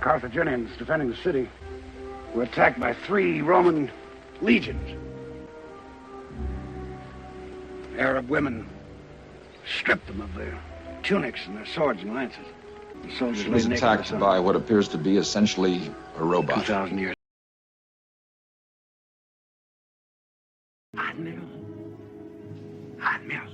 Carthaginians defending the city were attacked by 3 Roman legions. Arab women stripped them of their tunics and their swords and lances. The soldiers She was lay naked attacked by what appears to be essentially a robot. 2,000 years. Admiral. Admiral.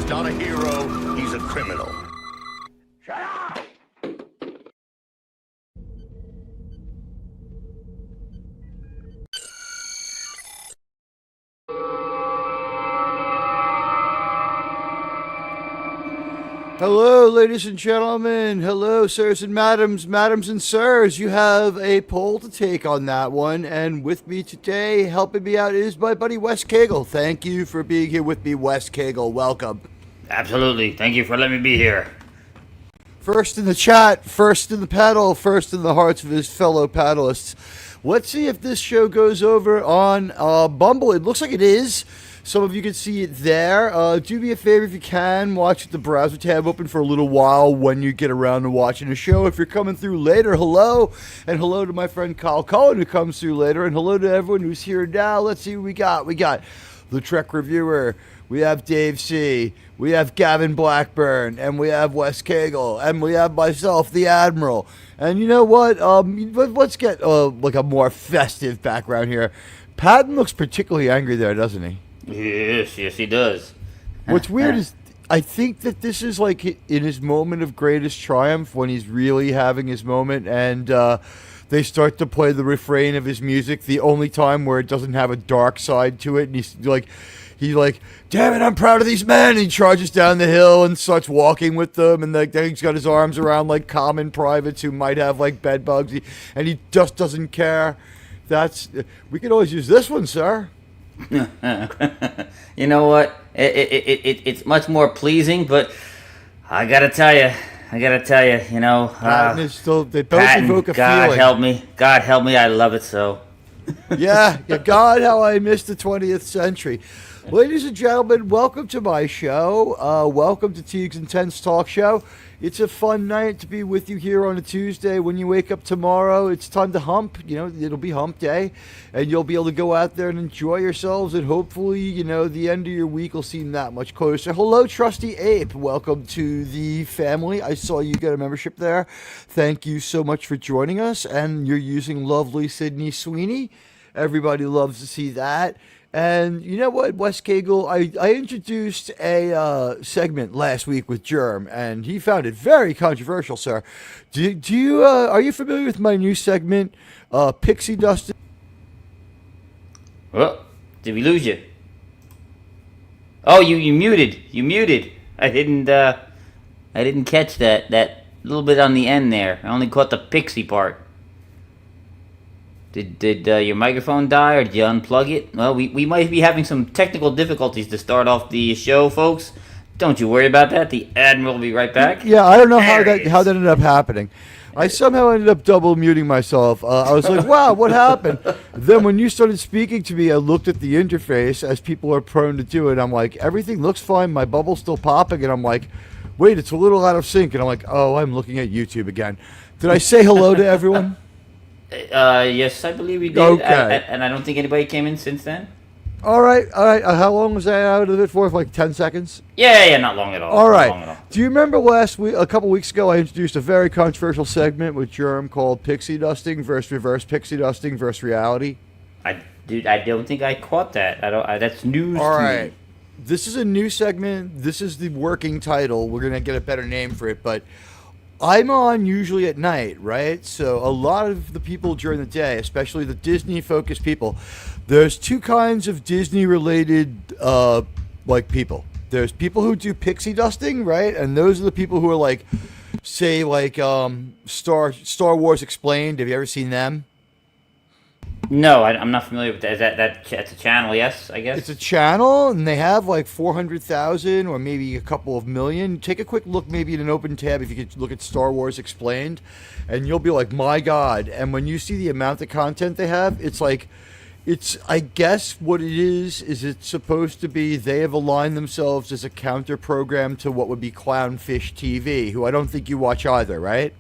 Not a hero, he's a criminal. Shut up! Hello, ladies and gentlemen. Hello, sirs and madams, madams and sirs. You have a poll to take on that one. And with me today, helping me out, is my buddy Wes Cagle. Thank you for being here with me, Wes Cagle. Welcome. Absolutely. Thank you for letting me be here. First in the chat, first in the paddle, first in the hearts of his fellow paddlists. Let's see if this show goes over on Bumble. It looks like it is. Some of you can see it there. Do me a favor if you can, watch the browser tab open for a little while when you get around to watching the show. If you're coming through later, hello. And hello to my friend Kyle Cohen who comes through later. And hello to everyone who's here now. Let's see what we got. We got the Trek Reviewer. We have Dave C. We have Gavin Blackburn. And we have Wes Cagle. And we have myself, the Admiral. And you know what? Let's get like a more festive background here. Patton looks particularly angry there, doesn't he? Yes, he does. What's weird is I think that this is like in his moment of greatest triumph when he's really having his moment and they start to play the refrain of his music, the only time where it doesn't have a dark side to it, and he's like, damn it, I'm proud of these men, and he charges down the hill and starts walking with them, and then he's got his arms around like common privates who might have like bed bugs, and he just doesn't care. We could always use this one, sir. You know what? It's much more pleasing, but I gotta tell you, you know. Patton is still, they both Patton, evoke a God feeling. God help me, I love it so. Yeah, God, how I missed the 20th century. Ladies and gentlemen, welcome to my show. Welcome to Teags and Ten's Talk Show. It's a fun night to be with you here on a Tuesday. When you wake up tomorrow, it's time to hump. You know, it'll be hump day, and you'll be able to go out there and enjoy yourselves, and hopefully, you know, the end of your week will seem that much closer. Hello, Trusty Ape. Welcome to the family. I saw you get a membership there. Thank you so much for joining us, and you're using lovely Sydney Sweeney. Everybody loves to see that. And you know what, Wes Cagle, I introduced a segment last week with Germ, and he found it very controversial, sir. Are you familiar with my new segment, Pixie Dust? Oh, did we lose you? Oh, you muted. I didn't catch that little bit on the end there. I only caught the pixie part. Did your microphone die, or did you unplug it? Well, we might be having some technical difficulties to start off the show, folks. Don't you worry about that. The Admiral will be right back. Yeah, I don't know how There he that is. ended up happening. I somehow ended up double muting myself. I was like, wow, what happened? Then when you started speaking to me, I looked at the interface, as people are prone to do it. I'm like, everything looks fine. My bubble's still popping. And I'm like, wait, it's a little out of sync. And I'm like, oh, I'm looking at YouTube again. Did I say hello to everyone? Yes, I believe we did. Okay. And I don't think anybody came in since then. All right. How long was I out of it for? Like 10 seconds? Yeah, not long at all. All Not long at right. all. Do you remember last week, a couple weeks ago, I introduced a very controversial segment with Germ called Pixie Dusting versus Reverse Pixie Dusting versus Reality? I don't think I caught that. That's news All to right. me. This is a new segment. This is the working title. We're going to get a better name for it, but I'm on usually at night, right? So a lot of the people during the day, especially the Disney-focused people, there's two kinds of Disney-related, people. There's people who do pixie dusting, right? And those are the people who are like, say, like Star Wars Explained. Have you ever seen them? No, I'm not familiar with that. Is that's a channel? Yes, I guess. It's a channel, and they have like 400,000 or maybe a couple of million. Take a quick look, maybe in an open tab, if you could look at Star Wars Explained, and you'll be like, my God. And when you see the amount of content they have, it's like, I guess what it is it's supposed to be they have aligned themselves as a counter program to what would be Clownfish TV, who I don't think you watch either, right?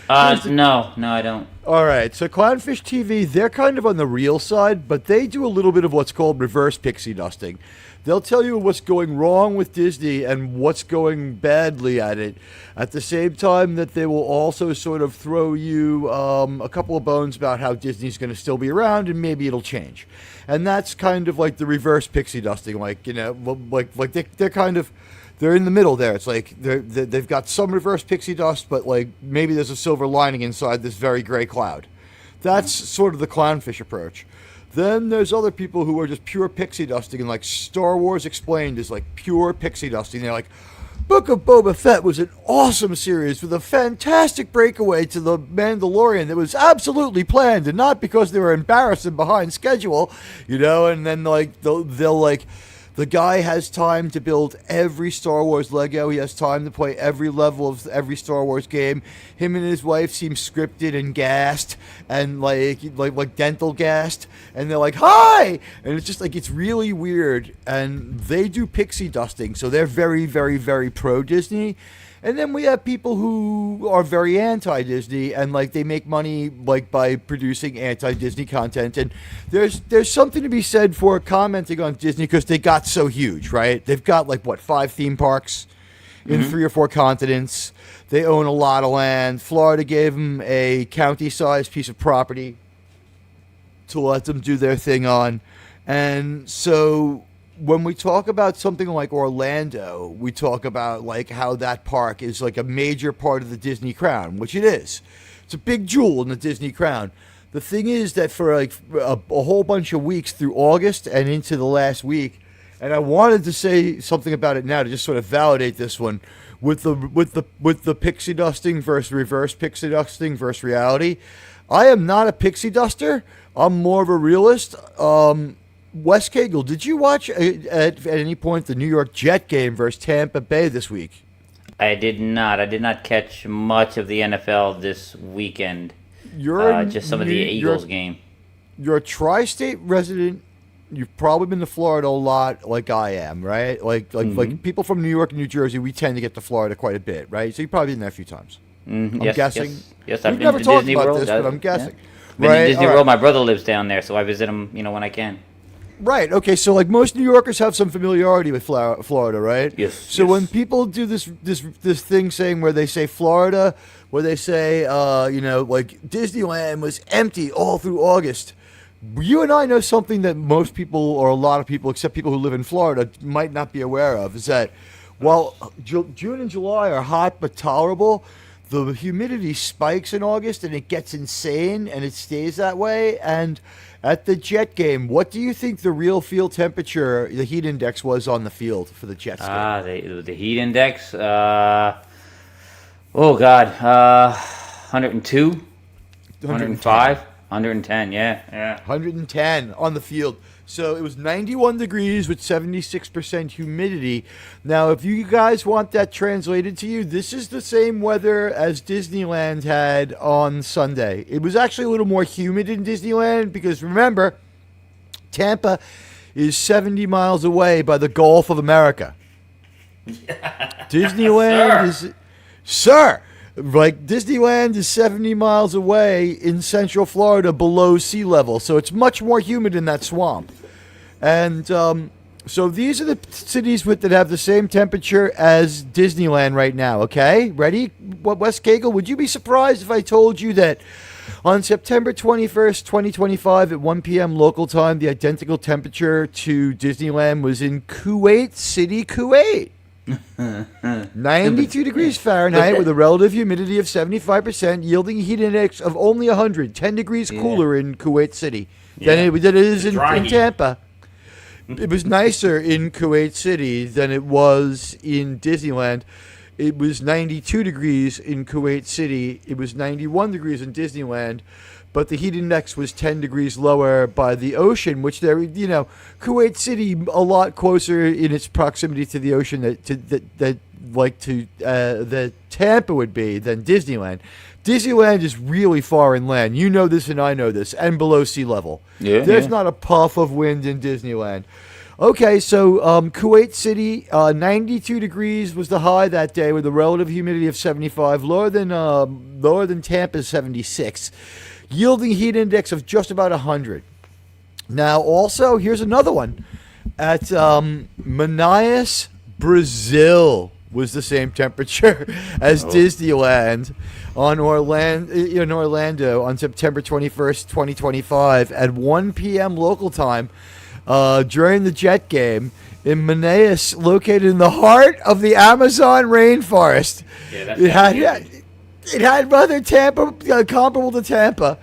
No, I don't. All right, so Clownfish TV, they're kind of on the real side, but they do a little bit of what's called reverse pixie dusting. They'll tell you what's going wrong with Disney and what's going badly at it, at the same time that they will also sort of throw you a couple of bones about how Disney's going to still be around and maybe it'll change. And that's kind of like the reverse pixie dusting, like, you know, like they're kind of... They're in the middle there. It's like they've got some reverse pixie dust, but like maybe there's a silver lining inside this very gray cloud. That's sort of the Clownfish approach. Then there's other people who are just pure pixie dusting, and like Star Wars Explained is like pure pixie dusting. They're like, Book of Boba Fett was an awesome series with a fantastic breakaway to the Mandalorian that was absolutely planned, and not because they were embarrassed and behind schedule, you know. And then like they'll like... The guy has time to build every Star Wars Lego. He has time to play every level of every Star Wars game. Him and his wife seem scripted and gassed and like dental gassed. And they're like, hi! And it's just like, it's really weird. And they do pixie dusting. So they're very, very, very pro-Disney. And then we have people who are very anti-Disney and like they make money like by producing anti-Disney content. And there's something to be said for commenting on Disney because they got so huge, right? They've got like 5 theme parks in 3 or 4 continents. They own a lot of land. Florida gave them a county-sized piece of property to let them do their thing on. And so when we talk about something like Orlando, we talk about like how that park is like a major part of the Disney crown, which it is. It's a big jewel in the Disney crown. The thing is that for like a whole bunch of weeks through August and into the last week, and I wanted to say something about it now to just sort of validate this one with the pixie dusting versus reverse pixie dusting versus reality. I am not a pixie duster. I'm more of a realist. Wes Cagle, did you watch at any point the New York Jet game versus Tampa Bay this week? I did not. I did not catch much of the NFL this weekend. Just some of the Eagles game. You're a tri-state resident. You've probably been to Florida a lot, like I am, right? Like people from New York and New Jersey, we tend to get to Florida quite a bit, right? So you've probably been there a few times. I'm guessing. Yes, I've We've been never to talked Disney about World. this, but I'm guessing. Yeah. Been to Disney World. My brother lives down there, so I visit him, when I can. Right. Okay. So, like most New Yorkers have some familiarity with Florida, right? Yes. So when people do this thing saying where they say Florida, where they say, like Disneyland was empty all through August, you and I know something that most people, or a lot of people, except people who live in Florida, might not be aware of, is that while June and July are hot but tolerable, the humidity spikes in August and it gets insane and it stays that way. And at the Jet game, what do you think the real field temperature, the heat index, was on the field for the Jets game? The heat index. Oh God, 102, 105, 110. Yeah. 110 on the field. So it was 91 degrees with 76% humidity. Now, if you guys want that translated to you, this is the same weather as Disneyland had on Sunday. It was actually a little more humid in Disneyland because, remember, Tampa is 70 miles away by the Gulf of America. Disneyland is... Sir! Like, Disneyland is 70 miles away in Central Florida below sea level, so it's much more humid in that swamp. And so these are the cities that have the same temperature as Disneyland right now, okay? Ready? Wes Cagle, would you be surprised if I told you that on September 21st, 2025 at 1 p.m. local time, the identical temperature to Disneyland was in Kuwait City, Kuwait? 92 degrees Fahrenheit with a relative humidity of 75%, yielding a heat index of only 100, 10 degrees cooler in Kuwait City than it is in Tampa. It was nicer in Kuwait City than it was in Disneyland. It was 92 degrees in Kuwait City. It was 91 degrees in Disneyland. But the heat index was 10 degrees lower by the ocean, which Kuwait City a lot closer in its proximity to the ocean that Tampa would be than Disneyland. Disneyland is really far inland. You know this and I know this, and below sea level. There's not a puff of wind in Disneyland. Okay, so Kuwait City, 92 degrees was the high that day with a relative humidity of 75, lower than Tampa's 76. Yielding heat index of just about 100. Now, also, here's another one. At Manaus, Brazil, was the same temperature as Disneyland in Orlando on September 21st, 2025 at 1 p.m. local time during the Jet game in Manaus, located in the heart of the Amazon rainforest. It had rather comparable to Tampa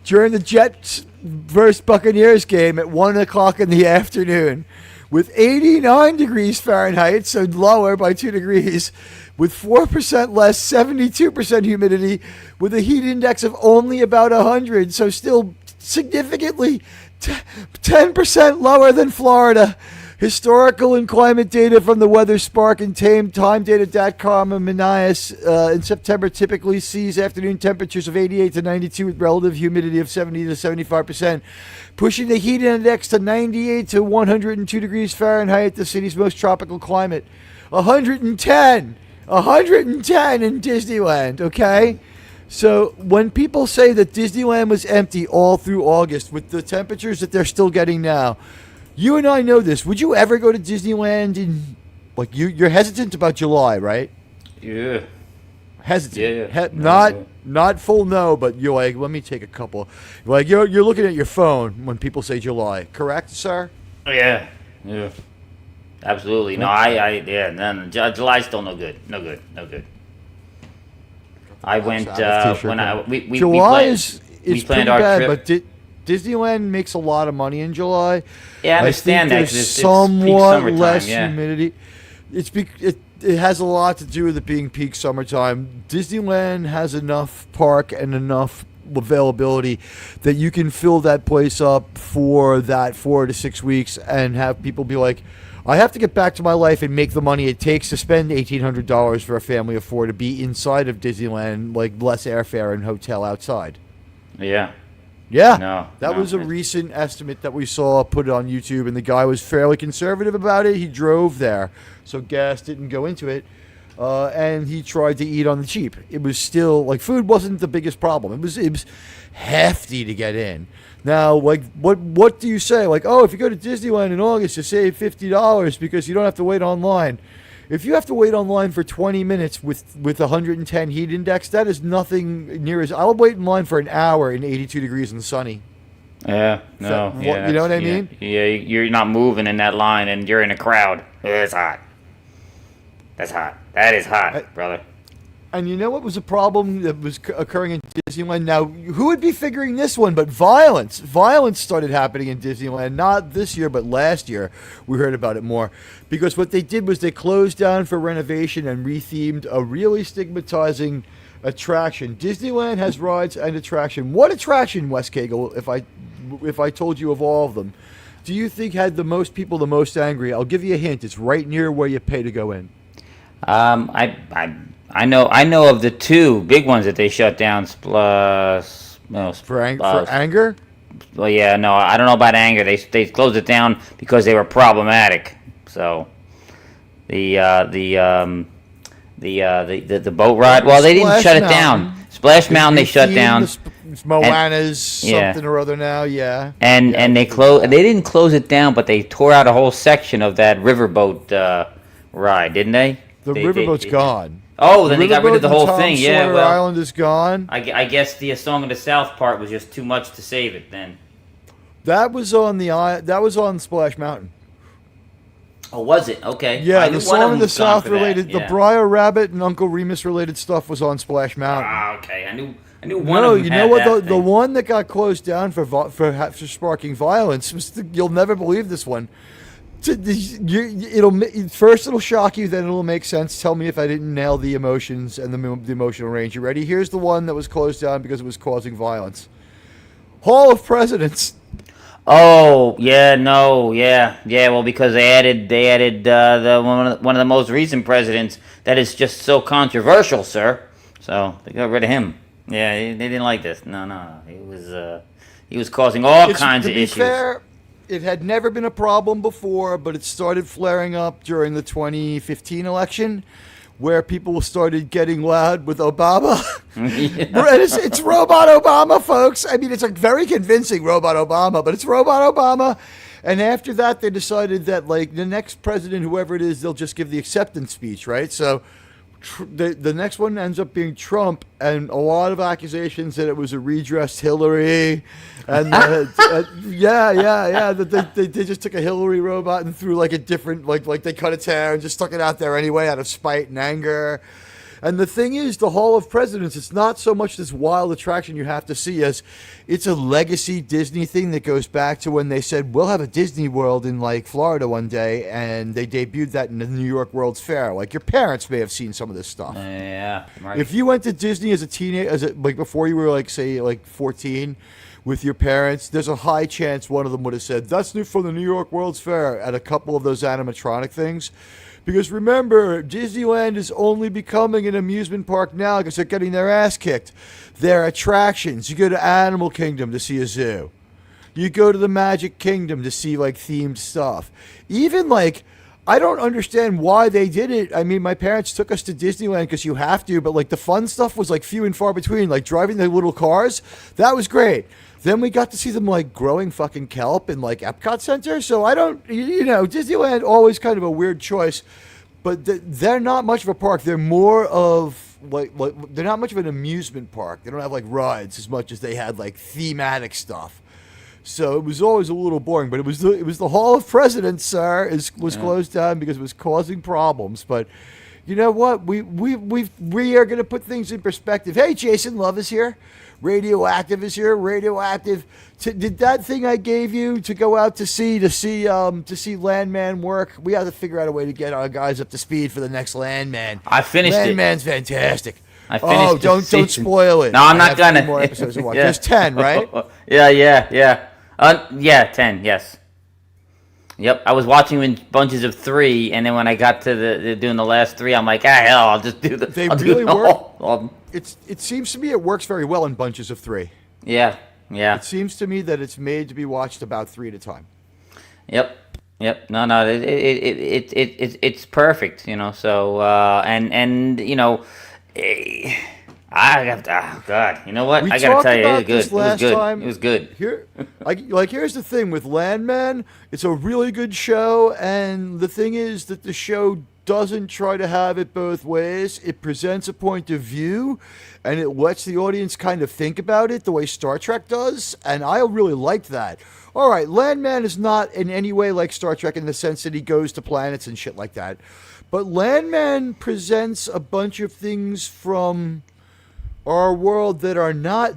during the Jets versus Buccaneers game at 1 o'clock in the afternoon with 89 degrees Fahrenheit, so lower by 2 degrees, with 4% less, 72% humidity, with a heat index of only about 100, so still significantly 10% lower than Florida. Historical and climate data from the Weather Spark and TimeData.com in Manaus in September typically sees afternoon temperatures of 88 to 92 with relative humidity of 70 to 75%, pushing the heat index to 98 to 102 degrees Fahrenheit, the city's most tropical climate. 110 in Disneyland, okay? So when people say that Disneyland was empty all through August with the temperatures that they're still getting now, you and I know this. Would you ever go to Disneyland in, you're hesitant about July, right? Yeah. Hesitant. Yeah. Not full no, but you're like, let me take a couple. You're looking at your phone when people say July, correct, sir? Yeah. Absolutely. No, July's still no good. No good. I went we July is we pretty planned our bad, trip. but Disneyland makes a lot of money in July. Yeah, I understand that. There's 'cause it's somewhat peak less summertime, humidity. It has a lot to do with it being peak summertime. Disneyland has enough park and enough availability that you can fill that place up for that 4 to 6 weeks and have people be like, I have to get back to my life and make the money it takes to spend $1,800 for a family of 4 to be inside of Disneyland, less airfare and hotel outside. Yeah. Yeah, that was a recent estimate that we saw put on YouTube, and the guy was fairly conservative about it. He drove there, so gas didn't go into it, and he tried to eat on the cheap. It was still, food wasn't the biggest problem. It was hefty to get in. Now, what do you say? If you go to Disneyland in August, you save $50 because you don't have to wait online. If you have to wait online for 20 minutes with 110 heat index, that is nothing near as... I'll wait in line for an hour in 82 degrees and sunny. Yeah, no. You know what I mean? Yeah, you're not moving in that line and you're in a crowd. It's hot. That's hot. That is hot, brother. And you know what was a problem that was occurring in Disneyland? Now, who would be figuring this one? But violence. Violence started happening in Disneyland, not this year, but last year. We heard about it more. Because what they did was they closed down for renovation and rethemed a really stigmatizing attraction. Disneyland has rides and attraction. What attraction, Wes Cagle, if I told you of all of them? do you think had the most people the most angry? I'll give you a hint. It's right near where you pay to go in. I know of the two big ones that they shut down. For anger? Well, yeah, no, I don't know about anger. They closed it down because they were problematic. So the boat ride. Well, they didn't shut it down. Splash Mountain they shut down. Moana's something or other now, yeah. And they didn't close it down, but they tore out a whole section of that riverboat ride, didn't they? The riverboat's gone. Oh, then they got rid of the whole thing. Yeah, Sawyer well, Island is gone. I guess the Song of the South part was just too much to save it. Then that was on Splash Mountain. Oh, was it? Okay. Yeah, the Song of the South related, the Briar Rabbit and Uncle Remus related stuff was on Splash Mountain. Ah, okay. I knew one of them. You know what? The one that got closed down for sparking violence was you'll never believe this one. It'll shock you, then it'll make sense. Tell me if I didn't nail the emotions and the emotional range. You ready? Here's the one that was closed down because it was causing violence. Hall of Presidents. Oh yeah, no, yeah. Well, because they added the one of the most recent presidents that is just so controversial, sir. So they got rid of him. Yeah, they didn't like this. No, he was causing all kinds of issues. Fair, it had never been a problem before, but it started flaring up during the 2015 election, where people started getting loud with Obama. It's Robot Obama, folks. I mean, it's a very convincing Robot Obama, but it's Robot Obama. And after that, they decided that, like, the next president, whoever it is, they'll just give the acceptance speech, right? So the next one ends up being Trump, and a lot of accusations that it was a redressed Hillary, and that they just took a Hillary robot and threw like a different like they cut its hair and just stuck it out there anyway out of spite and anger. And the thing is, the Hall of Presidents, it's not so much this wild attraction you have to see as it's a legacy Disney thing that goes back to when they said, we'll have a Disney World in, like, Florida one day, and they debuted that in the New York World's Fair. Like, your parents may have seen some of this stuff. Yeah, right. If you went to Disney as a teenager, like, before you were, like, say, like, 14, with your parents, there's a high chance one of them would have said, that's new from the New York World's Fair, at a couple of those animatronic things. Because remember, Disneyland is only becoming an amusement park now because they're getting their ass kicked. They're attractions. You go to Animal Kingdom to see a zoo. You go to the Magic Kingdom to see, like, themed stuff. Even, like, I don't understand why they did it. I mean, my parents took us to Disneyland because you have to, but, like, the fun stuff was, like, few and far between. Like, driving the little cars, that was great. Then we got to see them, like, growing fucking kelp in, like, Epcot Center. So I don't, Disneyland, always kind of a weird choice. But they're not much of a park. They're more of, like they're not much of an amusement park. They don't have, like, rides as much as they had, like, thematic stuff. So it was always a little boring. But it was the Hall of Presidents, sir, was closed down because it was causing problems. But you know what? We are going to put things in perspective. Hey, Jason Love is here. Radioactive is here. Radioactive. Did that thing I gave you to go out to see Landman work? We have to figure out a way to get our guys up to speed for the next Landman. I finished it. Landman's fantastic. I finished don't spoil it. No, I'm not gonna. 3 more episodes to watch. Yeah. There's 10, right? Yeah, 10. Yes. Yep, I was watching in bunches of 3, and then when I got to doing the last 3, I'm like, hell, I'll just do the. They really work. It seems to me it works very well in bunches of 3. Yeah. It seems to me that it's made to be watched about 3 at a time. Yep. No, it's perfect, So and I got God. You know what? I gotta tell you, it was good. Here's the thing with Landman. It's a really good show, and the thing is that the show doesn't try to have it both ways. It presents a point of view, and it lets the audience kind of think about it the way Star Trek does, and I really liked that. All right, Landman is not in any way like Star Trek in the sense that he goes to planets and shit like that, but Landman presents a bunch of things from our world that are not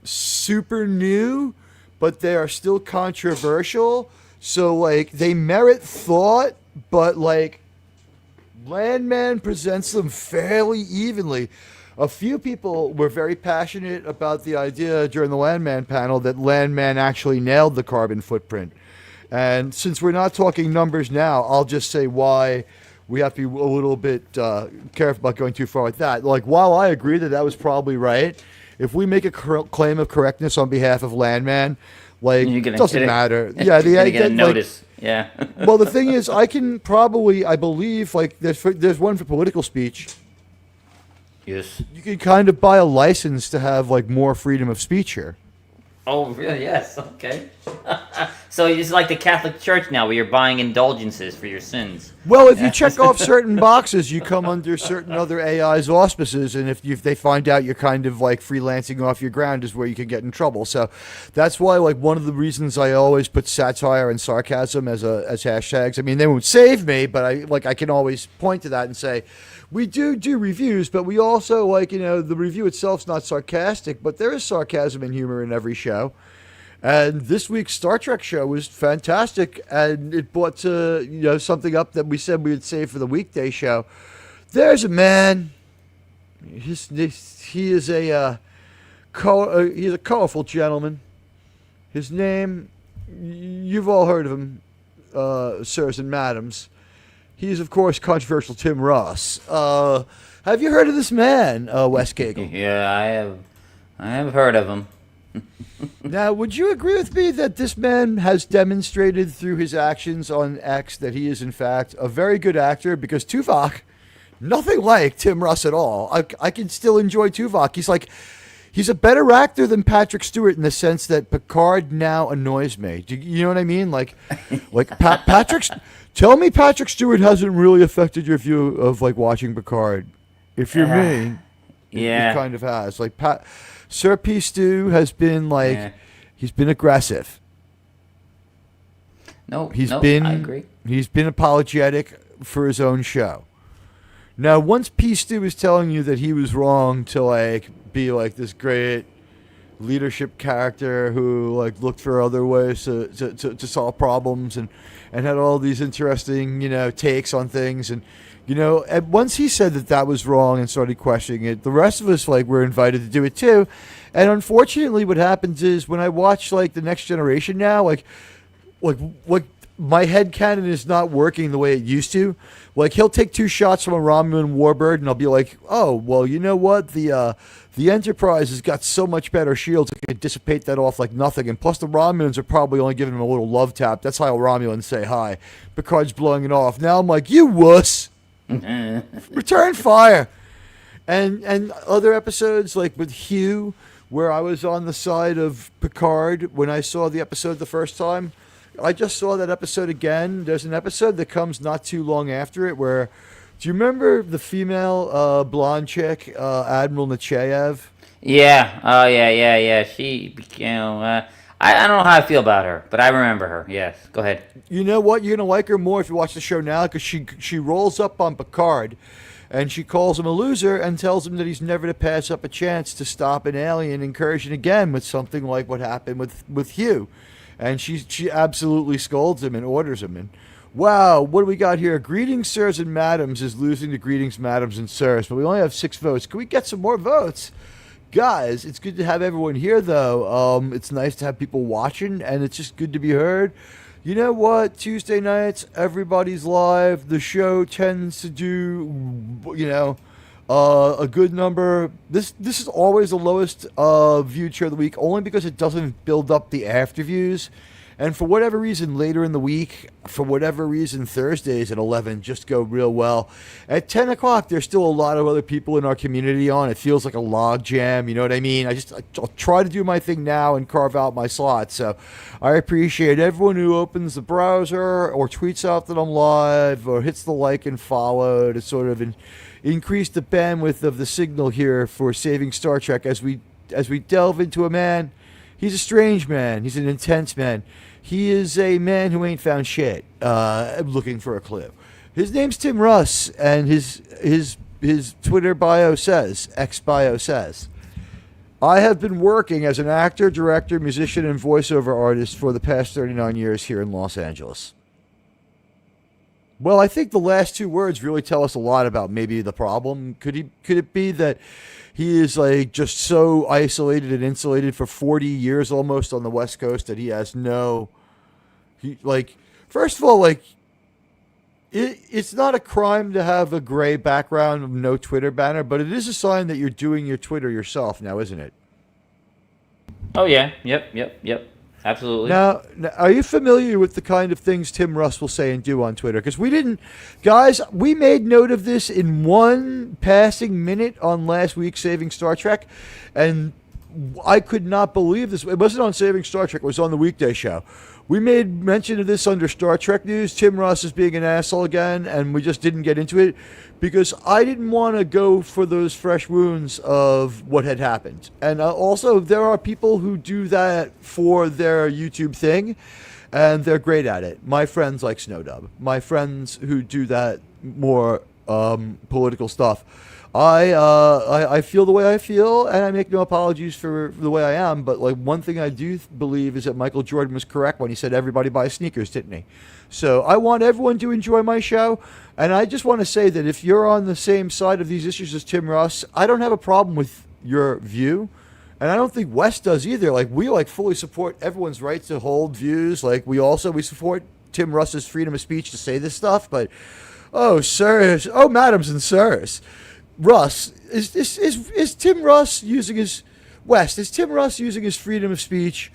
super new, but they are still controversial. So, like, they merit thought, but, like, Landman presents them fairly evenly. A few people were very passionate about the idea during the Landman panel that Landman actually nailed the carbon footprint. And since we're not talking numbers now, I'll just say why we have to be a little bit careful about going too far with that. Like, while I agree that was probably right, if we make a claim of correctness on behalf of Landman, like, it doesn't matter. Yeah, you're gonna notice. Yeah. Well, the thing is, I believe, like, there's one for political speech. Yes. You can kind of buy a license to have, like, more freedom of speech here. Oh, really? Yes. Okay. So it's like the Catholic Church now, where you're buying indulgences for your sins. Well, if you check off certain boxes, you come under certain other AI's auspices, and if they find out you're kind of like freelancing off your ground, is where you can get in trouble. So that's why, like, one of the reasons I always put satire and sarcasm as hashtags. I mean, they won't save me, but I can always point to that and say, we do reviews, but we also, like, the review itself's not sarcastic, but there is sarcasm and humor in every show. And this week's Star Trek show was fantastic, and it brought something up that we said we would save for the weekday show. There's a man. He is a colorful gentleman. His name, you've all heard of him, sirs and madams. He's, of course, controversial Tim Russ. Have you heard of this man, Wes Cagle? Yeah, I have heard of him. Now, would you agree with me that this man has demonstrated through his actions on X that he is, in fact, a very good actor? Because Tuvok, nothing like Tim Russ at all. I can still enjoy Tuvok. He's a better actor than Patrick Stewart in the sense that Picard now annoys me. Do you know what I mean? Tell me Patrick Stewart hasn't really affected your view of, like, watching Picard. If you're me, yeah, it kind of has. Like, Sir P. Stu has been, like, he's been aggressive. I agree. He's been apologetic for his own show. Now, once P. Stu was telling you that he was wrong to, like, be, like, this great leadership character who, like, looked for other ways to solve problems and had all these interesting, takes on things, and once he said that was wrong and started questioning it, the rest of us, like, were invited to do it too. And unfortunately, what happens is when I watch, like, The Next Generation now, like my headcanon is not working the way it used to. Like, he'll take 2 shots from a Romulan warbird, and I'll be like, oh, well, you know what? The Enterprise has got so much better shields, it can dissipate that off like nothing. And plus, the Romulans are probably only giving him a little love tap. That's how Romulans say hi. Picard's blowing it off. Now I'm like, you wuss. Return fire. And other episodes, like with Hugh, where I was on the side of Picard when I saw the episode the first time. I just saw that episode again. There's an episode that comes not too long after it where, do you remember the female blonde chick, Admiral Nechayev? Yeah. Oh, yeah. She, I don't know how I feel about her, but I remember her. Yes. Go ahead. You know what? You're going to like her more if you watch the show now, because she rolls up on Picard and she calls him a loser and tells him that he's never to pass up a chance to stop an alien incursion again with something like what happened with Hugh. And she absolutely scolds him and orders him. And wow, what do we got here? Greetings, sirs and madams is losing to greetings, madams and sirs, but we only have 6 votes. Can we get some more votes? Guys, it's good to have everyone here, though. It's nice to have people watching, and it's just good to be heard. You know what? Tuesday nights, everybody's live. The show tends to do, a good number. This is always the lowest viewed show of the week, only because it doesn't build up the after views. And for whatever reason, later in the week, Thursdays at 11 just go real well. At 10 o'clock, there's still a lot of other people in our community on. It feels like a log jam, you know what I mean? I'll try to do my thing now and carve out my slot. So I appreciate everyone who opens the browser or tweets out that I'm live or hits the like and follow to sort of increase the bandwidth of the signal here for saving Star Trek as we delve into a man. He's a strange man. He's an intense man. He is a man who ain't found shit looking for a clue. His name's Tim Russ, and his Twitter bio says, X bio says, I have been working as an actor, director, musician, and voiceover artist for the past 39 years here in Los Angeles. Well, I think the last 2 words really tell us a lot about maybe the problem. Could it be that he is like just so isolated and insulated for 40 years almost on the West Coast that he has no Like, first of all, like, it's not a crime to have a gray background of no Twitter banner, but it is a sign that you're doing your Twitter yourself now, isn't it? Oh yeah, yep. Absolutely. Now, are you familiar with the kind of things Tim Russ will say and do on Twitter? Because we made note of this in one passing minute on last week's Saving Star Trek, and I could not believe this. It wasn't on Saving Star Trek, it was on the weekday show. We made mention of this under Star Trek news. Tim Russ is being an asshole again, and we just didn't get into it because I didn't want to go for those fresh wounds of what had happened. And also, there are people who do that for their YouTube thing, and they're great at it. My friends like Snowdub. My friends who do that more political stuff. I feel the way I feel, and I make no apologies for the way I am. But like one thing I do believe is that Michael Jordan was correct when he said everybody buys sneakers, didn't he? So I want everyone to enjoy my show, and I just want to say that if you're on the same side of these issues as Tim Russ, I don't have a problem with your view, and I don't think Wes does either. Like we fully support everyone's right to hold views. Like we support Tim Russ's freedom of speech to say this stuff. But madams and sirs. Russ, is Tim Russ using his freedom of speech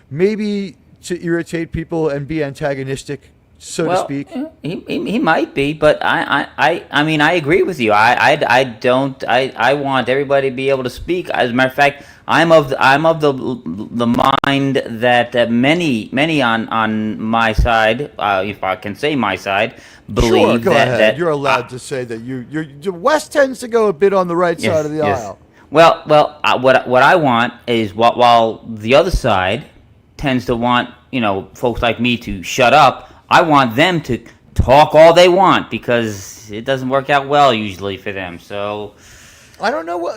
maybe to irritate people and be antagonistic, so to speak? He might be, but I mean I agree with you. I want everybody to be able to speak. As a matter of fact, I'm of the mind that many on my side, if I can say my side, believe that you're allowed to say that your West tends to go a bit on the right side of the aisle. Well, what I want is while the other side tends to want folks like me to shut up, I want them to talk all they want because it doesn't work out well usually for them. So I don't know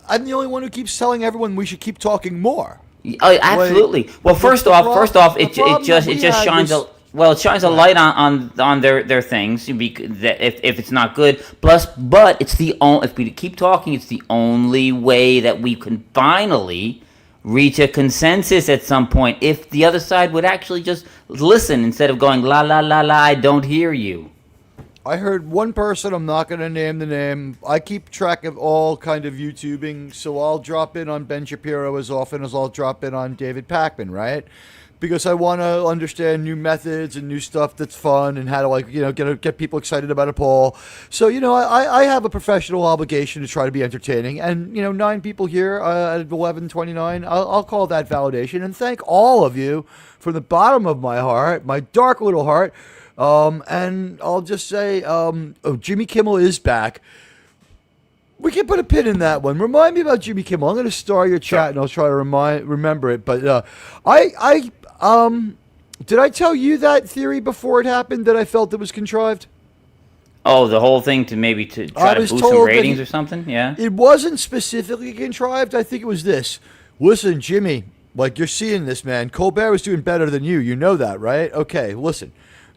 I'm the only one who keeps telling everyone we should keep talking more. Oh, absolutely. Well, first off, it just shines a light on their things if it's not good. But it's if we keep talking, it's the only way that we can finally reach a consensus at some point. If the other side would actually just listen instead of going la la la la, I don't hear you. I heard one person, I'm not going to name the name. I keep track of all kind of YouTubing, so I'll drop in on Ben Shapiro as often as I'll drop in on David Pakman, right? Because I want to understand new methods and new stuff that's fun and how to get people excited about a poll. So, I have a professional obligation to try to be entertaining. And, 9 people here at 11:29, I'll call that validation. And thank all of you from the bottom of my heart, my dark little heart. And I'll just say, Jimmy Kimmel is back. We can put a pin in that one. Remind me about Jimmy Kimmel. I'm going to star your chat and I'll try to remember it. But did I tell you that theory before it happened that I felt it was contrived? Oh, the whole thing to try to boost some ratings or something? Yeah. It wasn't specifically contrived. I think it was this. Listen, Jimmy, you're seeing this, man. Colbert was doing better than you. You know that, right? Okay, listen.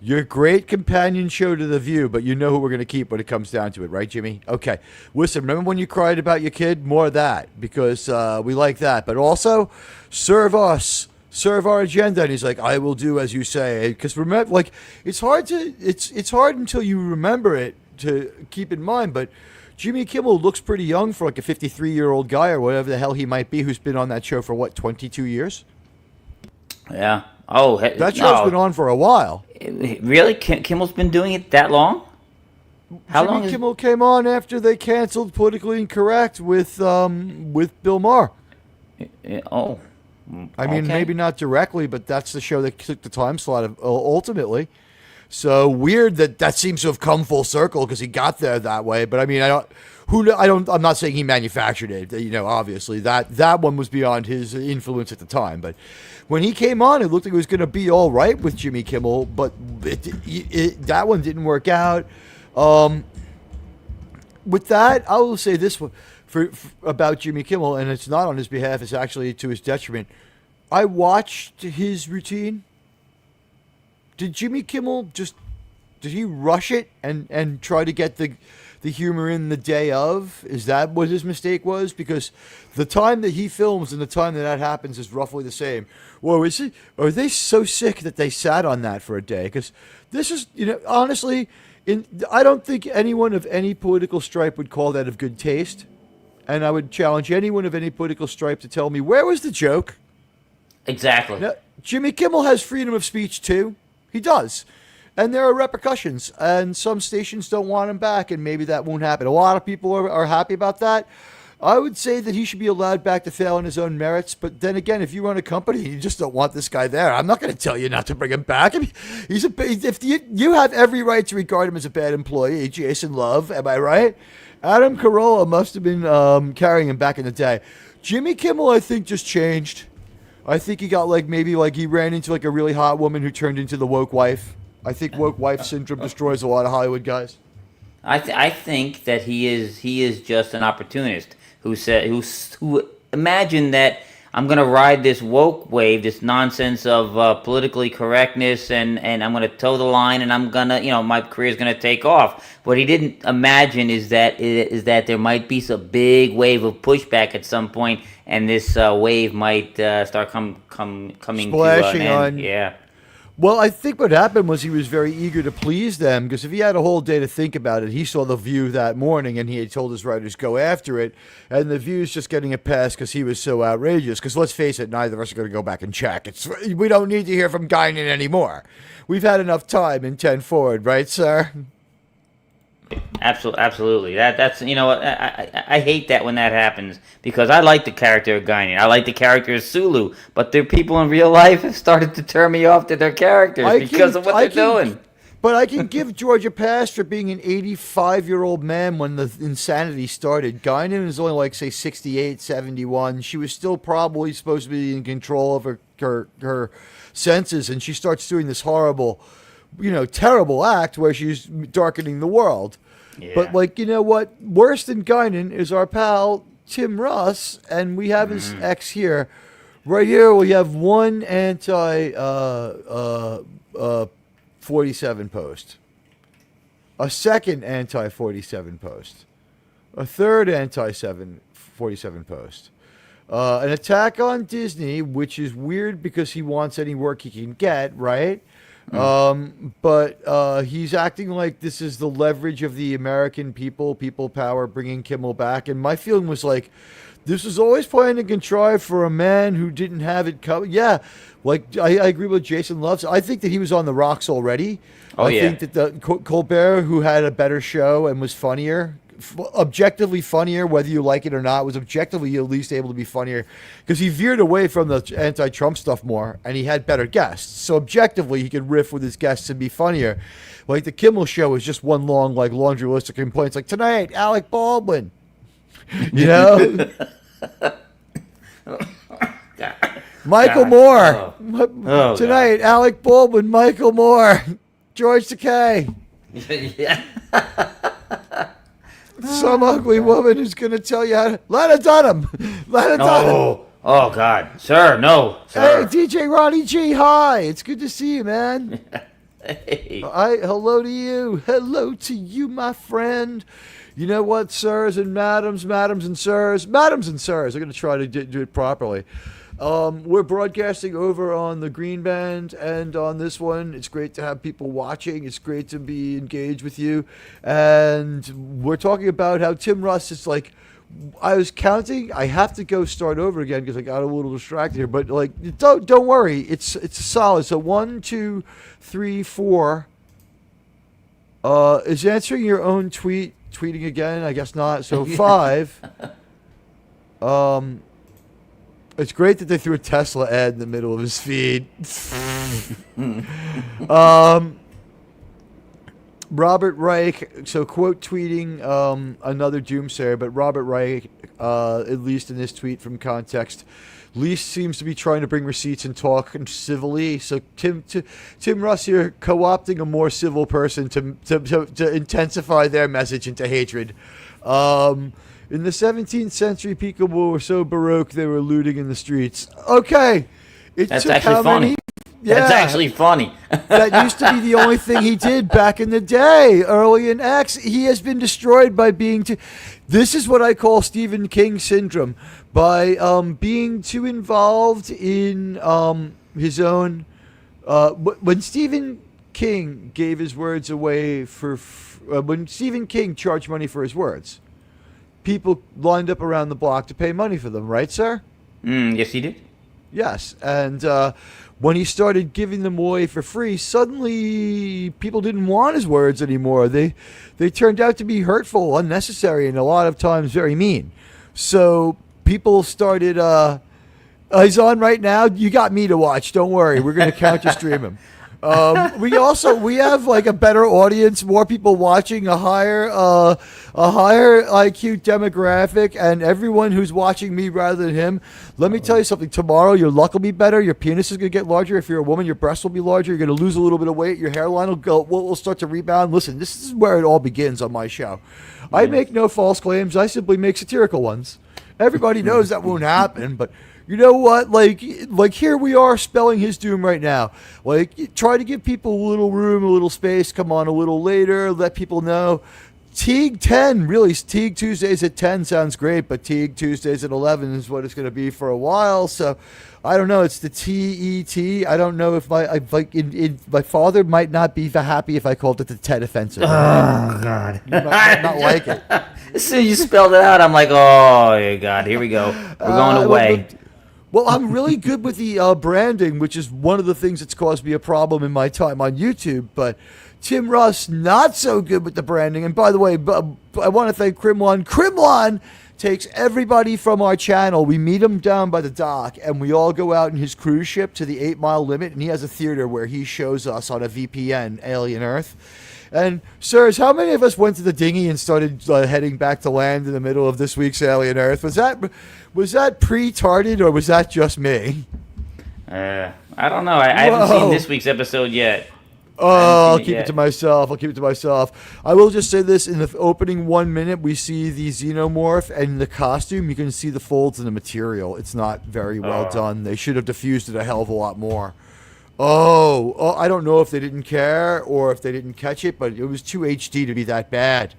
You're a great companion show to The View, but you know who we're going to keep when it comes down to it, right, Jimmy? Okay. Listen, remember when you cried about your kid? More of that, because we like that. But also, serve us. Serve our agenda. And he's like, I will do as you say. Because remember, it's hard until you remember it to keep in mind. But Jimmy Kimmel looks pretty young for a 53-year-old guy or whatever the hell he might be who's been on that show for, 22 years? Yeah. Oh, that show's been on for a while. Really? Kimmel's been doing it that long? How long? Kimmel came on after they canceled Politically Incorrect with Bill Maher. Oh. I mean, maybe not directly, but that's the show that took the time slot ultimately. So weird that seems to have come full circle because he got there that way. But I mean, I'm not saying he manufactured it. Obviously that one was beyond his influence at the time. But when he came on, it looked like it was going to be all right with Jimmy Kimmel, but that one didn't work out. With that, I will say this one about Jimmy Kimmel, and it's not on his behalf; it's actually to his detriment. I watched his routine. Did Jimmy Kimmel did he rush it and try to get the the humor in the day of? Is that what his mistake was? Because the time that he films and the time that happens is roughly the same. Whoa, are they so sick that they sat on that for a day? Because this is, honestly, I don't think anyone of any political stripe would call that of good taste. And I would challenge anyone of any political stripe to tell me, where was the joke? Exactly. Now, Jimmy Kimmel has freedom of speech, too. He does. And there are repercussions. And some stations don't want him back, and maybe that won't happen. A lot of people are happy about that. I would say that he should be allowed back to fail on his own merits. But then again, if you run a company and you just don't want this guy there, I'm not going to tell you not to bring him back. I mean, if you have every right to regard him as a bad employee, Jason Love, am I right? Adam Carolla must have been carrying him back in the day. Jimmy Kimmel, I think, just changed. I think he got he ran into a really hot woman who turned into the woke wife. I think woke wife syndrome destroys a lot of Hollywood guys. I think that he is just an opportunist who imagined that I'm gonna ride this woke wave, this nonsense of politically correctness, and I'm gonna toe the line, and I'm gonna, my career's gonna take off. What he didn't imagine is that there might be a big wave of pushback at some point, and this wave might start coming splashing to an end. on. Yeah. Well, I think what happened was he was very eager to please them, because if he had a whole day to think about it, he saw The View that morning and he had told his writers go after it, and The View's just getting a pass because he was so outrageous. Because let's face it, neither of us are going to go back and check. We don't need to hear from Guinan anymore. We've had enough time in 10 forward, right, sir? Absolutely. That's I hate that when that happens, because I like the character of Guinan. I like the character of Sulu, but their people in real life have started to turn me off to their characters because of what they're doing. But I can give George a pass for being an 85-year-old man when the insanity started. Guinan is only say 68, 71. She was still probably supposed to be in control of her senses, and she starts doing this horrible, terrible act where she's darkening the world. Yeah. But what? Worse than Guinan is our pal Tim Russ, and we have his ex here. Right here, we have one anti-47 post, a second anti-47 post, a third anti-47 post, an attack on Disney, which is weird because he wants any work he can get, right? But he's acting like this is the leverage of the American people power, bringing Kimmel back. And my feeling was this was always planned and contrived for a man who didn't have it coming. Yeah, I agree with Jason Loves. I think that he was on the rocks already. I think that the Colbert, who had a better show and was funnier, objectively funnier, whether you like it or not, was objectively at least able to be funnier because he veered away from the anti-Trump stuff more and he had better guests. So objectively, he could riff with his guests and be funnier. The Kimmel show was just one long, laundry list of complaints. Tonight, Alec Baldwin. Michael Moore. Tonight, God. Alec Baldwin, Michael Moore, George Takei. Yeah. Some ugly woman who's going to tell you how to... Lana Dunham. Oh, God. Sir, no. Sir. Hey, DJ Ronnie G, hi. It's good to see you, man. Hey. Hello to you. Hello to you, my friend. You know what, sirs and madams and sirs. Madams and sirs. I'm going to try to do it properly. We're broadcasting over on the Green Band and on this one. It's great to have people watching. It's great to be engaged with you. And we're talking about how Tim Russ is I was counting. I have to go start over again because I got a little distracted here. But don't worry. It's solid. So 1, 2, 3, 4. Is answering your own tweeting again? I guess not. So 5. It's great that they threw a Tesla ad in the middle of his feed. Robert Reich, so quote tweeting another doomsayer, but Robert Reich, at least in this tweet from context, least seems to be trying to bring receipts and talk civilly. So Tim Russ here co-opting a more civil person to intensify their message into hatred. In the 17th century, people were so baroque they were looting in the streets. Okay. That's actually funny. That's actually funny. That used to be the only thing he did back in the day, early in X. He has been destroyed by being too... This is what I call Stephen King syndrome. By being too involved in his own... when Stephen King gave his words away for... when Stephen King charged money for his words, people lined up around the block to pay money for them, right, sir? Yes, he did. Yes, and when he started giving them away for free, suddenly people didn't want his words anymore. They turned out to be hurtful, unnecessary, and a lot of times very mean. So people started... he's on right now. You got me to watch. Don't worry. We're going to counter stream him. We have like a better audience, more people watching, a higher IQ demographic, and everyone who's watching me rather than him. Let me tell you something. Tomorrow, your luck will be better. Your penis is going to get larger. If you're a woman, your breasts will be larger. You're going to lose a little bit of weight. Your hairline will start to rebound. Listen, this is where it all begins on my show. I make no false claims. I simply make satirical ones. Everybody knows that won't happen, but. You know what? Like here we are spelling his doom right now. Like, try to give people a little room, a little space. Come on a little later. Let people know. Teag 10, really. Teag Tuesdays at 10 sounds great, but Teag Tuesdays at 11 is what it's going to be for a while. So, I don't know. It's the TET. I don't know if my father might not be happy if I called it the TED offensive. Oh, God. You might not like it. As soon as you spelled it out, I'm like, oh, God, here we go. We're going away. Well, I'm really good with the branding, which is one of the things that's caused me a problem in my time on YouTube. But Tim Russ, not so good with the branding. And by the way, I want to thank Krimlon. Krimlon takes everybody from our channel. We meet him down by the dock, and we all go out in his cruise ship to the 8-mile limit. And he has a theater where he shows us on a VPN, Alien Earth. And, sirs, how many of us went to the dinghy and started heading back to land in the middle of this week's Alien Earth? Was that pre-tarded, or was that just me? I don't know. I haven't seen this week's episode yet. Oh, I'll keep it to myself. I will just say this. In the opening 1 minute, we see the xenomorph and the costume. You can see the folds in the material. It's not very well done. They should have diffused it a hell of a lot more. Oh, I don't know if they didn't care or if they didn't catch it, but it was too HD to be that bad.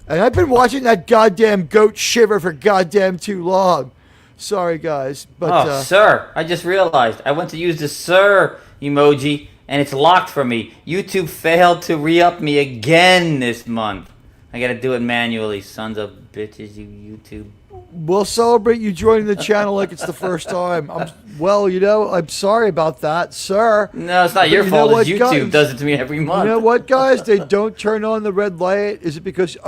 And I've been watching that goddamn goat shiver for goddamn too long. Sorry, guys. But, sir, I just realized I went to use the sir emoji, and it's locked for me. YouTube failed to re-up me again this month. I gotta do it manually, sons of bitches, you YouTube. We'll celebrate you joining the channel like it's the first time. I'm sorry about that, sir. No, it's not your fault. It's YouTube does it to me every month. You know what, guys? They don't turn on the red light. Is it because, you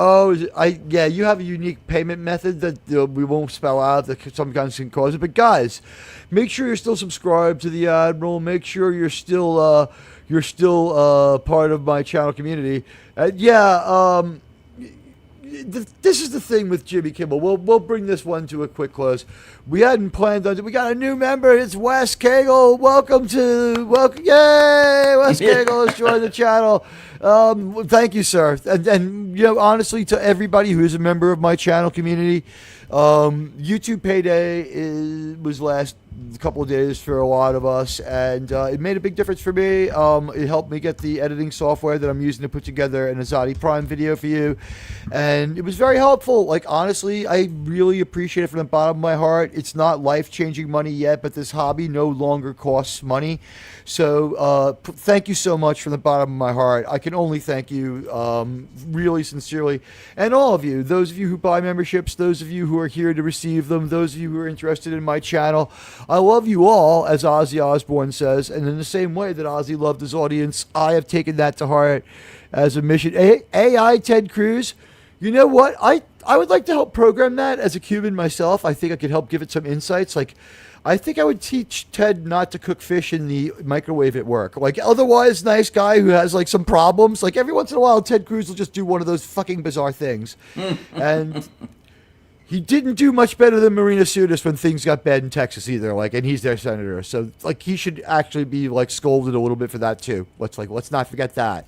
have a unique payment method that we won't spell out that sometimes can cause it. But, guys, make sure you're still subscribed to the Admiral. Make sure you're still part of my channel community. This is the thing with Jimmy Kimmel. We'll bring this one to a quick close. We hadn't planned on it. We got a new member. It's Wes Cagle. Welcome. Yay! Wes Cagle has joined the channel. Thank you, sir. And honestly, to everybody who is a member of my channel community, YouTube payday was last couple of days for a lot of us, and it made a big difference for me. It helped me get the editing software that I'm using to put together an Azadi Prime video for you, and it was very helpful. Like, honestly, I really appreciate it from the bottom of my heart. It's not life-changing money yet, but this hobby no longer costs money. So thank you so much from the bottom of my heart. I can only thank you really sincerely. And all of you, those of you who buy memberships, those of you who are here to receive them, those of you who are interested in my channel, I love you all, as Ozzy Osbourne says. And in the same way that Ozzy loved his audience, I have taken that to heart as a mission. AI Ted Cruz, you know what? I would like to help program that as a Cuban myself. I think I could help give it some insights. Like, I think I would teach Ted not to cook fish in the microwave at work. Like, otherwise, nice guy who has, like, some problems. Like, every once in a while, Ted Cruz will just do one of those fucking bizarre things. And he didn't do much better than Marina Sudis when things got bad in Texas either. Like, and he's their senator. So, like, he should actually be, like, scolded a little bit for that, too. Let's not forget that.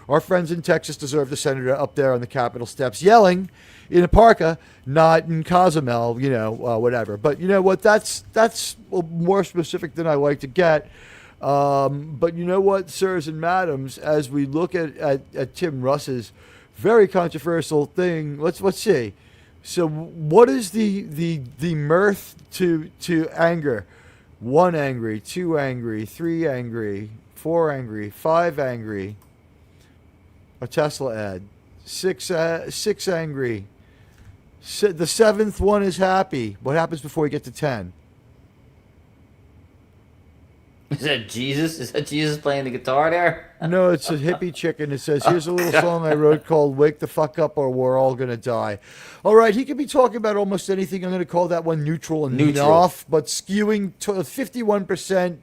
Our friends in Texas deserve the senator up there on the Capitol steps yelling in a parka, not in Cozumel, whatever. But you know what? That's more specific than I like to get. But you know what, sirs and madams, as we look at Tim Russ's very controversial thing, let's see. So what is the mirth to anger? 1 angry, 2 angry, 3 angry, 4 angry, 5 angry. A Tesla ad. 6 angry. The 7th one is happy. What happens before you get to 10? Is that Jesus? Is that Jesus playing the guitar there? No, it's a hippie chicken. It says, here's a little song I wrote called Wake the Fuck Up or We're All Gonna Die. All right, he could be talking about almost anything. I'm going to call that one neutral enough, but skewing to 51%.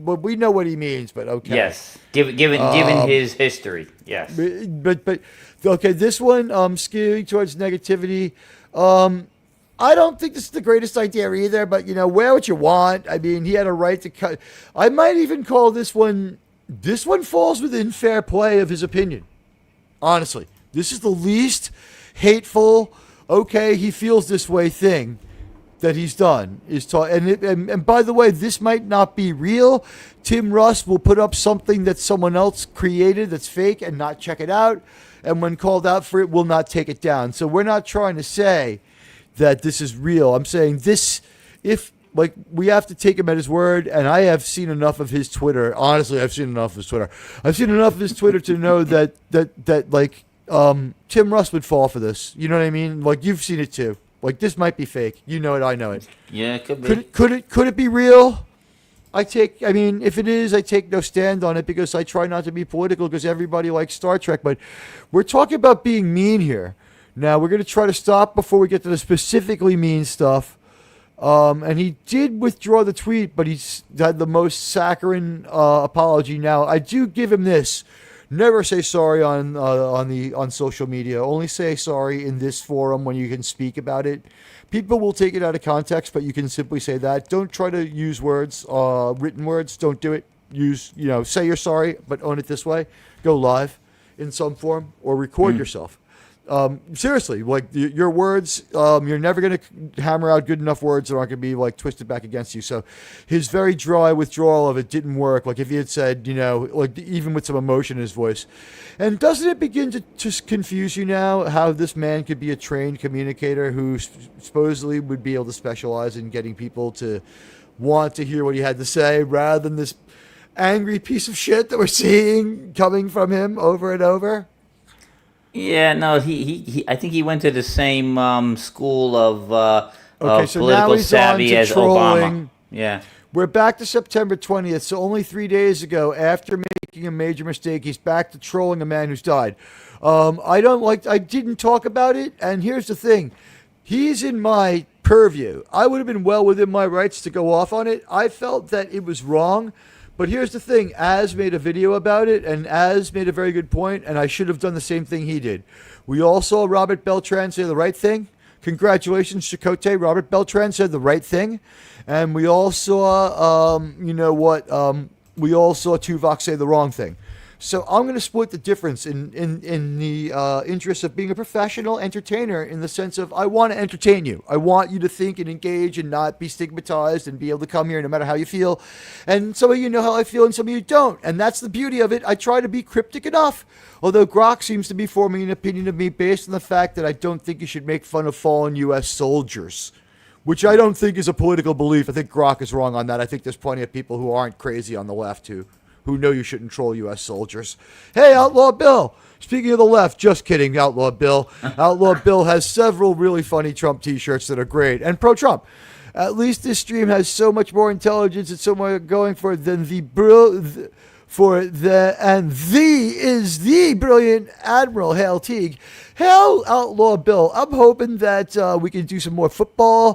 But we know what he means, but okay. Yes, given his history, yes. But okay, this one skewing towards negativity. I don't think this is the greatest idea either, but, wear what you want. I mean, he had a right to cut. I might even call this one falls within fair play of his opinion. Honestly, this is the least hateful, okay, he feels this way thing that he's done. And by the way, this might not be real. Tim Russ will put up something that someone else created that's fake and not check it out. And when called out for it, will not take it down. So we're not trying to say that this is real. I'm saying this, we have to take him at his word, and I have seen enough of his Twitter. Honestly, I've seen enough of his Twitter. I've seen enough of his Twitter to know that Tim Russ would fall for this. You know what I mean? Like, you've seen it too. Like, this might be fake. You know it, I know it. Yeah, it could be. Could it be real? If it is, I take no stand on it because I try not to be political because everybody likes Star Trek. But we're talking about being mean here. Now, we're going to try to stop before we get to the specifically mean stuff. And he did withdraw the tweet, but he's had the most saccharine apology now. I do give him this. Never say sorry on social media. Only say sorry in this forum when you can speak about it. People will take it out of context, but you can simply say that. Don't try to use words, written words. Don't do it. Say you're sorry, but own it this way. Go live in some form or record yourself. Seriously, like your words, you're never going to hammer out good enough words that aren't going to be twisted back against you. So his very dry withdrawal of it didn't work. Like if he had said, even with some emotion in his voice. And doesn't it begin to just confuse you now how this man could be a trained communicator who supposedly would be able to specialize in getting people to want to hear what he had to say rather than this angry piece of shit that we're seeing coming from him over and over? Yeah, no, he I think he went to the same school of so political now he's savvy on to as trolling. Obama. Yeah. We're back to September 20th, so only 3 days ago, after making a major mistake, he's back to trolling a man who's died. I didn't talk about it, and here's the thing. He's in my purview. I would have been well within my rights to go off on it. I felt that it was wrong. But here's the thing, Az made a video about it, and Az made a very good point, and I should have done the same thing he did. We all saw Robert Beltran say the right thing. Congratulations, Chakotay. Robert Beltran said the right thing. And we all saw, we all saw Tuvok say the wrong thing. So I'm going to split the difference in the interest of being a professional entertainer in the sense of I want to entertain you. I want you to think and engage and not be stigmatized and be able to come here no matter how you feel. And some of you know how I feel and some of you don't. And that's the beauty of it. I try to be cryptic enough. Although Grok seems to be forming an opinion of me based on the fact that I don't think you should make fun of fallen U.S. soldiers, which I don't think is a political belief. I think Grok is wrong on that. I think there's plenty of people who aren't crazy on the left who know you shouldn't troll U.S. soldiers. Hey, Outlaw Bill. Speaking of the left, just kidding, Outlaw Bill. Outlaw Bill has several really funny Trump T-shirts that are great and pro-Trump. At least this stream has so much more intelligence and so much going for it than the is the brilliant Admiral Hail Teag. Hail Outlaw Bill. I'm hoping that we can do some more football.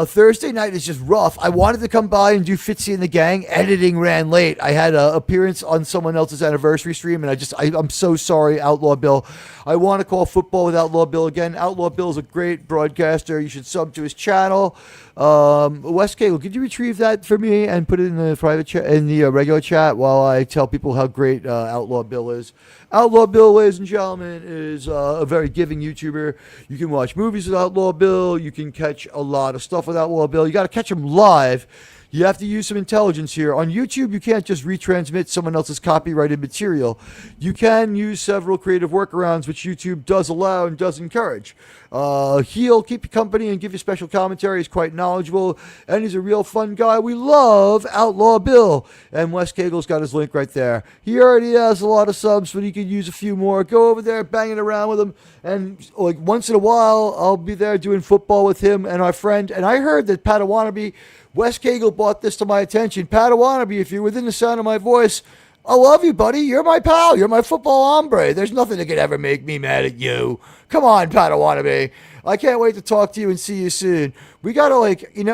Thursday night is just rough. I wanted to come by and do Fitzy and the Gang. Editing ran late. I had an appearance on someone else's anniversary stream, and I'm so sorry, Outlaw Bill. I want to call football with Outlaw Bill again. Outlaw Bill is a great broadcaster. You should sub to his channel. Wes Cagle, could you retrieve that for me and put it in the private chat, in the regular chat, while I tell people how great Outlaw Bill is? Outlaw Bill, ladies and gentlemen, is a very started giving YouTuber. You can watch movies with Outlaw Bill. You can catch a lot of stuff with Outlaw Bill. You got to catch him live. You have to use some intelligence here. On YouTube, you can't just retransmit someone else's copyrighted material. You can use several creative workarounds, which YouTube does allow and does encourage. He'll keep you company and give you special commentary. He's quite knowledgeable, and he's a real fun guy. We love Outlaw Bill. And Wes Cagel's got his link right there. He already has a lot of subs, but he could use a few more. Go over there, bang it around with him. And like once in a while, I'll be there doing football with him and our friend. And I heard that Padawannabe, Wes Cagel brought this to my attention. Padawannabe, if you're within the sound of my voice, I love you, buddy. You're my pal. You're my football hombre. There's nothing that could ever make me mad at you. Come on, Padawannabe. I can't wait to talk to you and see you soon. We got to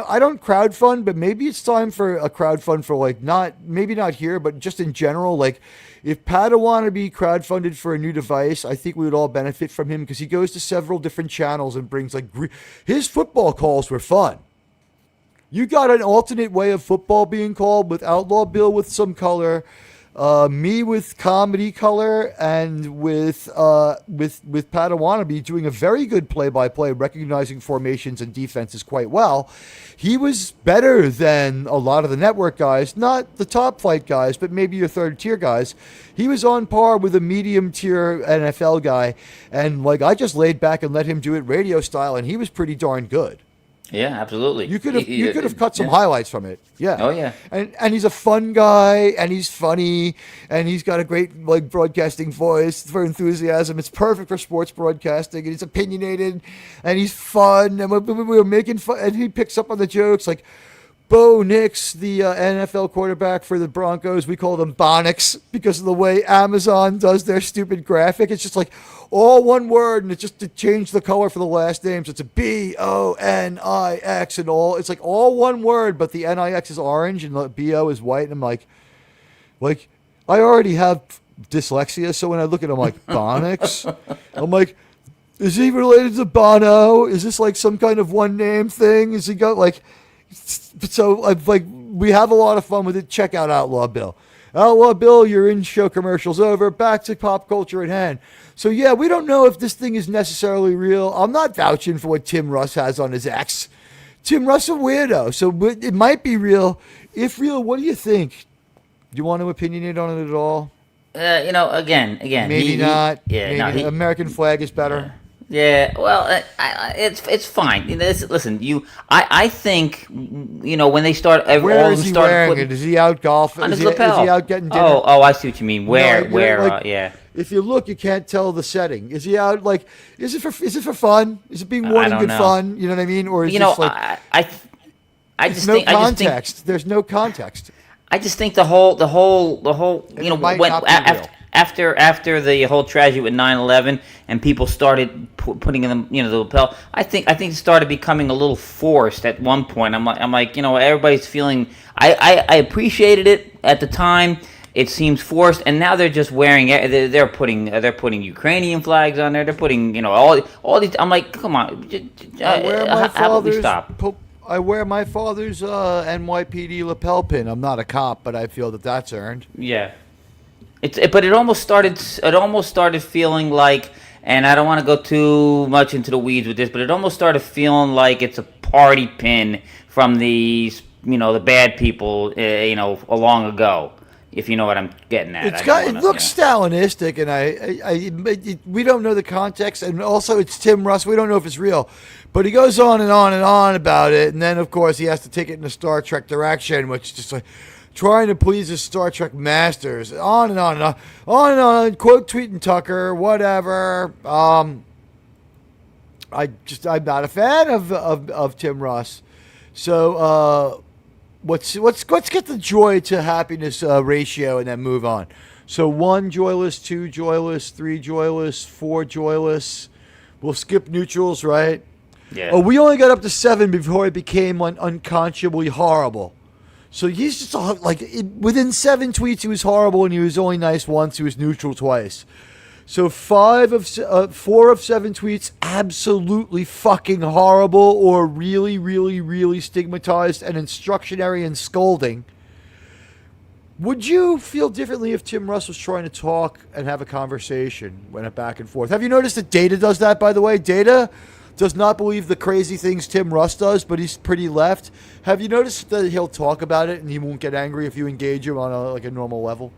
I don't crowdfund, but maybe it's time for a crowdfund for maybe not here, but just in general. Like if Padawannabe crowdfunded for a new device, I think we would all benefit from him because he goes to several different channels and brings his football calls were fun. You got an alternate way of football being called with Outlaw Bill with some color, me with comedy color, and with Padawannabe doing a very good play-by-play, recognizing formations and defenses quite well. He was better than a lot of the network guys, not the top flight guys, but maybe your third tier guys. He was on par with a medium tier NFL guy, and I just laid back and let him do it radio style, and he was pretty darn good. Yeah, absolutely. You could have cut some highlights from it. Yeah. Oh yeah. And he's a fun guy, and he's funny, and he's got a great broadcasting voice for enthusiasm. It's perfect for sports broadcasting, and he's opinionated, and he's fun, and we were making fun, and he picks up on the jokes like Bo Nix, the NFL quarterback for the Broncos. We call them Bonix because of the way Amazon does their stupid graphic. It's just all one word, and it's just to change the color for the last names. It's a B-O-N-I-X and all. It's all one word, but the N-I-X is orange and the B-O is white. And I'm like, I already have dyslexia, so when I look at him Bonix, I'm like, is he related to Bono? Is this some kind of one name thing? Is he got So we have a lot of fun with it. Check out Outlaw Bill. Outlaw Bill, your in-show commercial's over. Back to pop culture at hand. So yeah, we don't know if this thing is necessarily real. I'm not vouching for what Tim Russ has on his X. Tim Russ a weirdo, so it might be real. If real, what do you think? Do you want to opinionate on it at all? Again, maybe not. Yeah, maybe American flag is better. Yeah, well, it's fine. Listen, I think when they start, where is he wearing it? Is he out golfing? On his lapel. Is he out getting dinner? Oh, I see what you mean. Where? Yeah. If you look, you can't tell the setting. Is he out Is it for fun? Is it being worn in good fun? You know what I mean? Or is I just no think context. There's no context. I just think the whole after the whole tragedy with 9/11 and people started putting in the lapel, I think it started becoming a little forced at one point. I'm like everybody's feeling. I appreciated it at the time. It seems forced, and now they're just wearing. They're putting Ukrainian flags on there. They're putting all these. I'm like, come on, how about we stop? I wear my father's NYPD lapel pin. I'm not a cop, but I feel that's earned. Yeah. But it almost started feeling like, and I don't want to go too much into the weeds with this, but it almost started feeling like it's a party pin from the bad people, long ago. If you know what I'm getting at. It looks Stalinistic, and we don't know the context, and also it's Tim Russ. We don't know if it's real, but he goes on and on and on about it, and then of course he has to take it in a Star Trek direction, which is just trying to please his Star Trek masters, on and on and on, quote tweeting Tucker, whatever. I'm not a fan of Tim Russ. So let's get the joy to happiness ratio and then move on. So 1 joyless, 2 joyless, 3 joyless, 4 joyless. We'll skip neutrals, right? Yeah. Oh, we only got up to 7 before it became unconscionably horrible. So he's just within 7 tweets he was horrible, and he was only nice once. He was neutral twice. So 4 of 7 tweets absolutely fucking horrible, or really, really, really stigmatized and instructionary and scolding. Would you feel differently if Tim Russ was trying to talk and have a conversation, went back and forth? Have you noticed that Data does that, by the way? Data does not believe the crazy things Tim Russ does, but he's pretty left. Have you noticed that he'll talk about it and he won't get angry if you engage him on a normal level?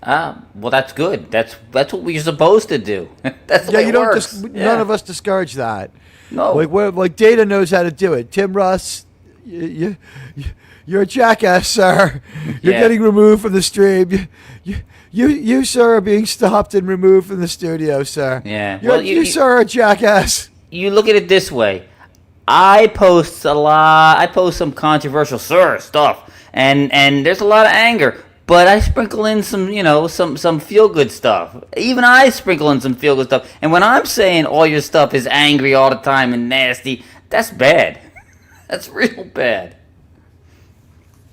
Well, that's good. That's what we're supposed to do. That's the way it works. None of us discourage that. No. Like Data knows how to do it. Tim Russ, you're a jackass, sir. You're getting removed from the stream. You, sir, are being stopped and removed from the studio, sir. Yeah. You, sir, are a jackass. You look at it this way. I post a lot. I post some controversial stuff, and there's a lot of anger. But I sprinkle in some feel good stuff. Even I sprinkle in some feel good stuff. And when I'm saying all your stuff is angry all the time and nasty, that's bad. That's real bad.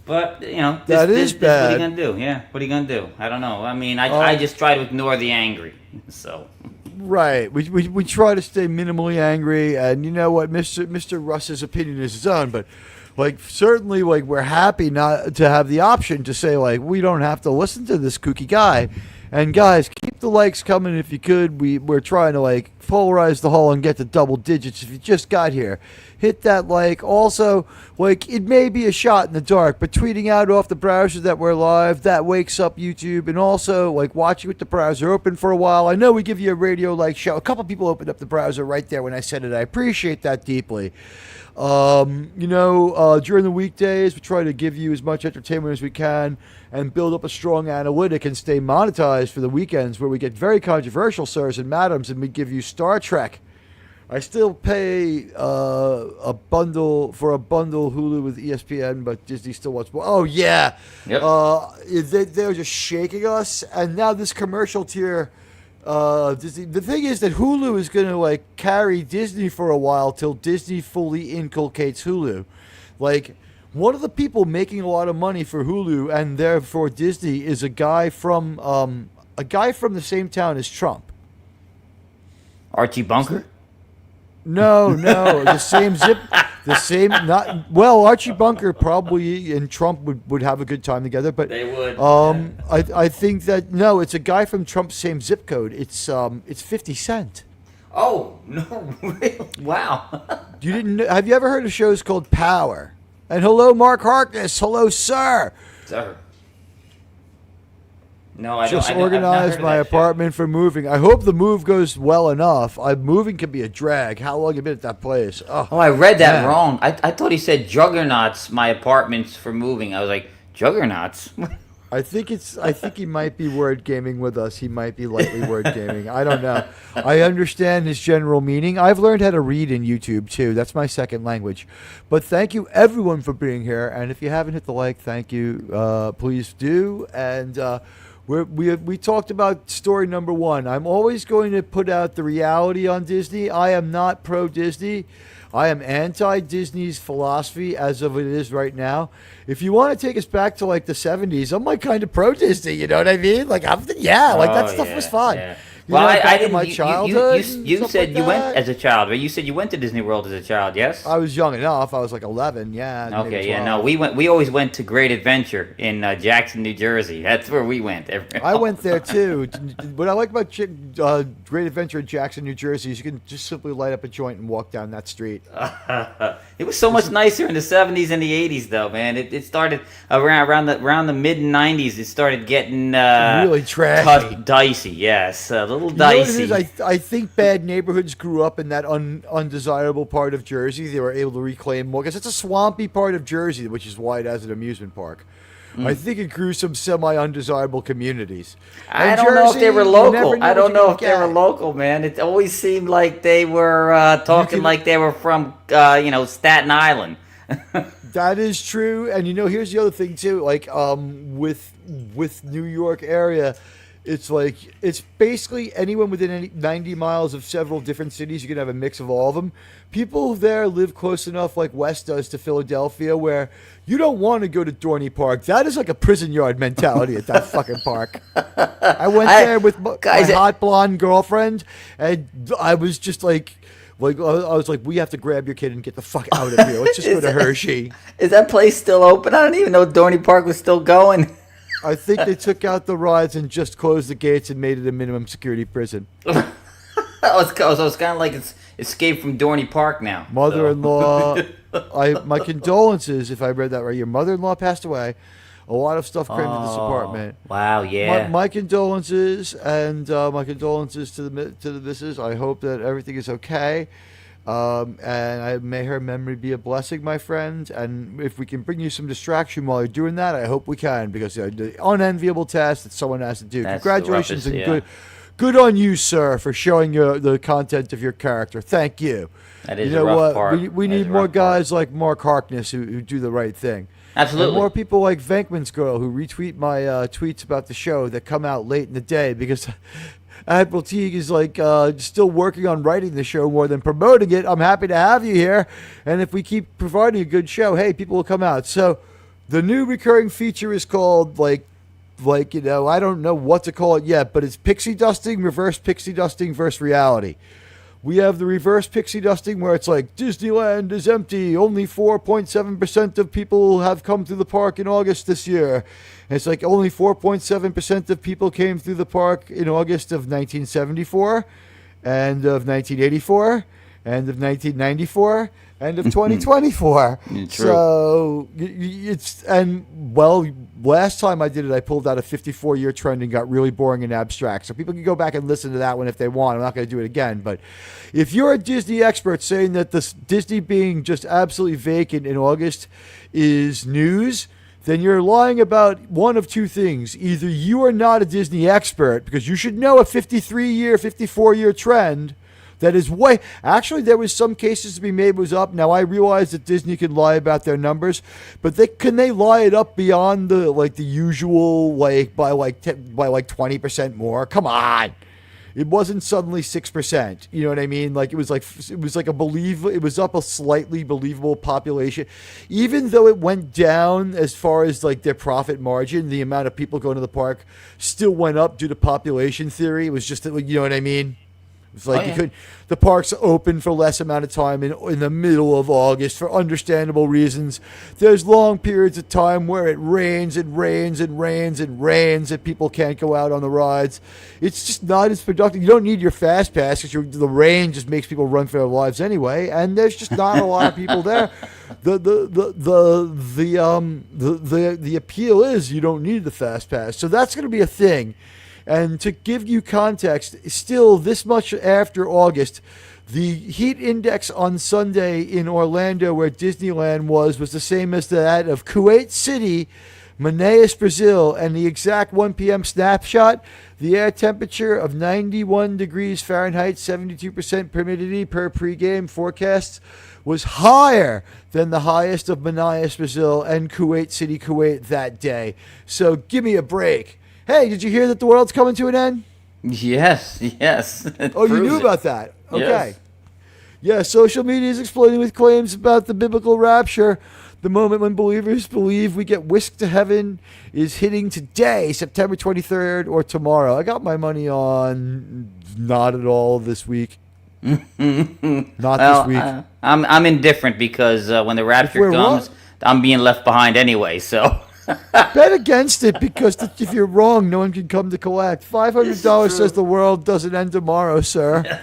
But that is bad. What are you gonna do? Yeah, what are you gonna do? I don't know. I mean, I just try to ignore the angry. So. Right. We try to stay minimally angry, and you know what, Mr. Russ's opinion is his own, but certainly we're happy not to have the option to say we don't have to listen to this kooky guy. And guys, keep the likes coming if you could. We're trying to polarize the whole and get to double digits. If you just got here, hit that like. Also, it may be a shot in the dark, but tweeting out off the browser that we're live, that wakes up YouTube. And also watching with the browser open for a while. I know we give you a radio show. A couple people opened up the browser right there when I said it. I appreciate that deeply. During the weekdays, we try to give you as much entertainment as we can and build up a strong analytic and stay monetized for the weekends where we get very controversial sirs and madams and we give you Star Trek. I still pay a bundle Hulu with ESPN, but Disney still wants more. Oh, yeah. Yep. They're just shaking us. And now this commercial tier... Disney. The thing is that Hulu is going to carry Disney for a while till Disney fully inculcates Hulu. One of the people making a lot of money for Hulu and therefore Disney is a guy from the same town as Trump. Archie Bunker? No, the same zip. The same, not well. Archie Bunker probably and Trump would have a good time together, but they would. I think that no, it's a guy from Trump's same zip code. It's 50 Cent. Oh no! Really? Wow. You didn't? Have you ever heard of shows called Power? And hello, Mark Harkness. Hello, sir. Sir. No, I just don't. organized my apartment for moving. I hope the move goes well enough. Moving can be a drag. How long have you been at that place? Oh, I read that wrong. I thought he said juggernauts. My apartments for moving. I was like, juggernauts. I think he might be word gaming with us. He might be lightly word gaming. I don't know. I understand his general meaning. I've learned how to read in YouTube too. That's my second language. But thank you everyone for being here. And if you haven't hit the like, thank you. Please do. And we talked about story number one. I'm always going to put out the reality on Disney. I am not pro-Disney. I am anti-Disney's philosophy as of it is right now. If you want to take us back to the 70s, I'm kind of pro-Disney. You know what I mean? That stuff was fun. Yeah. Well, I didn't. My childhood. You said you went as a child, right? You said you went to Disney World as a child, yes? I was young enough. I was 11. Yeah. Okay. Yeah. No, we always went to Great Adventure in Jackson, New Jersey. That's where we went. I went there too. What I like about Great Adventure in Jackson, New Jersey is you can just simply light up a joint and walk down that street. It was so much nicer in the 70s and the 80s, though, man. It started around the mid 90s. It started getting really trashy, dicey. Yes. Little dicey. You know what it is? I think bad neighborhoods grew up in that undesirable part of Jersey. They were able to reclaim more because it's a swampy part of Jersey, which is why it has an amusement park. I think it grew some semi-undesirable communities. I don't know if they were local. I don't know if they were local, man. It always seemed like they were talking like they were from Staten Island. That is true, and here's the other thing too. With New York area. It's basically anyone within 90 miles of several different cities. You can have a mix of all of them. People there live close enough, like West does, to Philadelphia, where you don't want to go to Dorney Park. That is like a prison yard mentality at that fucking park. I went there with my hot blonde girlfriend, and I was just I was like, we have to grab your kid and get the fuck out of here. Let's just go to Hershey. Is that place still open? I don't even know Dorney Park was still going. I think they took out the rides and just closed the gates and made it a minimum security prison. So it's kind of like it's Escape from Dorney Park now. Mother-in-law, my condolences if I read that right. Your mother-in-law passed away. A lot of stuff crammed in this apartment. Wow, yeah. My condolences, and my condolences to the missus. I hope that everything is okay. And may her memory be a blessing, my friend. And if we can bring you some distraction while you're doing that, I hope we can, because the unenviable task that someone has to do. That's Congratulations the and roughest, good on you, sir, for showing the content of your character. Thank you. That is you know a rough what? part. We need more guys like Mark Harkness who do the right thing. Absolutely. And more people like Venkman's girl who retweet my tweets about the show that come out late in the day, because Admiral Teag is still working on writing the show more than promoting it. I'm happy to have you here, and if we keep providing a good show, hey, people will come out. So the new recurring feature is called I don't know what to call it yet, but it's pixie dusting, reverse pixie dusting versus reality. We have the reverse pixie dusting where it's like Disneyland is empty. Only 4.7% of people have come through the park in August this year. And it's like only 4.7% of people came through the park in August of 1974 and of 1984 and of 1994 and of 2024. True. So last time I did it, I pulled out a 54-year trend and got really boring and abstract. So people can go back and listen to that one if they want. I'm not going to do it again. But if you're a Disney expert saying that this Disney being just absolutely vacant in August is news, then you're lying about one of two things. Either you are not a Disney expert, because you should know a 53-year, 54-year trend that is way... Actually, there was some cases to be made was up. Now, I realize that Disney can lie about their numbers, but can they lie it up beyond the usual, by 20% more? Come on. It wasn't suddenly 6%. You know what I mean? It was up a slightly believable population. Even though it went down as far as their profit margin, the amount of people going to the park still went up due to population theory. It was just, you know what I mean? It's the park's open for less amount of time in the middle of August for understandable reasons. There's long periods of time where it rains and rains and rains and rains and people can't go out on the rides. It's just not as productive. You don't need your fast pass because the rain just makes people run for their lives anyway, and there's just not a lot of people there. The appeal is you don't need the fast pass, so that's going to be a thing. And to give you context, still this much after August, the heat index on Sunday in Orlando, where Disneyland was the same as that of Kuwait City, Manaus, Brazil, and the exact 1 p.m. snapshot, the air temperature of 91 degrees Fahrenheit, 72% humidity per pregame forecasts, was higher than the highest of Manaus, Brazil, and Kuwait City, Kuwait that day. So give me a break. Hey, did you hear that the world's coming to an end? Yes. Oh, you knew about that? Okay. Yes. Yeah, social media is exploding with claims about the biblical rapture. The moment when believers believe we get whisked to heaven is hitting today, September 23rd, or tomorrow. I got my money on not at all this week. This week. I'm indifferent because when the rapture comes, I'm being left behind anyway, so... Bet against it, because if you're wrong, no one can come to collect. $500 says the world doesn't end tomorrow, sir.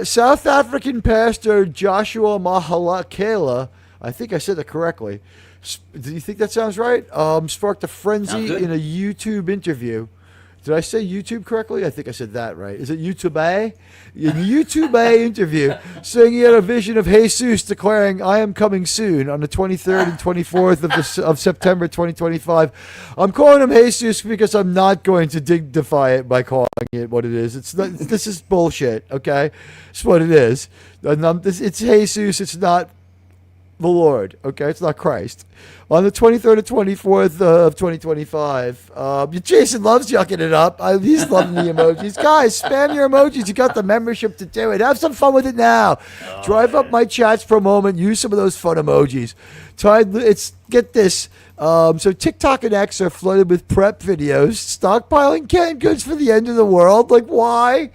South African pastor Joshua Mahalakela, I think I said that correctly. Do you think that sounds right? Sparked a frenzy in a YouTube interview. Did I say YouTube correctly? I think I said that right. Is it YouTube A? In a YouTube A interview, saying he had a vision of Jesus declaring, "I am coming soon" on the 23rd and 24th of September 2025. I'm calling him Jesus because I'm not going to dignify it by calling it what it is. This is bullshit, okay? It's what it is. It's Jesus. It's not the Lord, okay? It's not Christ. On the 23rd and 24th of 2025, Jason loves yucking it up. He's loving the emojis. Guys, spam your emojis. You got the membership to do it. Have some fun with it now. Drive up my chats for a moment. Use some of those fun emojis. Get this. So TikTok and X are flooded with prep videos, stockpiling canned goods for the end of the world. Why?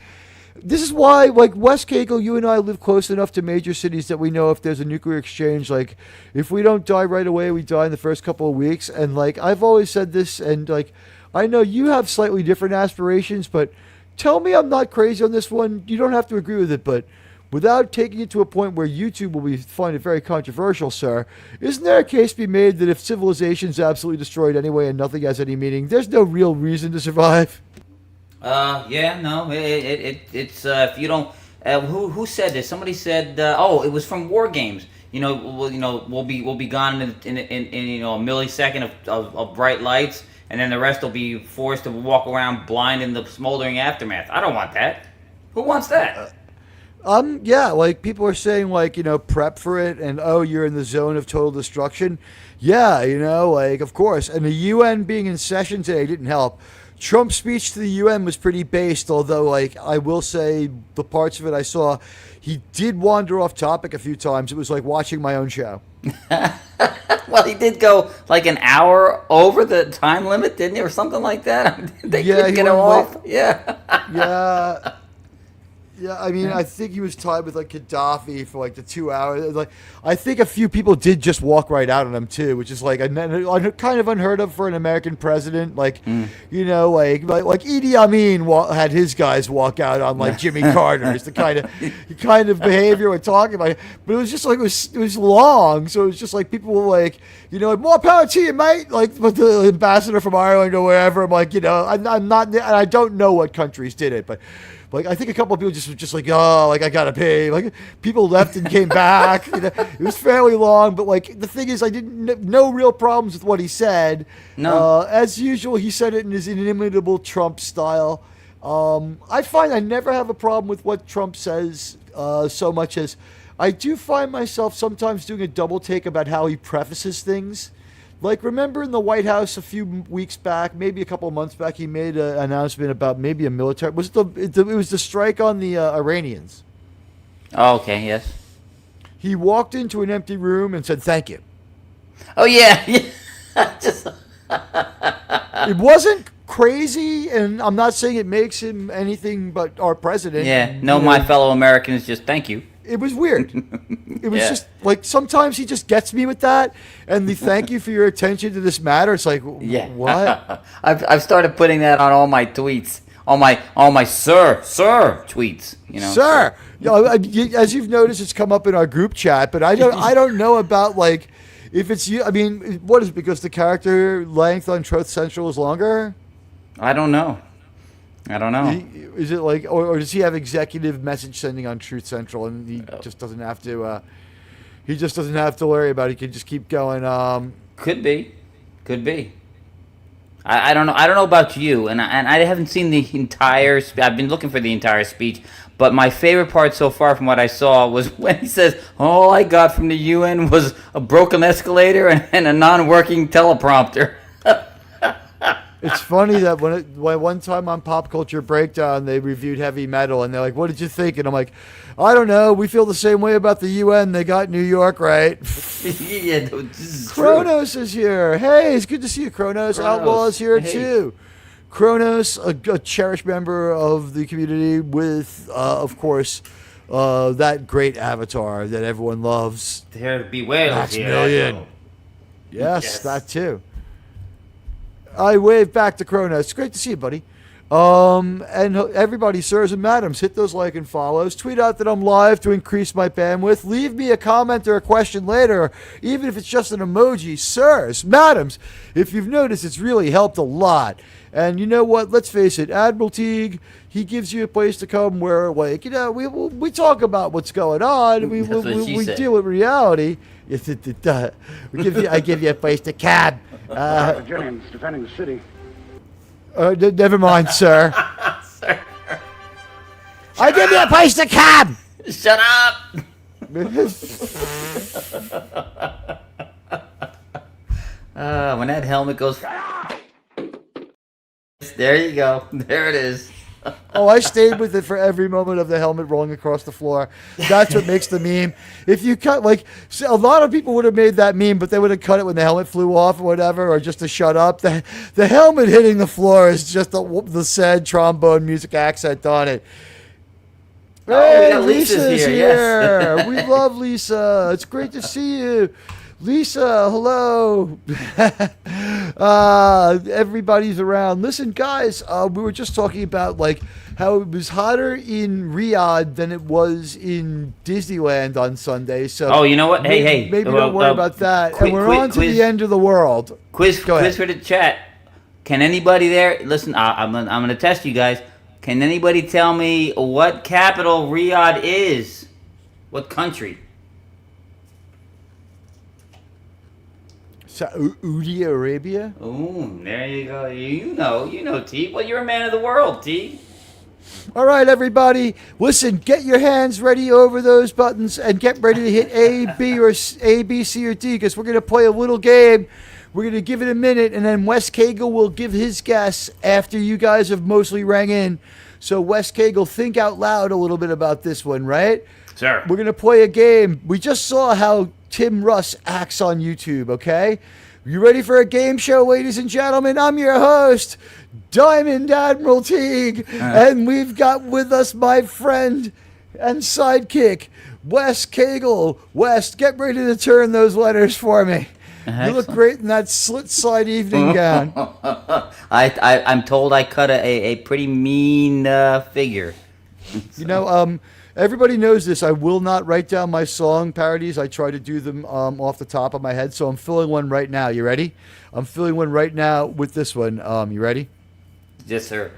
This is why, like, Wes Cagle, you and I live close enough to major cities that we know if there's a nuclear exchange, like, if we don't die right away, we die in the first couple of weeks. And, like, I've always said this, and, like, I know you have slightly different aspirations, but tell me I'm not crazy on this one. You don't have to agree with it, but without taking it to a point where YouTube will find it very controversial, sir, isn't there a case to be made that if civilization's absolutely destroyed anyway and nothing has any meaning, there's no real reason to survive? Yeah, no, it's if you don't. Who said this? Somebody said. It was from War Games. We'll be gone in a millisecond of bright lights, and then the rest will be forced to walk around blind in the smoldering aftermath. I don't want that. Who wants that? Yeah, like people are saying, like, prep for it, and you're in the zone of total destruction. Yeah, like, of course. And the UN being in session today didn't help. Trump's speech to the UN was pretty based, although, like, I will say the parts of it I saw, he did wander off topic a few times. It was like watching my own show. Well, he did go like an hour over the time limit, didn't he, or something like that? They couldn't get him off. Yeah. Yeah. Yeah, I mean, I think he was tied with, like, Gaddafi for, like, the 2 hours. Like, I think a few people did just walk right out on him, too, which is, like, kind of unheard of for an American president. Like, like Idi Amin had his guys walk out on, like, Jimmy Carter. It's the kind of behavior we're talking about. But it was just, like, it was long. So it was just, like, people were, like, more power to you, mate. Like, with the ambassador from Ireland or wherever. I'm like, I'm not, and I don't know what countries did it, but... Like, I think a couple of people just like, I gotta pay. Like, people left and came back. It was fairly long, but, like, the thing is, I didn't no real problems with what he said. No. As usual, he said it in his inimitable Trump style. I find I never have a problem with what Trump says so much as I do find myself sometimes doing a double take about how he prefaces things. Like, remember in the White House a few weeks back, maybe a couple of months back, he made an announcement about maybe a military... It was the strike on the Iranians. Oh, okay, yes. He walked into an empty room and said, thank you. Oh, yeah. It wasn't crazy, and I'm not saying it makes him anything but our president. Yeah, my fellow Americans, just thank you. It was weird. It was just like sometimes he just gets me with that, and the thank you for your attention to this matter. It's like, what? I've started putting that on all my tweets, all my sir tweets. Sir. As you've noticed, it's come up in our group chat, but I don't know about, like, if it's you. I mean, what is it, because the character length on Truth Central is longer? I don't know. Is it like, or does he have executive message sending on Truth Central, and he just doesn't have to? He just doesn't have to worry about it. He can just keep going. Could be. I don't know. I don't know about you, and I haven't seen the entire. I've been looking for the entire speech, but my favorite part so far from what I saw was when he says, "All I got from the UN was a broken escalator and a non-working teleprompter." It's funny that when one time on Pop Culture Breakdown, they reviewed heavy metal, and they're like, what did you think? And I'm like, I don't know. We feel the same way about the UN. They got New York right. Yeah, this is Kronos is here. Hey, it's good to see you, Kronos. Outlaw is here, too. Kronos, a cherished member of the community with, of course, that great avatar that everyone loves. There be whales Max here. Million. Yes, that too. I wave back to Kronos. It's great to see you, buddy. And everybody, sirs and madams, hit those like and follows. Tweet out that I'm live to increase my bandwidth. Leave me a comment or a question later, even if it's just an emoji. Sirs, madams, if you've noticed, it's really helped a lot. And you know what? Let's face it, Admiral Teag, he gives you a place to come where, like, we talk about what's going on. We deal with reality. I give you a place to cab. Virginians defending the city. Never mind, sir. Sir. I give you a place to cab. Shut up. When that helmet goes, there you go. There it is. Oh, I stayed with it for every moment of the helmet rolling across the floor. That's what makes the meme. If you cut, like, a lot of people would have made that meme, but they would have cut it when the helmet flew off or whatever, or just to shut up. The helmet hitting the floor is just the sad trombone music accent on it. Hey, got Lisa's Lisa's here, here. yes. We love Lisa. It's great to see you. Lisa, hello. Everybody's around. Listen, guys, we were just talking about like how it was hotter in Riyadh than it was in Disneyland on Sunday. So, Oh, you know what? Hey. maybe don't worry about that. And we're on to the end of the world. Quiz Go ahead. for the chat. Can anybody there listen? I'm gonna test you guys. Can anybody tell me what capital Riyadh is? What country? Saudi Arabia. Ooh, there you go. You know, Teague. Well, you're a man of the world, Teague. All right, everybody. Listen, get your hands ready over those buttons and get ready to hit A, B, C, or D because we're going to play a little game. We're going to give it a minute, and then Wes Cagle will give his guess after you guys have mostly rang in. So, Wes Cagle, think out loud a little bit about this one, right? Sir. We're going to play a game. We just saw how Tim Russ acts on YouTube, okay? You ready for a game show, ladies and gentlemen? I'm your host, Diamond Admiral Teague, and we've got with us my friend and sidekick, Wes Cagle. Wes, get ready to turn those letters for me. You look great in that slit-side evening gown. I'm told I cut a pretty mean figure. You know, everybody knows this. I will not write down my song parodies. I try to do them off the top of my head. So I'm filling one right now. You ready? I'm filling one right now with this one. You ready? Yes, sir.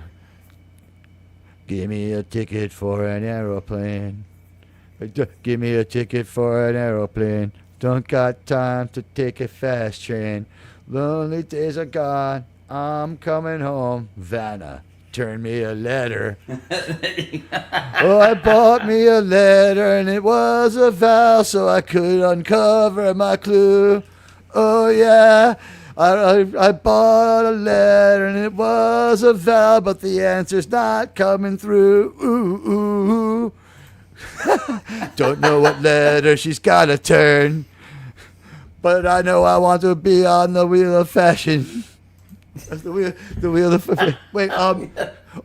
Give me a ticket for an aeroplane. Give me a ticket for an aeroplane. Don't got time to take a fast train. Lonely days are gone. I'm coming home. Vanna, turn me a letter. Oh, I bought me a letter and it was a vow so I could uncover my clue. Oh, yeah. I bought a letter and it was a vow, but the answer's not coming through. Ooh, ooh. Don't know what letter she's got to turn, but I know I want to be on the wheel of fashion. The wheel of wait.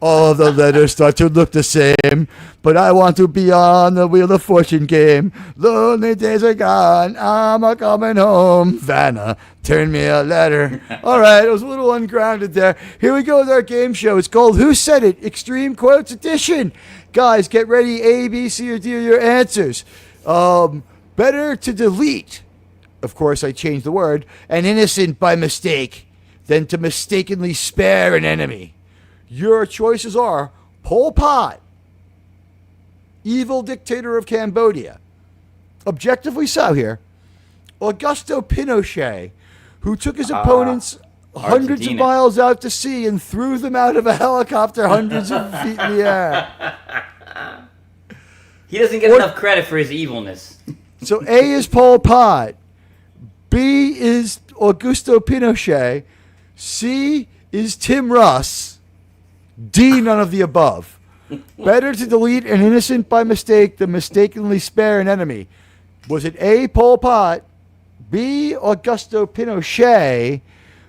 All of the letters start to look the same, but I want to be on the wheel of fortune game. Lonely days are gone. I'm a coming home. Vanna, turn me a letter. All right, it was a little ungrounded there. Here we go with our game show. It's called Who Said It? Extreme Quotes Edition. Guys, get ready. A, B, C, or D are your answers. Better to delete. Of course, I changed the word. An innocent by mistake than to mistakenly spare an enemy. Your choices are Pol Pot, evil dictator of Cambodia, objectively so here, Augusto Pinochet, who took his opponents hundreds of miles out to sea and threw them out of a helicopter hundreds of feet in the air. He doesn't get enough credit for his evilness. So A is Pol Pot, B is Augusto Pinochet, C is Tim Russ, D, none of the above. Better to delete an innocent by mistake than mistakenly spare an enemy. Was it A, Pol Pot, B, Augusto Pinochet,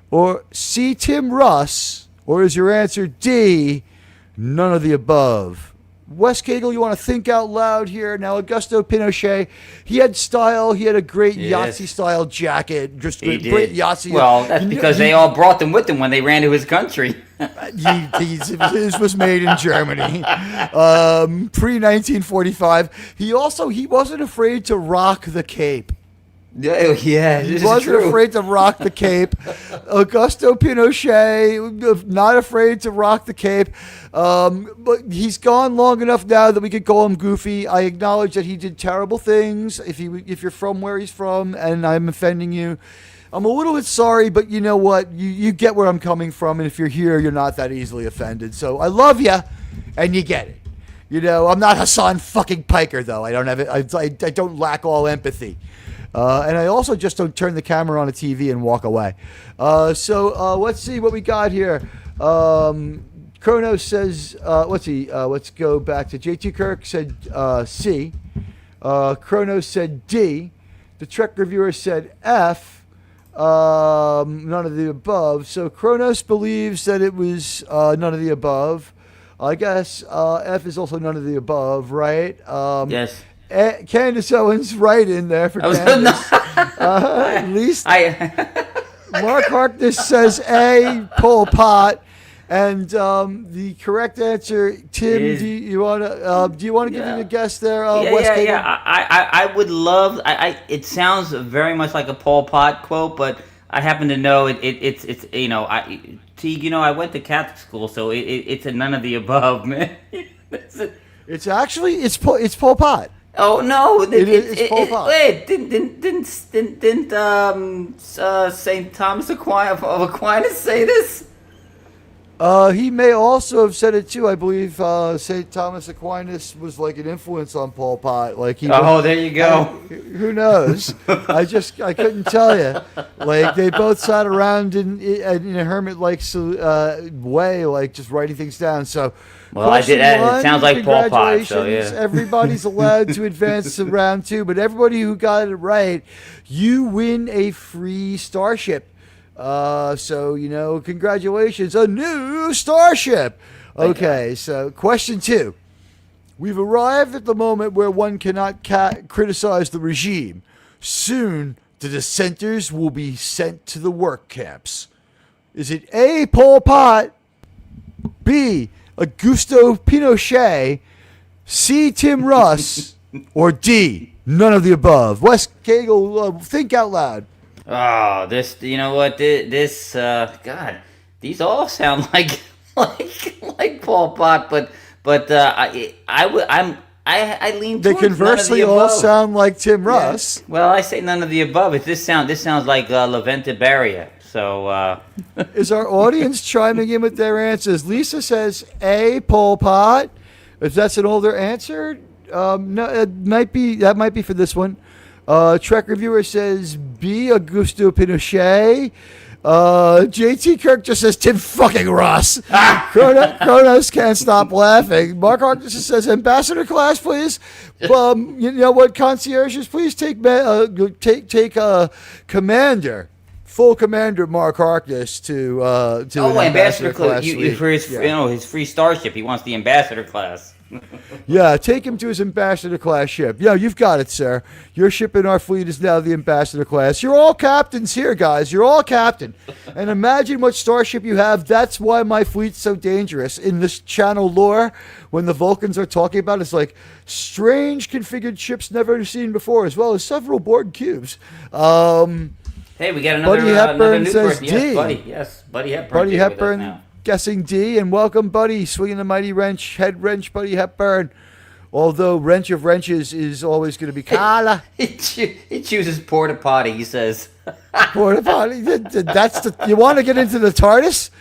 or C, Tim Russ, or is your answer D, none of the above? Wes Cagle, you want to think out loud here. Now, Augusto Pinochet, he had style. He had a great Yahtzee-style jacket. Just great Yahtzee. Well, that's because they all brought them with them when they ran to his country. His was made in Germany, pre-1945. He wasn't afraid to rock the cape. Yeah, he wasn't afraid to rock the cape. Augusto Pinochet, not afraid to rock the cape. But he's gone long enough now that we could call him goofy. I acknowledge that he did terrible things. If you're from where he's from and I'm offending you, I'm a little bit sorry, but you know what? You get where I'm coming from, and if you're here, you're not that easily offended. So I love you, and you get it. You know, I'm not Hassan fucking Piker, though. I don't have it. I don't lack all empathy. And I also just don't turn the camera on a TV and walk away. So let's see what we got here. Chronos says, let's see. Let's go back to JT Kirk said C. Chronos said D. The Trek reviewer said F. None of the above. So Chronos believes that it was none of the above. I guess F is also none of the above, right? Yes. Candace Owens right in there for I was Candace. At least I Mark Harkness says A, Pol Pot. And the correct answer, Tim, Is- do you want to give me a guess there? yeah, Wes yeah, Cagle? yeah. I would love. It sounds very much like a Pol Pot quote, but I happen to know it's Teague. I went to Catholic school, so it's a none of the above, man. It's actually it's Pol Pot. Oh no! It's Pol Pot. Wait, didn't Saint Thomas of Aquinas say this? He may also have said it too. I believe St. Thomas Aquinas was like an influence on Pol Pot. Like he. Oh, there you go. Who knows? I couldn't tell you. Like they both sat around in a hermit-like way, like just writing things down. So. Well, I did. One, it sounds like Pol Pot. So congratulations. yeah. Everybody's allowed to advance to round 2, but everybody who got it right, you win a free starship. So, congratulations, a new starship. Okay, so question 2. We've arrived at the moment where one cannot criticize the regime. Soon, the dissenters will be sent to the work camps. Is it A, Pol Pot, B, Augusto Pinochet, C, Tim Russ, or D, none of the above? Wes Cagle, think out loud. Oh, this. You know what? This. God, these all sound like Pol Pot, but I lean. They towards none of conversely the all above. sound like Tim Russ. Well, I say none of the above. This sounds like Leventa Barria. So. Is our audience chiming in with their answers? Lisa says A, Pol Pot. If that's an older answer, no, that might be for this one. Trek Reviewer says B, Augusto Pinochet. JT Kirk just says Tim fucking Russ. Kronos can't stop laughing. Mark Harkness says Ambassador class, please. You know what, concierges, please take commander. Full Commander Mark Harkness to an ambassador class for his his free starship. He wants the ambassador class. Yeah, take him to his ambassador class ship. Yeah, you've got it, sir. Your ship in our fleet is now the ambassador class. You're all captains here, guys. You're all captain. And imagine what starship you have. That's why my fleet's so dangerous. In this channel lore, when the Vulcans are talking about it, it's like strange configured ships never seen before, as well as several Borg cubes. Hey, we got another, Buddy Hepburn another new says person. D. Yes, Buddy. Yes, Buddy Hepburn. Buddy here with us Hepburn now. guessing D, and welcome Buddy, swinging the mighty wrench, head wrench, Buddy Hepburn. Although wrench of wrenches is always going to be Kala. He chooses porta potty. He says. Porta potty. You want to get into the TARDIS?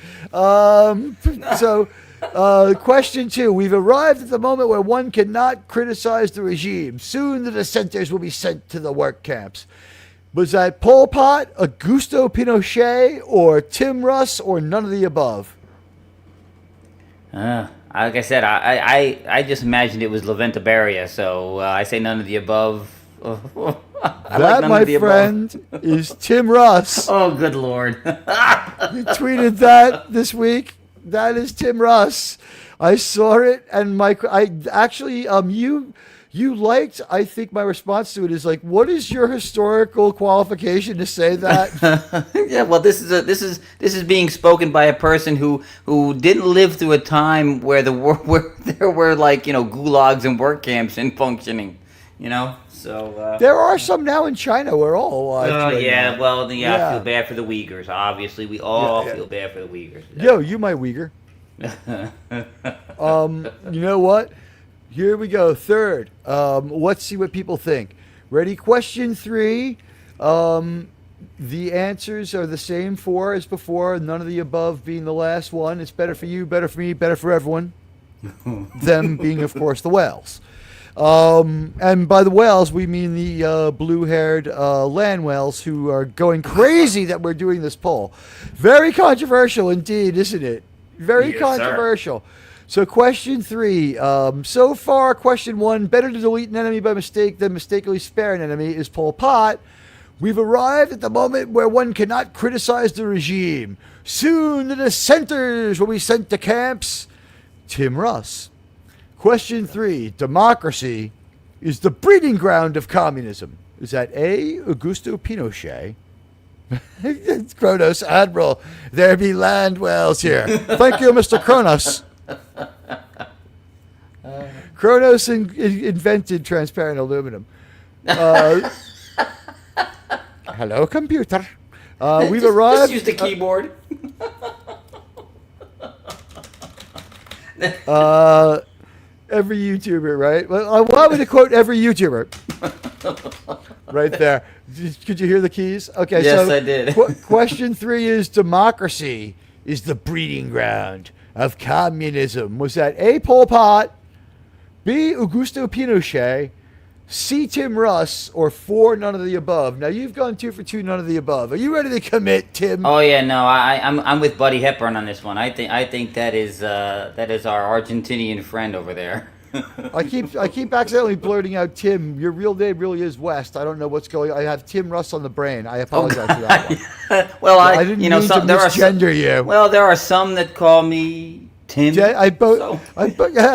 Question 2. We've arrived at the moment where one cannot criticize the regime. Soon the dissenters will be sent to the work camps. Was that Pol Pot, Augusto Pinochet, or Tim Russ, or none of the above? Like I said, I just imagined it was Leventa Barria, so I say none of the above. That, my friend, is Tim Russ. Oh, good Lord. You tweeted that this week. That is Tim Russ. I saw it, and you liked, I think my response to it is like, what is your historical qualification to say that? Yeah, well, this is being spoken by a person who didn't live through a time where there were like, gulags and work camps in functioning, So there are some now in China. We're all alive. Oh yeah, now. well, I feel bad for the Uyghurs. Obviously, we all feel bad for the Uyghurs. Yo, you my Uyghur. You know what? Here we go. Third. Let's see what people think. Ready? Question 3. The answers are the same 4 as before. None of the above being the last one. It's better for you, better for me, better for everyone. Them being, of course, the whales. And by the whales, we mean the blue-haired land whales who are going crazy that we're doing this poll. Very controversial indeed, isn't it? Very controversial. Sir. So question 3. So far, question 1, better to delete an enemy by mistake than mistakenly spare an enemy, is Pol Pot. We've arrived at the moment where one cannot criticize the regime. Soon the dissenters will be sent to camps. Tim Russ. Question 3. Democracy is the breeding ground of communism. Is that A, Augusto Pinochet? Kronos, Admiral, there be land whales here. Thank you, Mr. Kronos. Kronos invented transparent aluminum. Hello, computer. We've arrived. Just use the keyboard. Every YouTuber, right? Well, I want me to quote every YouTuber. Right there. Could you hear the keys? Okay, yes, so I did. Question 3 is democracy is the breeding ground of communism. Was that A, Pol Pot, B, Augusto Pinochet, C, Tim Russ, or 4, none of the above? Now, you've gone 2 for 2, none of the above. Are you ready to commit, Tim? Oh yeah, no, I'm with Buddy Hepburn on this one. I think that is our Argentinian friend over there. I keep accidentally blurting out Tim. Your real name really is West. I don't know what's going on. I have Tim Russ on the brain. I apologize for that one. Well, I didn't mean to misgender you. Well, there are some that call me Tim. I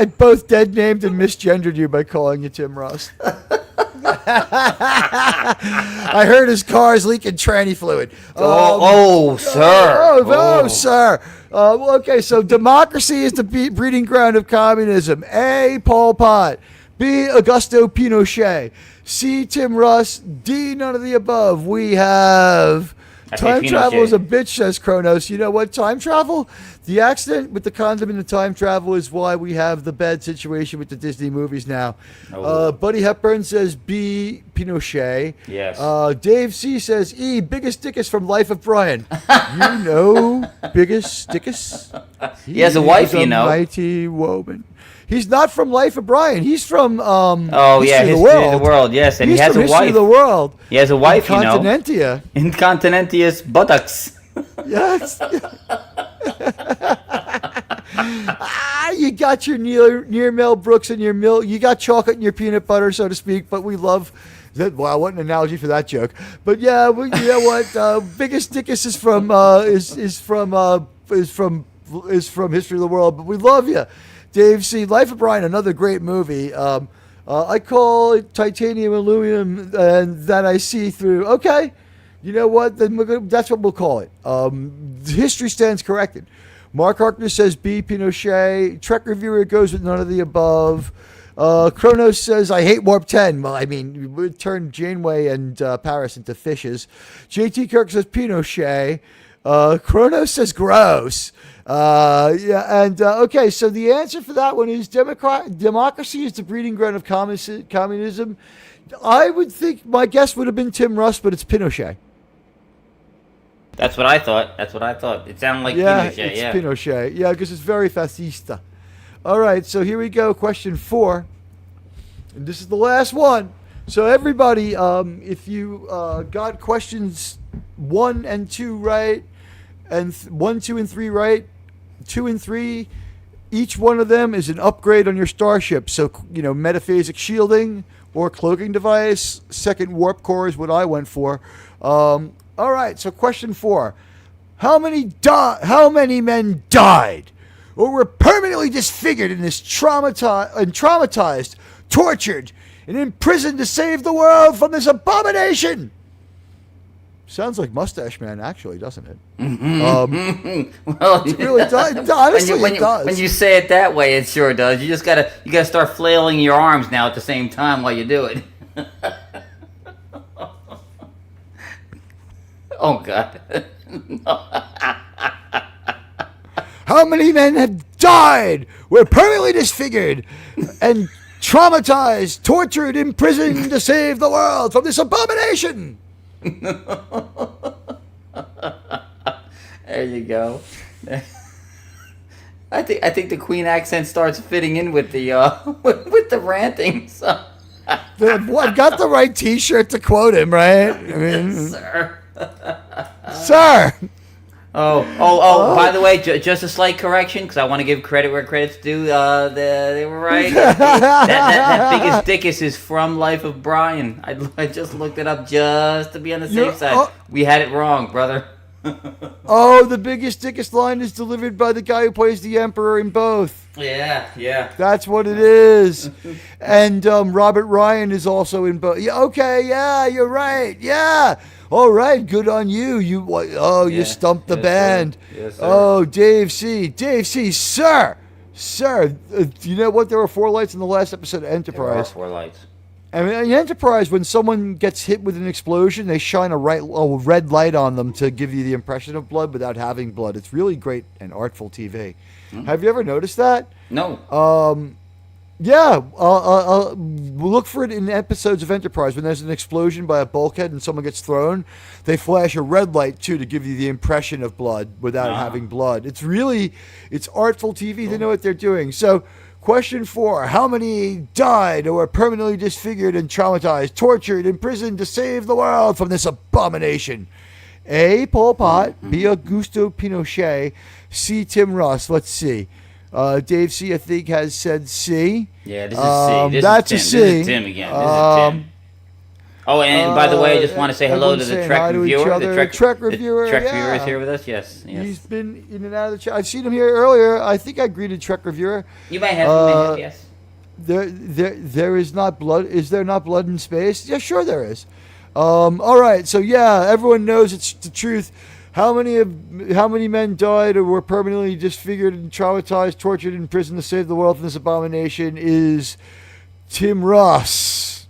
both dead named and misgendered you by calling you Tim Russ. I heard his car's leaking tranny fluid. Sir. Sir. Okay, so democracy is the breeding ground of communism. A, Pol Pot. B, Augusto Pinochet. C, Tim Russ. D, none of the above. We have... Time travel is a bitch, says Kronos. You know what? Time travel? The accident with the condom in the time travel is why we have the bad situation with the Disney movies now. Buddy Hepburn says B, Pinochet. Yes. Dave C says E, biggest dickus from Life of Brian. You know biggest dickus? He has a wife, you know. Mighty woman. He's not from Life of Brian. He's from History of the World. Yes, and He's he has from a History wife. of the World. He has a wife, you know. Incontinentia. Incontinentious buttocks. Yes. You got your near Mel Brooks and your milk. You got chocolate and your peanut butter, so to speak. But we love that. Wow, what an analogy for that joke. But yeah, you know what? Biggest dickus is from History of the World. But we love you. Dave C. Life of Brian, another great movie. I call it titanium aluminum and that I see through. Okay, you know what? Then that's what we'll call it. History stands corrected. Mark Harkness says B, Pinochet. Trek Reviewer goes with none of the above. Kronos says, I hate Warp 10. Well, I mean, we turned Janeway and Paris into fishes. JT Kirk says Pinochet. Kronos says gross. Okay, so the answer for that one is democracy is the breeding ground of communism. I would think my guess would have been Tim Russ, but it's Pinochet. That's what I thought. It sounded like Pinochet. It's Pinochet. Yeah, because it's very fascista. All right, so here we go. Question 4. And this is the last one. So everybody, if you got questions 1 and 2 right, and 1, 2, and 3 right, 2 and 3, each one of them is an upgrade on your starship. So, you know, metaphasic shielding or cloaking device. Second warp core is what I went for. All right, so question 4. How many men died or were permanently disfigured in this traumatized, tortured, and imprisoned to save the world from this abomination? Sounds like Mustache Man, actually, doesn't it? Well, it really does. Honestly, it does. When you say it that way, it sure does. You gotta start flailing your arms now at the same time while you do it. Oh God. How many men have died, were permanently disfigured, and traumatized, tortured, imprisoned to save the world from this abomination? There you go. I think the Queen accent starts fitting in with the with the ranting. So. I've got the right T-shirt to quote him, right? I mean, Sir. Sir. By the way, just a slight correction, because I want to give credit where credit's due. They were right. that biggest dickus is from Life of Brian. I just looked it up just to be on the safe side. We had it wrong, brother. Oh, the biggest, thickest line is delivered by the guy who plays the Emperor in both. Yeah. That's what it is. And Robert Ryan is also in both. Yeah, okay, yeah, you're right. Yeah. All right, good on you. You stumped the band. Sir. Yes, sir. Oh, Dave C, sir. You know what? There were 4 lights in the last episode of Enterprise. There are 4 lights. I mean, in Enterprise, when someone gets hit with an explosion, they shine a red light on them to give you the impression of blood without having blood. It's really great and artful TV. Have you ever noticed that? No. Yeah. Look for it in episodes of Enterprise. When there's an explosion by a bulkhead and someone gets thrown, they flash a red light, too, to give you the impression of blood without having blood. It's artful TV. They know what they're doing. So... Question 4. How many died or were permanently disfigured and traumatized, tortured, imprisoned to save the world from this abomination? A. Pol Pot. B. Augusto Pinochet. C. Tim Russ. Let's see. Dave C., I think, has said C. Yeah, this is C. That's is Tim. This is Tim again. This is Tim. Oh, and by the way, I just want to say hello to the Trek reviewer. The Trek reviewer, the Trek reviewer is here with us. Yes. He's been in and out of the chat. I've seen him here earlier. I think I greeted Trek reviewer. You may have. Yes. There is not blood. Is there not blood in space? Yeah, sure there is. All right. So yeah, everyone knows it's the truth. How many men died or were permanently disfigured and traumatized, tortured, in prison to save the world from this abomination? Is Tim Russ.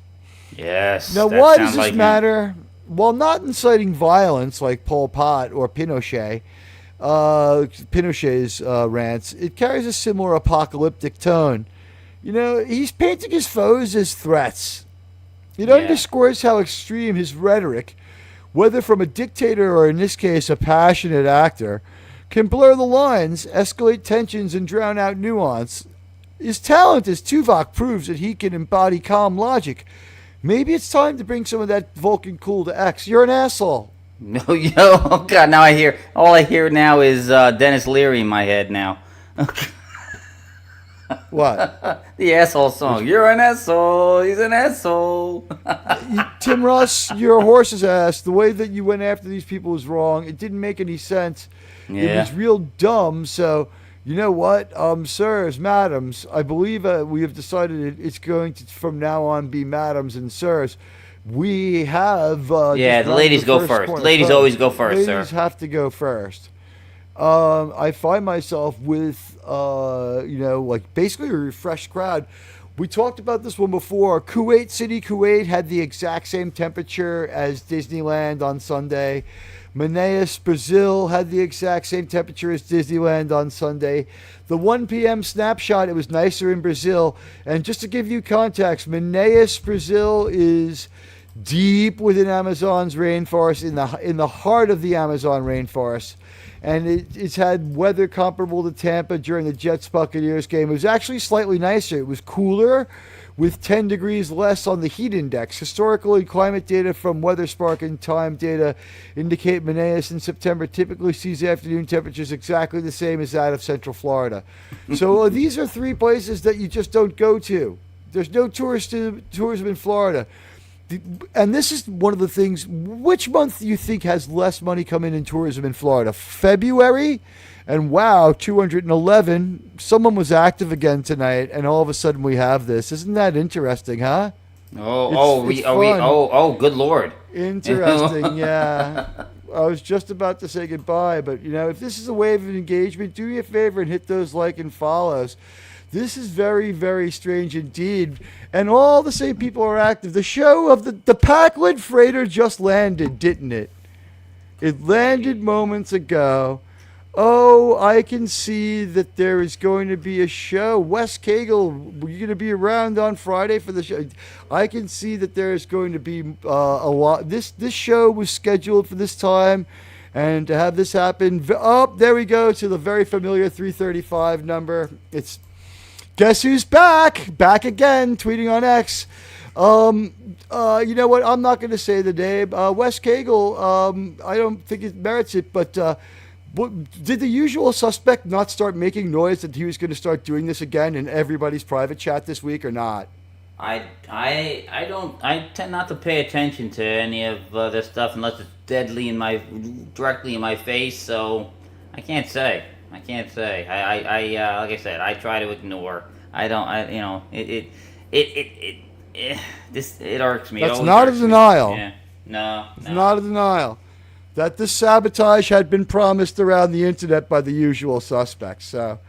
Yes. Now, why does this matter? Well, not inciting violence like Pol Pot or Pinochet's rants. It carries a similar apocalyptic tone. You know, he's painting his foes as threats. It underscores how extreme his rhetoric, whether from a dictator or in this case a passionate actor, can blur the lines, escalate tensions, and drown out nuance. His talent as Tuvok proves that he can embody calm logic. Maybe it's time to bring some of that Vulcan cool to X. You're an asshole. No, oh God! Now all I hear now is Dennis Leary in my head now. What? The asshole song. You're an asshole. He's an asshole. Tim Russ, you're a horse's ass. The way that you went after these people was wrong. It didn't make any sense. Yeah. It was real dumb. So, you know what? Sirs, madams, I believe we have decided it's going to, from now on, be madams and sirs. We have... the ladies go first. Ladies always go first, sir. Ladies have to go first. I find myself with, basically a refreshed crowd. We talked about this one before. Kuwait City, Kuwait had the exact same temperature as Disneyland on Sunday. Manaus, Brazil had the exact same temperature as Disneyland on Sunday. The 1 p.m. snapshot, it was nicer in Brazil. And just to give you context, Manaus, Brazil is deep within Amazon's rainforest, in the heart of the Amazon rainforest. And it's had weather comparable to Tampa during the Jets-Buccaneers game. It was actually slightly nicer. It was cooler with 10 degrees less on the heat index. Historical and climate data from WeatherSpark and time data indicate Manaus in September typically sees afternoon temperatures exactly the same as that of Central Florida. So these are 3 places that you just don't go to. There's no tourism in Florida. And this is one of the things, which month do you think has less money coming in tourism in Florida? February? And wow, 211. Someone was active again tonight, and all of a sudden we have this. Isn't that interesting, huh? Good Lord. Interesting, yeah. I was just about to say goodbye, but if this is a way of engagement, do me a favor and hit those like and follows. This is very, very strange indeed. And all the same people are active. The show of the Packwood freighter just landed, didn't it? It landed moments ago. Oh, I can see that there is going to be a show. Wes Cagle, were you going to be around on Friday for the show? I can see that there is going to be a lot. This show was scheduled for this time. And to have this happen, there we go to the very familiar 335 number. It's guess who's back? Back again, tweeting on X. You know what? I'm not going to say the name. Wes Cagle, I don't think it merits it, but did the usual suspect not start making noise that he was going to start doing this again in everybody's private chat this week or not? I tend not to pay attention to any of this stuff unless it's directly in my face. So I can't say. Like I said, I try to ignore. I don't. It irks me. That's not a denial. Yeah. No. It's not a denial that this sabotage had been promised around the internet by the usual suspects. So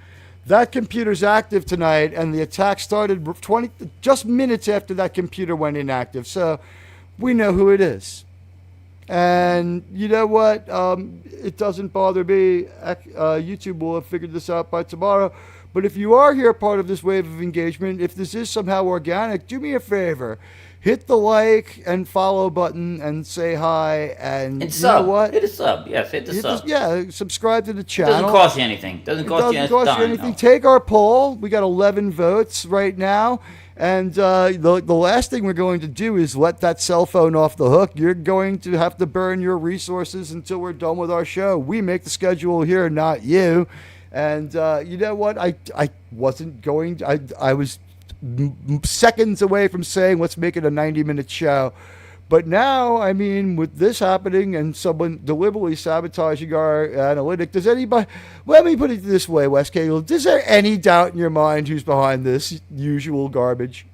that computer's active tonight, and the attack started just minutes after that computer went inactive. So we know who it is. And you know what? It doesn't bother me. YouTube will have figured this out by tomorrow. But if you are here part of this wave of engagement, if this is somehow organic, do me a favor. Hit the like and follow button and say hi. And you sub. know what? Hit a sub. Yes, hit the sub. Subscribe to the It channel. doesn't cost you anything. Doesn't cost you anything. No. Take our poll. We got 11 votes right now. And the last thing we're going to do is let that cell phone off the hook. You're going to have to burn your resources until we're done with our show. We make the schedule here, not you. And you know what? I wasn't going to, I was seconds away from saying let's make it a 90-minute show. But now, I mean, with this happening and someone deliberately sabotaging our analytic, does anybody, let me put it this way, Wes Cagle, is there any doubt in your mind who's behind this usual garbage?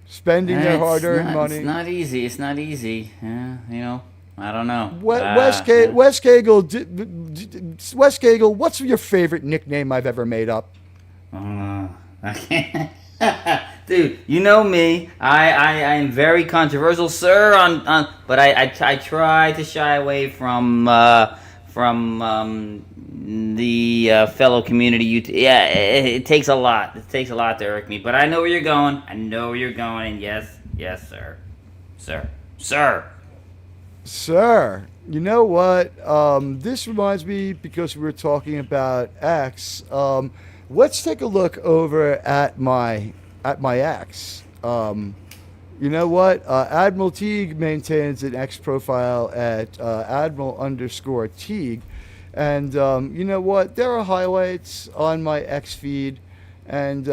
Spending their hard-earned money. It's not easy. It's not easy. Yeah, I don't know. Wes Cagle, what's your favorite nickname I've ever made up? I can't. Dude, you know me. I am very controversial, sir. But I try to shy away from the fellow community. It takes a lot. It takes a lot to irk me. But I know where you're going. And yes, sir. You know what? This reminds me, because we were talking about X. Let's take a look over at my X. You know what? Admiral Teag maintains an X profile at Admiral_Teag. And you know what? There are highlights on my X feed. And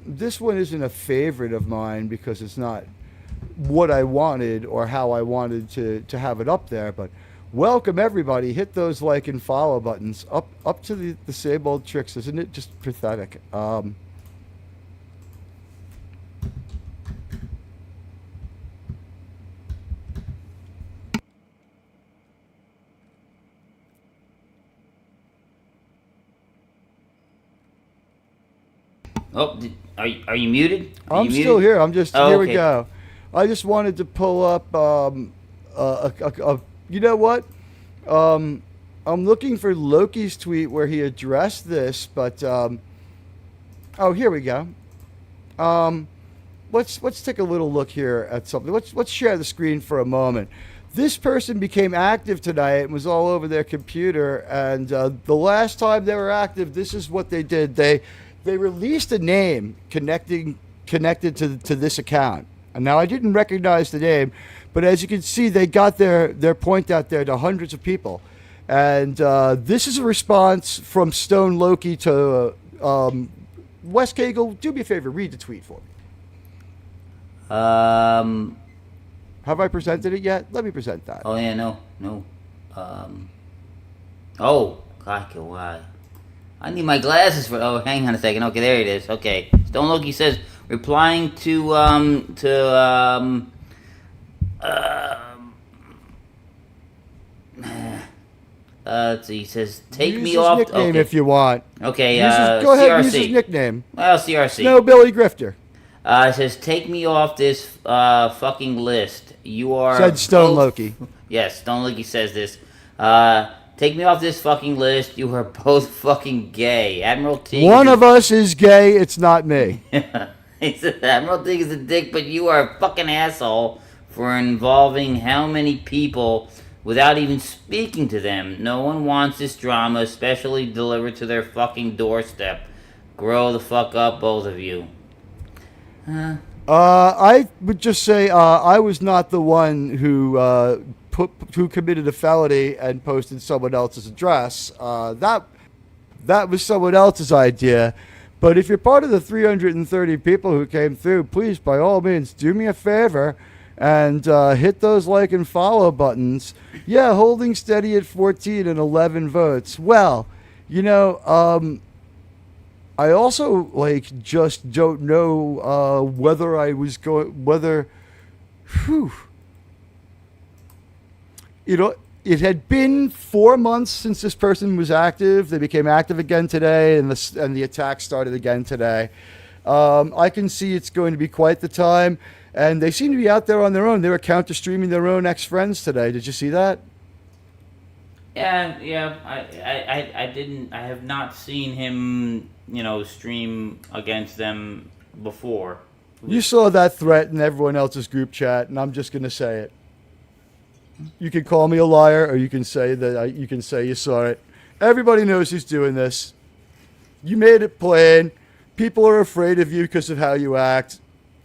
this one isn't a favorite of mine because it's not what I wanted or how I wanted to have it up there. But welcome, everybody. Hit those like and follow buttons. Up to the same old tricks. Isn't it just pathetic? Oh, are you muted? I'm still here. I'm just here. Okay. We go. I just wanted to pull up. You know what? I'm looking for Loki's tweet where he addressed this, but oh, here we go. Let's take a little look here at something. Let's share the screen for a moment. This person became active tonight and was all over their computer, and the last time they were active, this is what they did. They released a name connected to this account. And now I didn't recognize the name, but as you can see, they got their point out there to hundreds of people. And this is a response from Stone Loki to Wes Cagle. Do me a favor, read the tweet for me. Have I presented it yet? Let me present that. Oh yeah, no. Oh, God, why? I need my glasses for. Oh, hang on a second. Okay, there it is. Okay, Stone Loki says, replying to let's see. He says, take use me his off. nickname Okay. if you want. Okay. Go ahead. CRC. Use his nickname. Well, CRC. No, Billy Grifter. It says, take me off this fucking list. You are. Said Stone both- Loki. Yes, Stone Loki says this. Take me off this fucking list. You are both fucking gay. Admiral Teags. One of us is gay. It's not me. He said, Admiral Teags is a dick, but you are a fucking asshole for involving how many people without even speaking to them. No one wants this drama, especially delivered to their fucking doorstep. Grow the fuck up, both of you. I would just say I was not the one who committed a felony and posted someone else's address. That was someone else's idea. But if you're part of the 330 people who came through, please, by all means, do me a favor and hit those like and follow buttons. Yeah, holding steady at 14 and 11 votes. Well, you know, I also just don't know whether I was going, whew. You know, it had been 4 months since this person was active. They became active again today, and the attack started again today. I can see it's going to be quite the time, and they seem to be out there on their own. They were counter streaming their own ex-friends today. Did you see that? Yeah. I didn't. I have not seen him, stream against them before. You saw that threat in everyone else's group chat, and I'm just going to say it. You can call me a liar, or you can say that you can say you saw it. Everybody knows who's doing this. You made it plain. People are afraid of you because of how you act.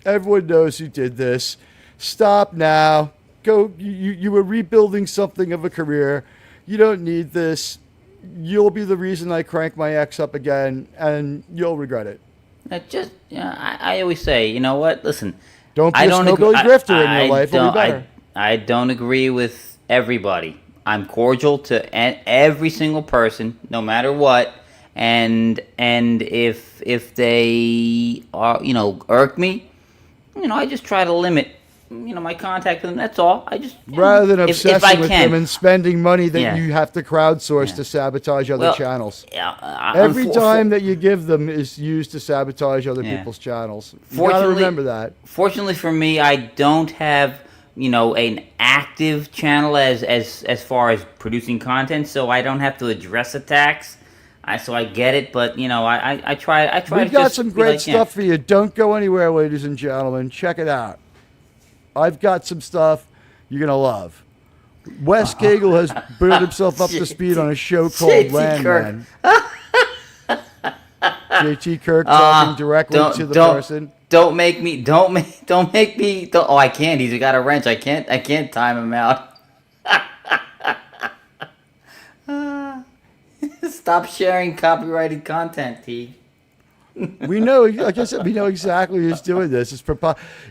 Everyone knows who did this. Stop now. Go. You were rebuilding something of a career. You don't need this. You'll be the reason I crank my ex up again, and you'll regret it. I always say, you know what? Listen, don't be a snowbilly grifter in your life. It'll be better. I don't agree with everybody. I'm cordial to every single person, no matter what. And if they are, irk me, I just try to limit, my contact with them. That's all. I just rather than obsessing with them and spending money that you have to crowdsource to sabotage other channels. Every time that you give them is used to sabotage other people's channels. You gotta remember that. Fortunately for me, I don't have an active channel as far as producing content, so I don't have to address attacks. So I get it, but I try. We've got some great stuff for you. Don't go anywhere, ladies and gentlemen. Check it out. I've got some stuff you're gonna love. Wes Cagle has brought himself up to speed on a show called Landman. JT Kirk talking directly to the person. Don't make me. Oh, I can't. He's got a wrench. I can't time him out. Stop sharing copyrighted content, Teag. We know, like I said, we know exactly who's doing this.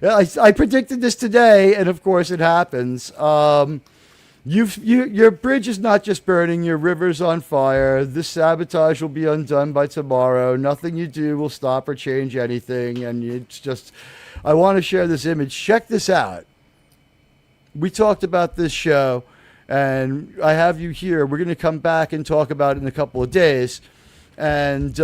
I predicted this today, and of course it happens. Your bridge is not just burning, your river's on fire. This sabotage will be undone by tomorrow. Nothing you do will stop or change anything. And it's just, I want to share this image. Check this out. We talked about this show, and I have you here. We're going to come back and talk about it in a couple of days. And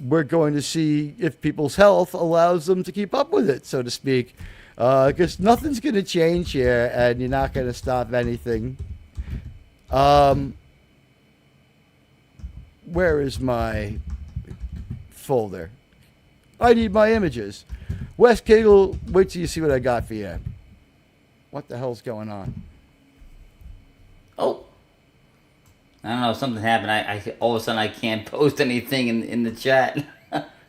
we're going to see if people's health allows them to keep up with it, so to speak. Because nothing's going to change here, and you're not going to stop anything. Where is my folder? I need my images. Wes Cagle, wait till you see what I got for you. What the hell's going on? Oh. I don't know, something happened. I all of a sudden I can't post anything in the chat.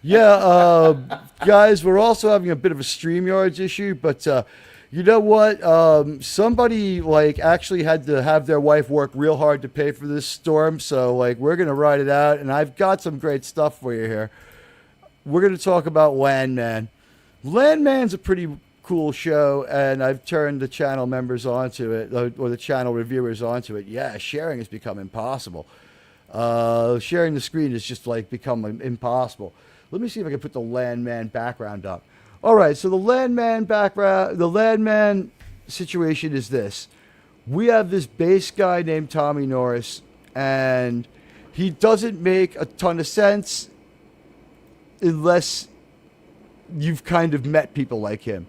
Yeah, guys, we're also having a bit of a StreamYards issue, but you know what? Somebody actually had to have their wife work real hard to pay for this storm, so we're gonna ride it out, and I've got some great stuff for you here. We're gonna talk about Landman. Landman's a pretty cool show, and I've turned the channel members onto it, or the channel reviewers onto it. Yeah, sharing has become impossible. Sharing the screen has just become impossible. Let me see if I can put the Landman background up. All right, so the Landman situation is this. We have this bass guy named Tommy Norris, and he doesn't make a ton of sense unless you've kind of met people like him.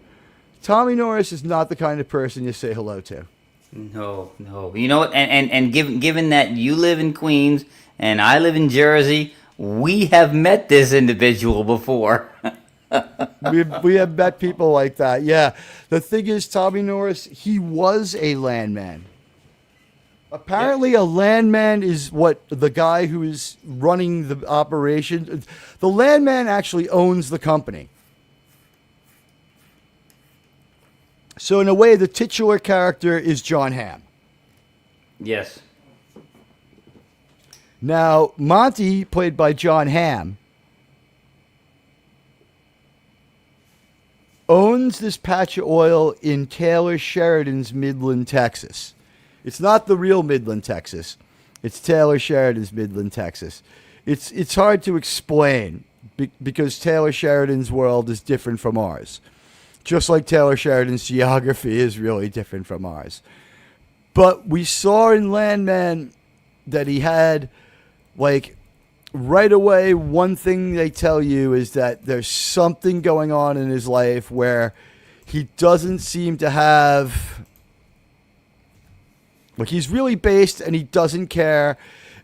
Tommy Norris is not the kind of person you say hello to. No. You know what? And given that you live in Queens and I live in Jersey, we have met this individual before. we have met people like that. Yeah. The thing is, Tommy Norris, he was a landman. Apparently, a landman is what the guy who is running the operation. The landman actually owns the company. So in a way, the titular character is John Hamm. Yes. Now, Monty, played by John Hamm, owns this patch of oil in Taylor Sheridan's Midland, Texas. It's not the real Midland, Texas. It's Taylor Sheridan's Midland, Texas. It's hard to explain because Taylor Sheridan's world is different from ours. Just like Taylor Sheridan's geography is really different from ours. But we saw in Landman that he had, like, right away, one thing they tell you is that there's something going on in his life where he doesn't seem to have... Like, he's really based and he doesn't care,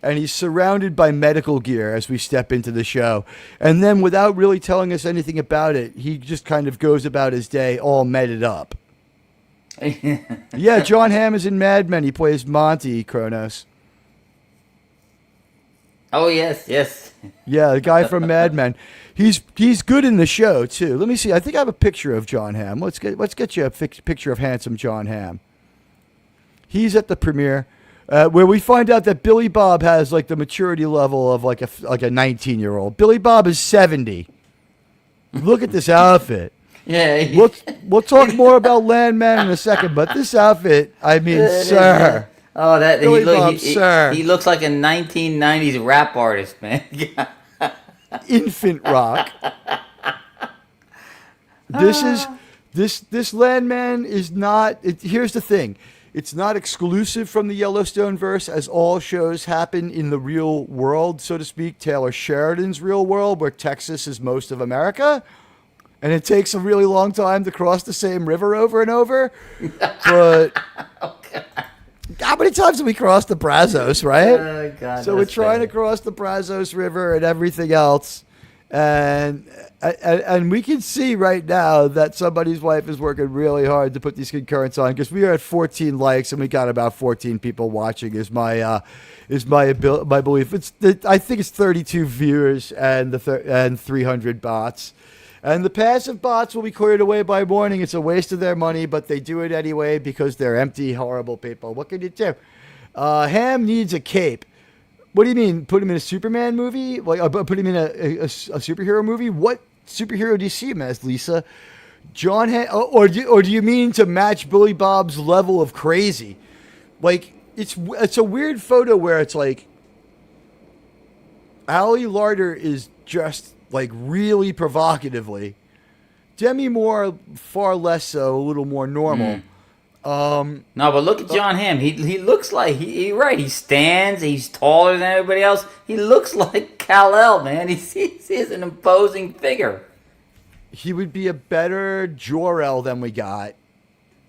and he's surrounded by medical gear as we step into the show. And then without really telling us anything about it, he just kind of goes about his day all medded up. Yeah, John Hamm is in Mad Men. He plays Monty Kronos. Oh, yes. Yeah, the guy from Mad Men. He's good in the show, too. Let me see. I think I have a picture of John Hamm. Let's get you a picture of handsome John Hamm. He's at the premiere, where we find out that Billy Bob has like the maturity level of like a 19-year-old. Billy Bob is 70. Look at this outfit. Yeah. We'll talk more about Landman in a second, but this outfit, I mean, sir. Oh, that Billy Bob, sir. He looks like a 1990s rap artist, man. Infant rock. This Landman is not. Here's the thing. It's not exclusive from the Yellowstone verse, as all shows happen in the real world, so to speak, Taylor Sheridan's real world, where Texas is most of America. And it takes a really long time to cross the same river over and over. But how many times have we crossed the Brazos, right? Oh, God, so we're trying to cross the Brazos River and everything else. And we can see right now that somebody's wife is working really hard to put these concurrents on, because we are at 14 likes and we got about 14 people watching. Is my belief. I think it's 32 viewers and 300 bots. And the passive bots will be cleared away by morning. It's a waste of their money, but they do it anyway because they're empty, horrible people. What can you do? Ham needs a cape. What do you mean? Put him in a Superman movie? Like, put him in a superhero movie? What superhero do you see him as, Lisa? John or do you mean to match Billy Bob's level of crazy? Like, it's a weird photo where it's like Ali Larder is just like really provocatively. Demi Moore far less so, a little more normal. No, but look at John Hamm. He looks like you're right. He stands. He's taller than everybody else. He looks like Kal-El, man. He's an imposing figure. He would be a better Jor-El than we got.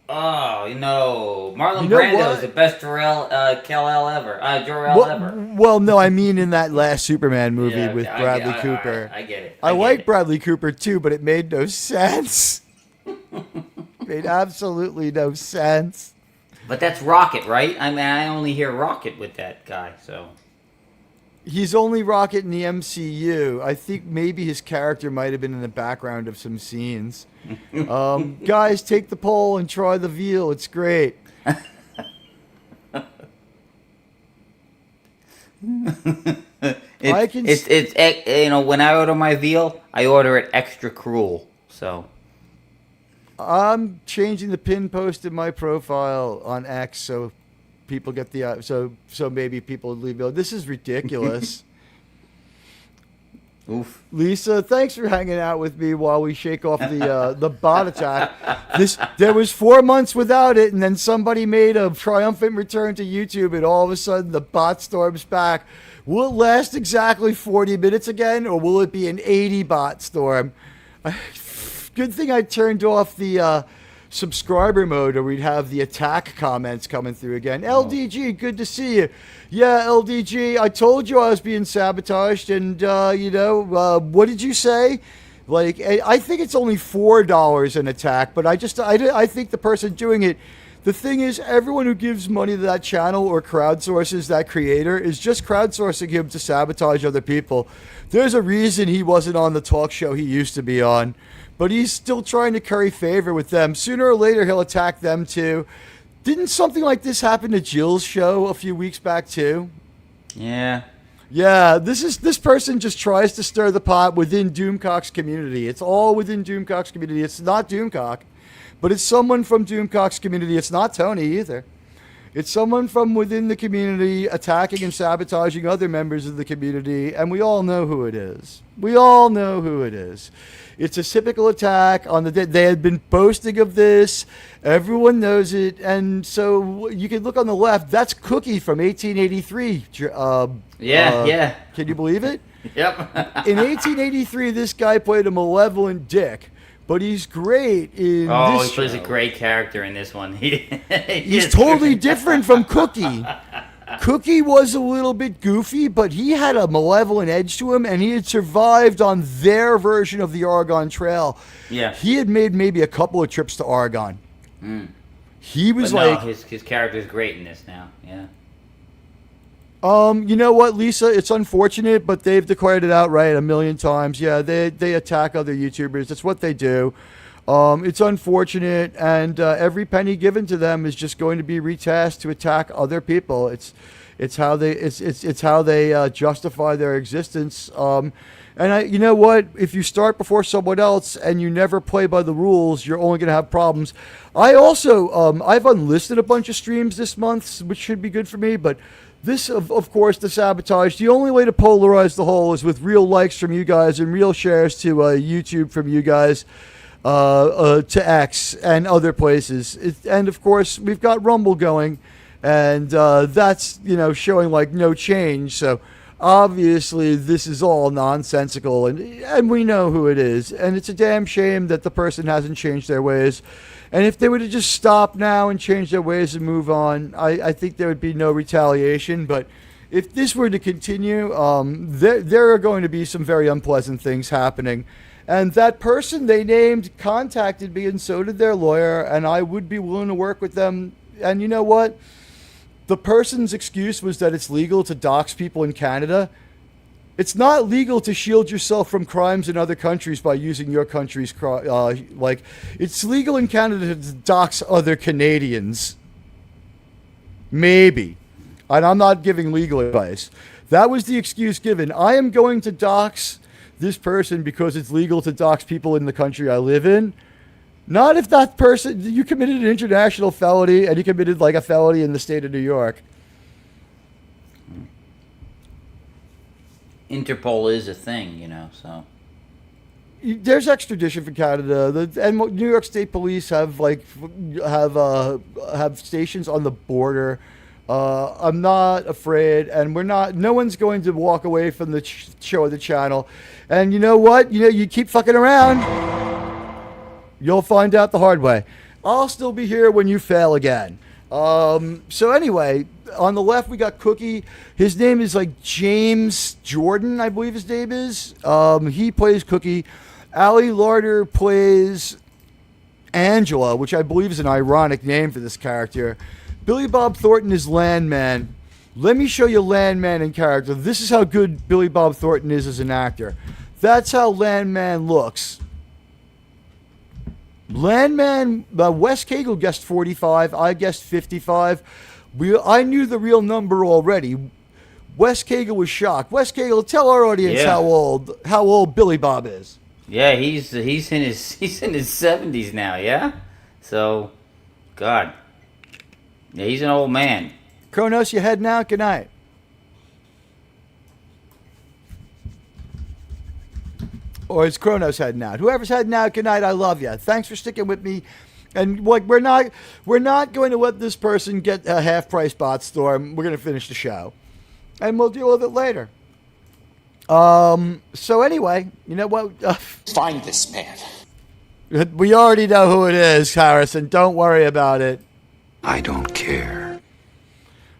Oh, Marlon Brando is the best Kal-El ever. Jor-El ever. Well, no, I mean in that last Superman movie with Bradley Cooper. I get it. I like Bradley Cooper too, but it made no sense. Made absolutely no sense. But that's Rocket, right? I mean, I only hear Rocket with that guy, so. He's only Rocket in the MCU. I think maybe his character might have been in the background of some scenes. Guys, take the poll and try the veal. It's great. When I order my veal, I order it extra cruel. So. I'm changing the pin post in my profile on X so people get the so maybe people leave it. This is ridiculous. Oof. Lisa, thanks for hanging out with me while we shake off the bot attack. There was 4 months without it, and then somebody made a triumphant return to YouTube, and all of a sudden the bot storms back. Will it last exactly 40 minutes again, or will it be an 80 bot storm? Good thing I turned off the subscriber mode, or we'd have the attack comments coming through again. LDG, good to see you. Yeah, LDG, I told you I was being sabotaged, and, what did you say? Like, I think it's only $4 an attack, but I think the person doing it, the thing is, everyone who gives money to that channel or crowdsources that creator is just crowdsourcing him to sabotage other people. There's a reason he wasn't on the talk show he used to be on. But he's still trying to curry favor with them. Sooner or later, he'll attack them, too. Didn't something like this happen to Jill's show a few weeks back, too? Yeah. Yeah, this person just tries to stir the pot within Doomcock's community. It's all within Doomcock's community. It's not Doomcock, but it's someone from Doomcock's community. It's not Tony either. It's someone from within the community attacking and sabotaging other members of the community, and we all know who it is. We all know who it is. It's a typical attack on the dead. They had been boasting of this. Everyone knows it. And so you can look on the left. That's Cookie from 1883. Yeah. Can you believe it? Yep. In 1883, this guy played a malevolent dick. But he's great in this he plays show. a great character in this one. He's totally different from Cookie. Cookie was a little bit goofy, but he had a malevolent edge to him, and he had survived on their version of the Oregon Trail. Yeah. He had made maybe a couple of trips to Oregon. He was but no, his character's great in this now. Yeah. You know what, Lisa? It's unfortunate, but they've declared it outright a million times. Yeah, they attack other YouTubers. That's what they do. It's unfortunate, and every penny given to them is just going to be retasked to attack other people. It's how they justify their existence. And you know what? If you start before someone else and you never play by the rules, you're only going to have problems. I also I've unlisted a bunch of streams this month, which should be good for me, but. This, of course, the sabotage. The only way to polarize the whole is with real likes from you guys and real shares to YouTube from you guys, to X and other places. And, of course, we've got Rumble going, and that's, showing, like, no change. So, obviously, this is all nonsensical, and we know who it is. And it's a damn shame that the person hasn't changed their ways. And if they were to just stop now and change their ways and move on, I think there would be no retaliation. But if this were to continue, there are going to be some very unpleasant things happening. And that person they named contacted me, and so did their lawyer, and I would be willing to work with them. And you know what? The person's excuse was that it's legal to dox people in Canada. It's not legal to shield yourself from crimes in other countries by using your country's it's legal in Canada to dox other Canadians. Maybe. And I'm not giving legal advice. That was the excuse given. I am going to dox this person because it's legal to dox people in the country I live in. Not if that person, you committed an international felony and you committed like a felony in the state of New York. Interpol is a thing, so. There's extradition for Canada. And New York State Police have stations on the border. I'm not afraid, and no one's going to walk away from the show or the channel. And you know what? You keep fucking around, you'll find out the hard way. I'll still be here when you fail again. So anyway, on the left we got Cookie. His name is like James Jordan, I believe his name is. He plays Cookie. Ali Larder plays Angela, which I believe is an ironic name for this character. Billy Bob Thornton is Landman. Let me show you Landman in character. This is how good Billy Bob Thornton is as an actor. That's how Landman looks. Landman, Wes Cagle guessed 45. I guessed 55. I knew the real number already. Wes Cagle was shocked. Wes Cagle, tell our audience how old Billy Bob is. Yeah, he's in his 70s now. Yeah, so, God, yeah, he's an old man. Kronos, you heading out? Good night. Or is Kronos heading out? Whoever's heading out, good night. I love you. Thanks for sticking with me. And we're not going to let this person get a half-price bot storm. We're going to finish the show, and we'll deal with it later. So anyway, you know what? Find this man. We already know who it is, Harrison. Don't worry about it. I don't care.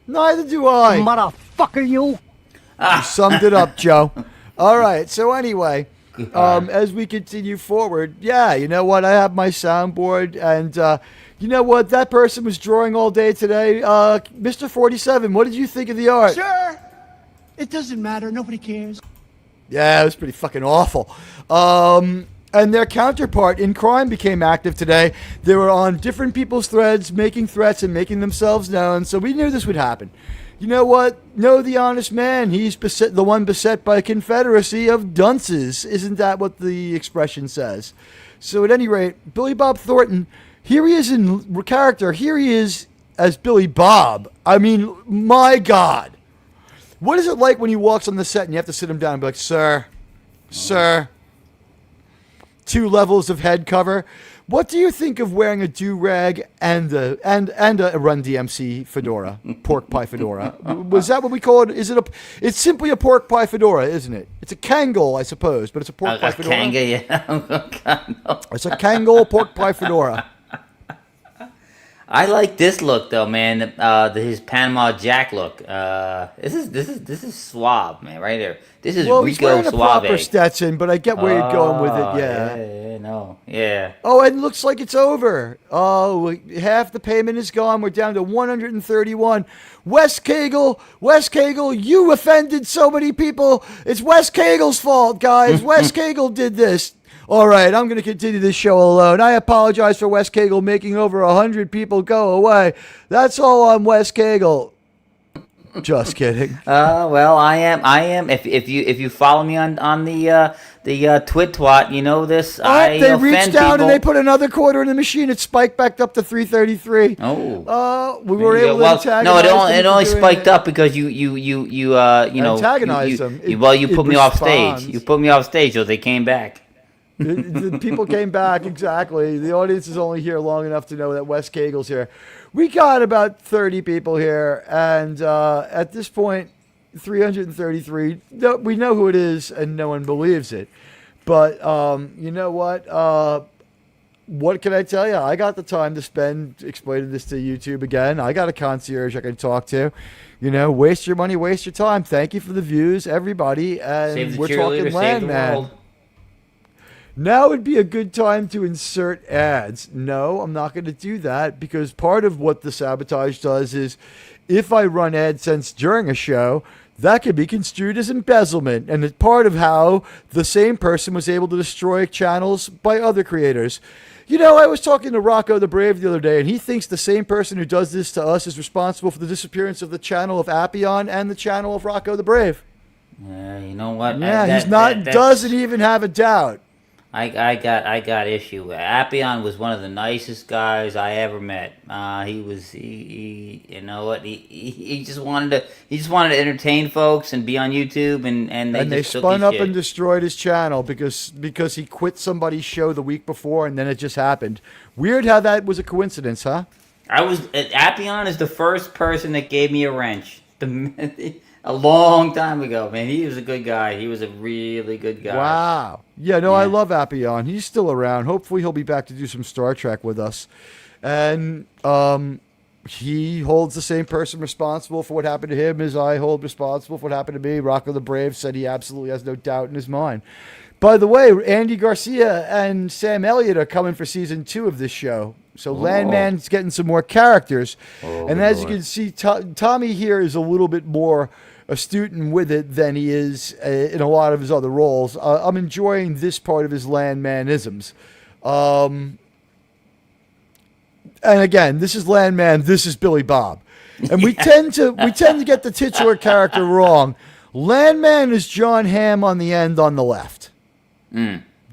Neither do I. Motherfucker, you. You summed it up, Joe. All right. So anyway. As we continue forward, you know what? I have my soundboard, and you know what? That person was drawing all day today. Mr. 47, what did you think of the art? Sure. It doesn't matter. Nobody cares. Yeah, it was pretty fucking awful. And and their counterpart in crime became active today. They were on different people's threads, making threats and making themselves known. So we knew this would happen. You know what? Know the honest man. He's the one beset by a confederacy of dunces. Isn't that what the expression says? So at any rate, Billy Bob Thornton, here he is in character. Here he is as Billy Bob. I mean, my God. What is it like when he walks on the set and you have to sit him down and be like, sir, 2 levels of head cover. What do you think of wearing a do-rag and a Run DMC fedora, pork pie fedora? Was that what we call it? It's simply a pork pie fedora, isn't it? It's a Kangol, I suppose, but it's a pork pie fedora. Kanga, yeah. Oh, God, no. It's a Kangol pork pie fedora. I like this look though, man. His Panama Jack look. This is suave, man, right there. This is Well, Rico he's wearing a Suave. proper Stetson, but I get where you're going with it, yeah. Yeah, no, yeah. Oh, and it looks like it's over. Oh, half the payment is gone. We're down to 131. Wes Cagle, you offended so many people. It's Wes Cagle's fault, guys. Wes Cagle did this. All right, I'm going to continue this show alone. I apologize for Wes Cagle making over 100 people go away. That's all on Wes Cagle. Just kidding. Well, I am. If you follow me on the twit twat, you know this. They reached down people. and they put another quarter in the machine. It spiked back up to 333. Oh. We were able to antagonize no, them it for only doing spiked it. up because you Antagonized them. You It put me off responds. stage. You put me off stage, so they came back. The people came back, exactly. The audience is only here long enough to know that Wes Cagle's here. We got about 30 people here, and at this point, 333, we know who it is, and no one believes it. But you know what can I tell you? I got the time to spend explaining this to YouTube again. I got a concierge I can talk to. You know, waste your money, waste your time. Thank you for the views, everybody. And Save the we're cheerleader, talking save the Landman. world. Now would be a good time to insert ads. No, I'm not going to do that because part of what the sabotage does is if I run AdSense during a show, that could be construed as embezzlement. And it's part of how the same person was able to destroy channels by other creators. You know, I was talking to Rocco the Brave the other day, and he thinks the same person who does this to us is responsible for the disappearance of the channel of Appion and the channel of Rocco the Brave. You know what? Yeah, doesn't even have a doubt. I got issue. Appion was one of the nicest guys I ever met. You know what? He just wanted to entertain folks and be on YouTube, and they just took spun his up shit. and destroyed his channel because he quit somebody's show the week before, and then it just happened. Weird how that was a coincidence, huh? Appion is the first person that gave me a wrench. A long time ago, man. He was a good guy. He was a really good guy. Wow. Yeah, no, I love Appion. He's still around. Hopefully he'll be back to do some Star Trek with us. And he holds the same person responsible for what happened to him as I hold responsible for what happened to me. Rocco the Brave said he absolutely has no doubt in his mind. By the way, Andy Garcia and Sam Elliott are coming for season 2 of this show. So Landman's getting some more characters. And as you can see, Tommy here is a little bit more astute and with it than he is in a lot of his other roles. I'm enjoying this part of his Landmanisms. And again, this is Landman, this is Billy Bob. And we tend to get the titular character wrong. Landman is John Hamm on the end on the left.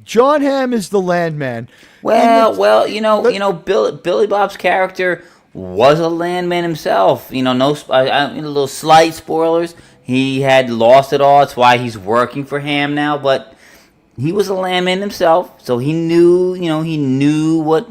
John Hamm is the Landman. Well, Billy Bob's character was a landman himself. You know, a little slight spoilers. He had lost it all. That's why he's working for Ham now. But he was a landman himself, so he knew. He knew what.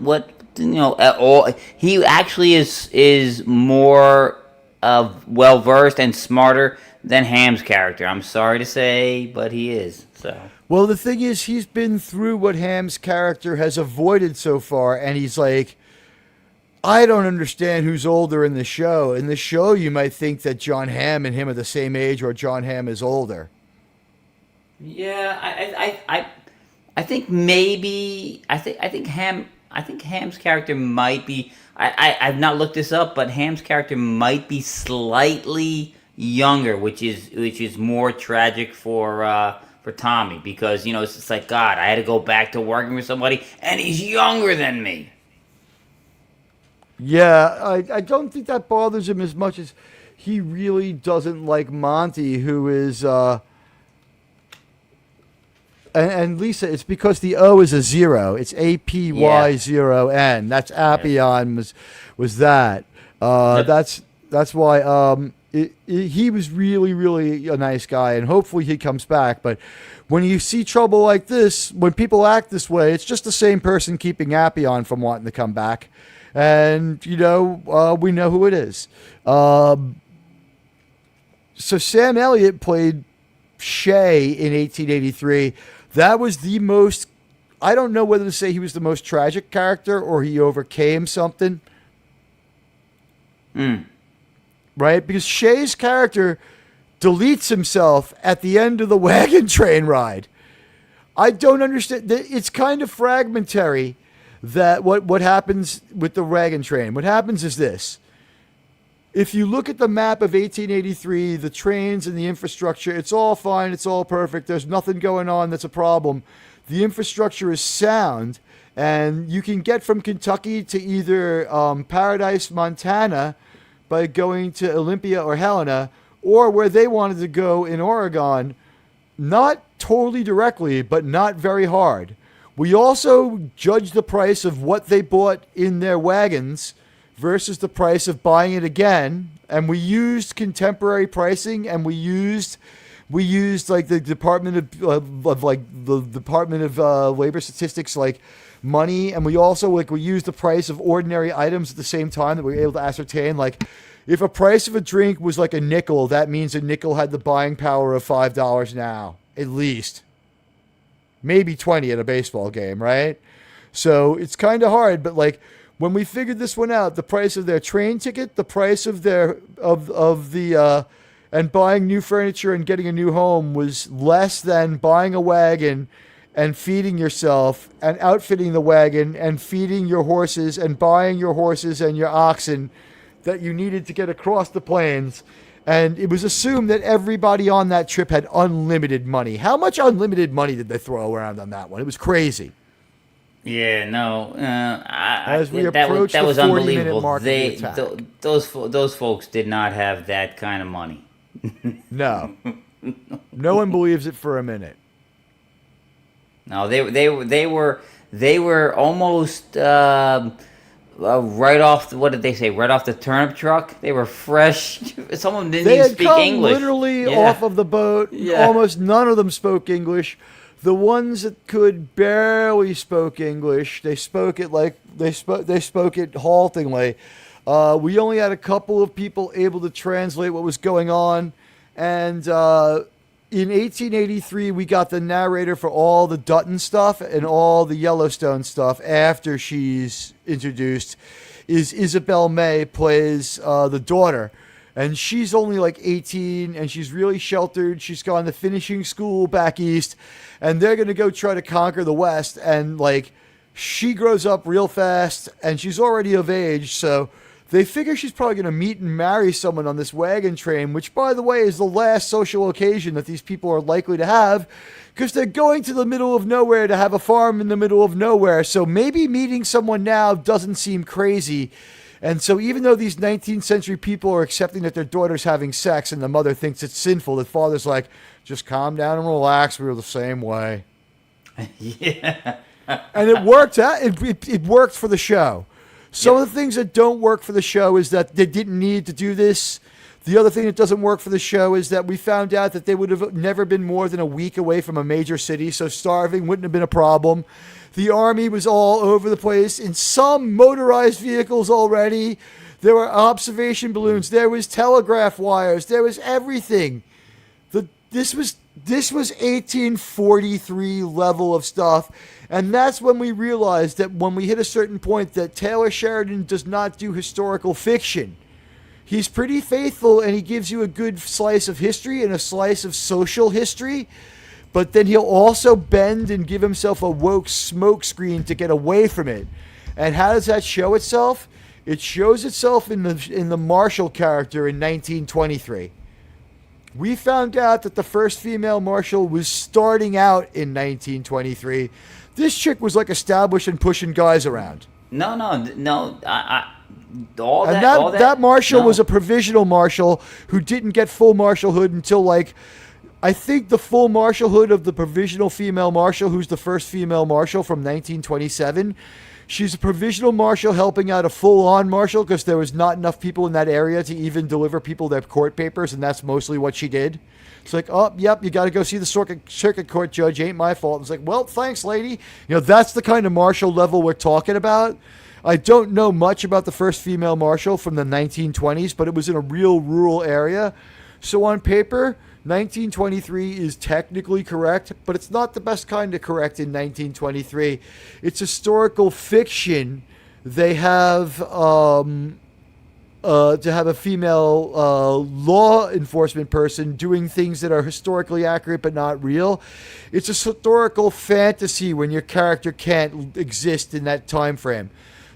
At all. He actually is more well versed and smarter than Ham's character. I'm sorry to say, but he is. So. Well, the thing is, he's been through what Ham's character has avoided so far, and he's like, I don't understand who's older in the show. In the show, you might think that John Hamm and him are the same age, or John Hamm is older. Yeah, I think maybe I think Ham's character might be. I've not looked this up, but Ham's character might be slightly younger, which is more tragic for Tommy, because it's just like, God, I had to go back to working with somebody, and he's younger than me. Yeah, I don't think that bothers him as much as he really doesn't like Monty, who is and Lisa, it's because the O is a 0. It's APY0N. That's Appian was that. That's why he was really, really a nice guy, and hopefully he comes back. But when you see trouble like this, when people act this way, it's just the same person keeping Appian from wanting to come back. And, we know who it is. So Sam Elliott played Shay in 1883. That was the most, I don't know whether to say he was the most tragic character or he overcame something. Right? Because Shay's character deletes himself at the end of the wagon train ride. I don't understand. It's kind of fragmentary. That what happens with the wagon train. What happens is this. If you look at the map of 1883, the trains and the infrastructure, it's all fine, it's all perfect, there's nothing going on that's a problem. The infrastructure is sound, and you can get from Kentucky to either Paradise, Montana, by going to Olympia or Helena, or where they wanted to go in Oregon, not totally directly, but not very hard. We also judged the price of what they bought in their wagons versus the price of buying it again, and we used contemporary pricing, and we used like the Department of Labor Statistics like money, and we also we used the price of ordinary items at the same time that we were able to ascertain. Like, if a price of a drink was like a nickel, that means a nickel had the buying power of $5 now, at least. Maybe 20 at a baseball game, right? So it's kind of hard, but like when we figured this one out, the price of their train ticket, the price of their and buying new furniture and getting a new home was less than buying a wagon and feeding yourself and outfitting the wagon and feeding your horses and buying your horses and your oxen that you needed to get across the plains. And it was assumed that everybody on that trip had unlimited money. How much unlimited money did they throw around on that one? It was crazy. Yeah, no. As we approached the 40-minute mark of the attack. Those folks did not have that kind of money. No. No one believes it for a minute. No, they were almost right off. What did they say? Right off the turnip truck. They were fresh. Some of them didn't even speak English. They had come literally off of the boat. Yeah. Almost none of them spoke English. The ones that could barely spoke English. They spoke it like they spoke it haltingly. We only had a couple of people able to translate what was going on, and in 1883, we got the narrator for all the Dutton stuff and all the Yellowstone stuff after she's introduced. Is Isabel May plays the daughter. And she's only like 18, and she's really sheltered. She's gone to finishing school back east, and they're going to go try to conquer the West. And like, she grows up real fast, and she's already of age, so they figure she's probably going to meet and marry someone on this wagon train, which, by the way, is the last social occasion that these people are likely to have, because they're going to the middle of nowhere to have a farm in the middle of nowhere. So maybe meeting someone now doesn't seem crazy. And so even though these 19th century people are accepting that their daughter's having sex and the mother thinks it's sinful, the father's like, just calm down and relax. We were the same way. Yeah. And it worked out. It worked for the show. Some of the things that don't work for the show is that they didn't need to do this. The other thing that doesn't work for the show is that we found out that they would have never been more than a week away from a major city, so starving wouldn't have been a problem. The army was all over the place in some motorized vehicles already. There were observation balloons. There was telegraph wires. There was everything. This was 1843 level of stuff. And that's when we realized that when we hit a certain point that Taylor Sheridan does not do historical fiction. He's pretty faithful, and he gives you a good slice of history and a slice of social history. But then he'll also bend and give himself a woke smokescreen to get away from it. And how does that show itself? It shows itself in the Marshall character in 1923. We found out that the first female marshal was starting out in 1923. This chick was like established and pushing guys around. No. That marshal was a provisional marshal who didn't get full marshalhood until I think the full marshalhood of the provisional female marshal, who's the first female marshal from 1927. She's a provisional marshal helping out a full-on marshal because there was not enough people in that area to even deliver people their court papers, and that's mostly what she did. It's like, oh, yep, you got to go see the circuit court judge. Ain't my fault. It's like, well, thanks, lady. That's the kind of marshal level we're talking about. I don't know much about the first female marshal from the 1920s, but it was in a real rural area. So on paper, 1923 is technically correct, but it's not the best kind of correct in 1923. It's historical fiction. They have to have a female law enforcement person doing things that are historically accurate but not real. It's a historical fantasy when your character can't exist in that time frame.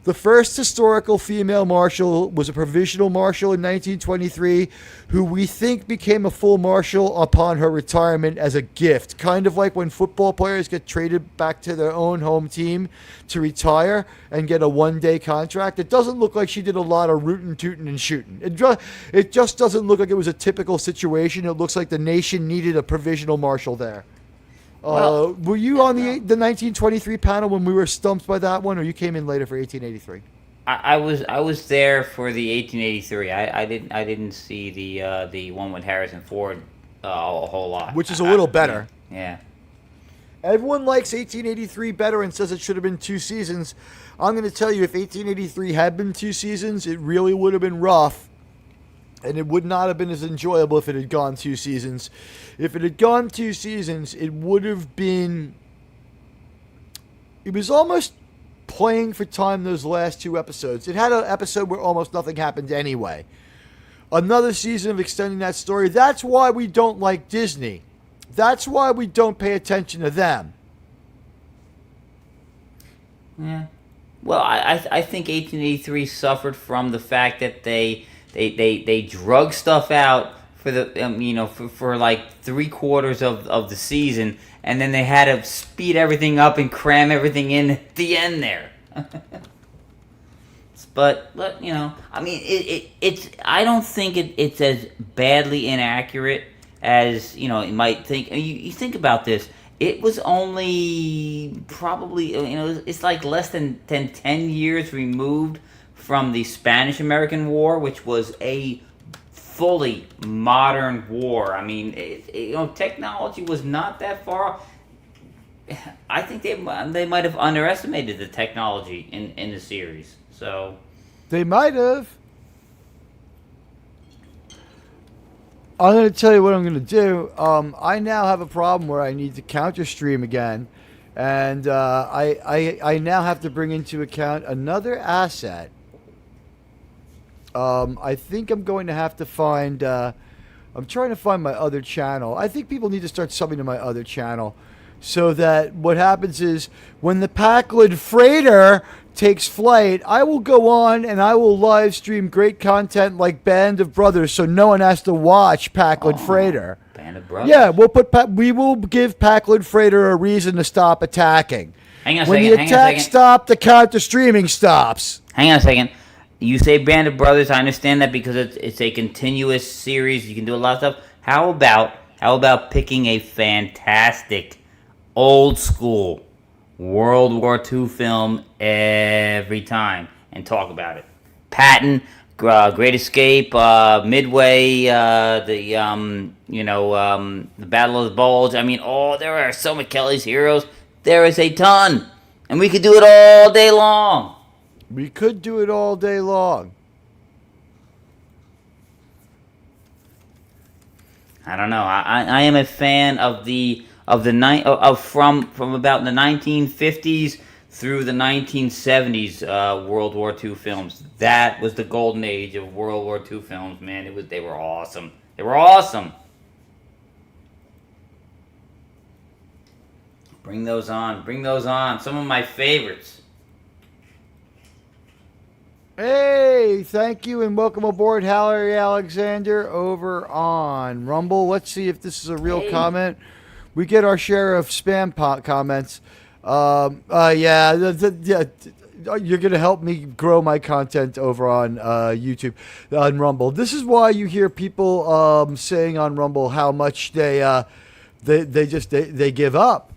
The first historical female marshal was a provisional marshal in 1923 who we think became a full marshal upon her retirement as a gift. Kind of like when football players get traded back to their own home team to retire and get a one-day contract. It doesn't look like she did a lot of rootin', tootin', and shooting. It just doesn't look like it was a typical situation. It looks like the nation needed a provisional marshal there. Were you on the 1923 panel when we were stumped by that one, or you came in later for 1883? I was there for the 1883. I didn't see the one with Harrison Ford a whole lot. Which is a little better. Yeah. Everyone likes 1883 better and says it should have been 2 seasons. I'm going to tell you, if 1883 had been 2 seasons, it really would have been rough. And it would not have been as enjoyable if it had gone 2 seasons. If it had gone 2 seasons, it would have been... It was almost playing for time those last 2 episodes. It had an episode where almost nothing happened anyway. Another season of extending that story. That's why we don't like Disney. That's why we don't pay attention to them. Yeah. Well, I think 1883 suffered from the fact that they drug stuff out for the for like 3/4 of the season, and then they had to speed everything up and cram everything in at the end there. But I mean, it's I don't think it's as badly inaccurate as you might think. You think about this. It was only probably it's like less than 10 years removed from the Spanish-American War, which was a fully modern war. I mean, technology was not that far. I think they might have underestimated the technology in the series. So they might have. I'm going to tell you what I'm going to do. I now have a problem where I need to counter stream again, and I now have to bring into account another asset. I think I'm going to have to find... I'm trying to find my other channel. I think people need to start subbing to my other channel so that what happens is when the Packard freighter takes flight, I will go on and I will live stream great content like Band of Brothers so no one has to watch Packard freighter. Band of Brothers? Yeah, we will give Packard freighter a reason to stop attacking. Hang on a second. When the attack stops, the counter streaming stops. Hang on a second. You say Band of Brothers. I understand that because it's a continuous series. You can do a lot of stuff. How about picking a fantastic, old school World War II film every time and talk about it? Patton, Great Escape, Midway, the Battle of the Bulge. I mean, there are so many Kelly's Heroes. There is a ton, and we could do it all day long. We could do it all day long. I don't know. I am a fan of from about the 1950s through the 1970s World War II films. That was the golden age of World War II films, man. They were awesome. They were awesome. Bring those on. Bring those on. Some of my favorites. Hey, thank you and welcome aboard, Hallery Alexander over on Rumble. Let's see if this is a real comment. We get our share of spam comments. You're going to help me grow my content over on YouTube, on Rumble. This is why you hear people saying on Rumble how much they give up.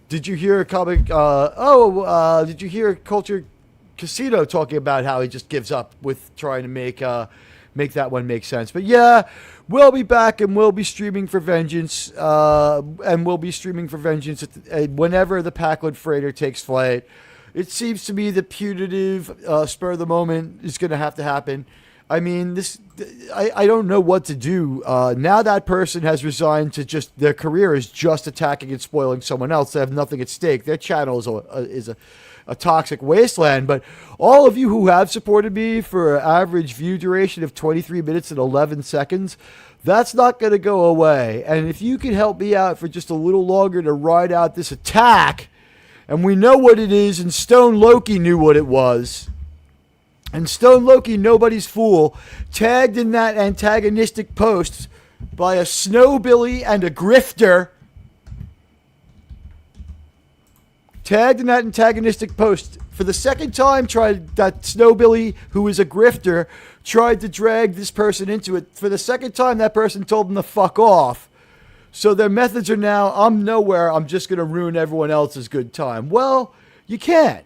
Did you hear a comic? Did you hear Culture Casino talking about how he just gives up with trying to make that one make sense? But yeah, we'll be back and we'll be streaming for Vengeance, whenever the Packwood Freighter takes flight. It seems to me the punitive spur of the moment is going to have to happen. I mean, I don't know what to do. Now that person has resigned to just, their career is just attacking and spoiling someone else. They have nothing at stake. Their channel is a toxic wasteland. But all of you who have supported me for an average view duration of 23 minutes and 11 seconds, that's not going to go away. And if you can help me out for just a little longer to ride out this attack, and we know what it is, and Stone Loki knew what it was. And Stone Loki, nobody's fool, tagged in that antagonistic post by a snowbilly and a grifter. Tagged in that antagonistic post for the second time, that snowbilly, who is a grifter, tried to drag this person into it. For the second time, that person told him to fuck off. So their methods are now, I'm nowhere, I'm just going to ruin everyone else's good time. Well, you can't.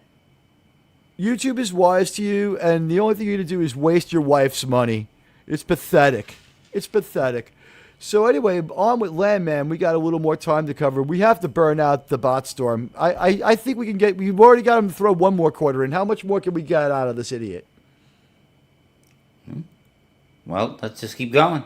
YouTube is wise to you, and the only thing you need to do is waste your wife's money. It's pathetic. It's pathetic. So anyway, on with Landman. We got a little more time to cover. We have to burn out the bot storm. I think we can get, we've already got him to throw one more quarter in. How much more can we get out of this idiot? Well, let's just keep going.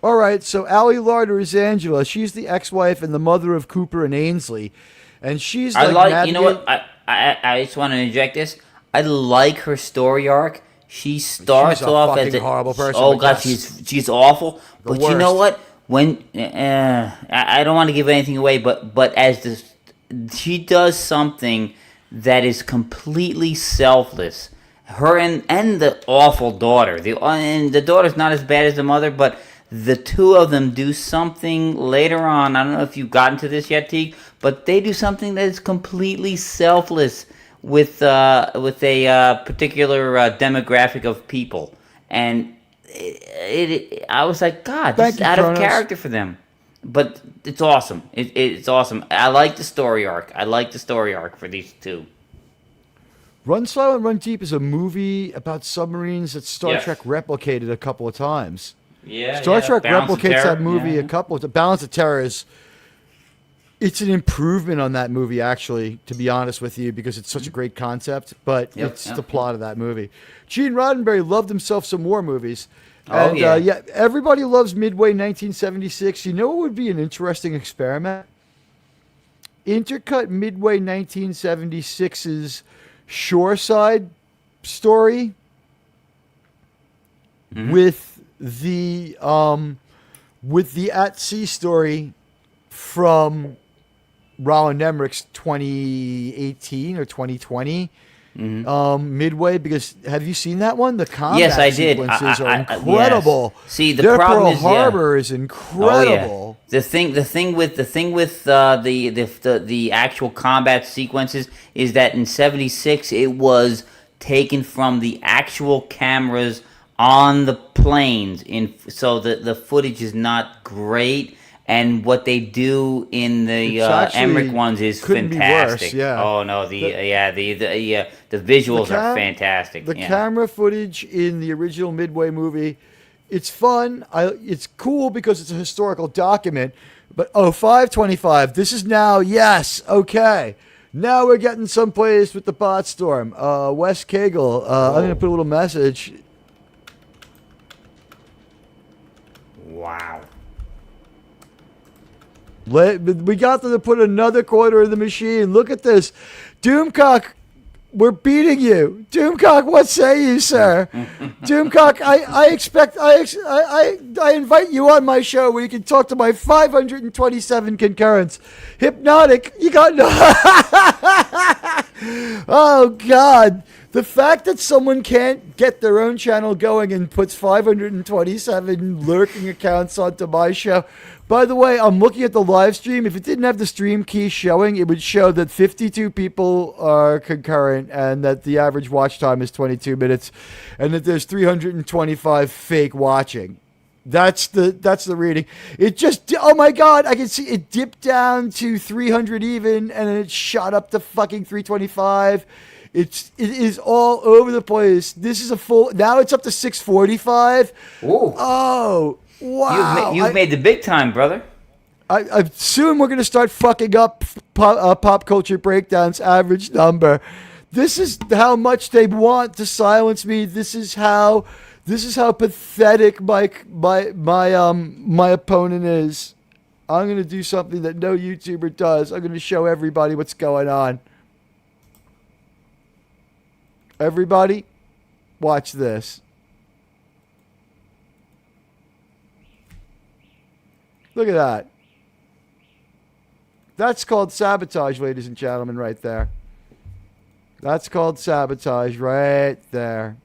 All right, so Allie Larder is Angela. She's the ex-wife and the mother of Cooper and Ainsley. And she's you know what? I just want to inject this. I like her story arc. She starts off as a horrible person. Oh god, she's awful. But you know what? When I don't want to give anything away, but she does something that is completely selfless. Her and the awful daughter. And the daughter's not as bad as the mother, but the two of them do something later on. I don't know if you've gotten to this yet, Teague, but they do something that is completely selfless with a particular demographic of people, and I was like, God, this is out of character for them, but it's awesome. It's awesome. I like the story arc. For these two. Run Silent, Run Deep is a movie about submarines that Star Trek replicated a couple of times. Yeah, Star Trek replicates that movie a couple of times. Balance of Terror it's an improvement on that movie, actually, to be honest with you, because it's such a great concept, but it's the plot of that movie. Gene Roddenberry loved himself some war movies. And, everybody loves Midway 1976. You know what would be an interesting experiment? Intercut Midway 1976's Shoreside story with the At Sea story from Roland Emmerich's 2018 or 2020 Midway, because have you seen that one? The combat sequences are incredible. Yes. See, the Their problem Pearl is Harbor is incredible. The thing with the actual combat sequences is that in '76 it was taken from the actual cameras on the planes. So the footage is not great. And what they do in the Emmerich ones is fantastic. Be worse, Oh no, the visuals are fantastic. The camera footage in the original Midway movie, it's fun. It's cool because it's a historical document. But 525. This is now okay. Now we're getting someplace with the bot storm. Wes Cagle. I'm gonna put a little message. Wow. We got them to put another quarter in the machine. Look at this. Doomcock, we're beating you. Doomcock, what say you, sir? Doomcock, I invite you on my show where you can talk to my 527 concurrents. Hypnotic, you got no... Oh, God. The fact that someone can't get their own channel going and puts 527 lurking accounts onto my show. By the way, I'm looking at the live stream. If it didn't have the stream key showing, it would show that 52 people are concurrent and that the average watch time is 22 minutes and that there's 325 fake watching. That's the reading. It just, oh my God, I can see it dipped down to 300 even and then it shot up to fucking 325. It is all over the place. This is a full, now it's up to 645. Ooh. Oh, wow. You've made the big time, brother. I soon we're going to start fucking up pop culture breakdown's average number. This is how much they want to silence me. This is how pathetic my opponent is. I'm going to do something that no YouTuber does. I'm going to show everybody what's going on. Everybody, watch this. Look at that. That's called sabotage, ladies and gentlemen, right there. That's called sabotage right there.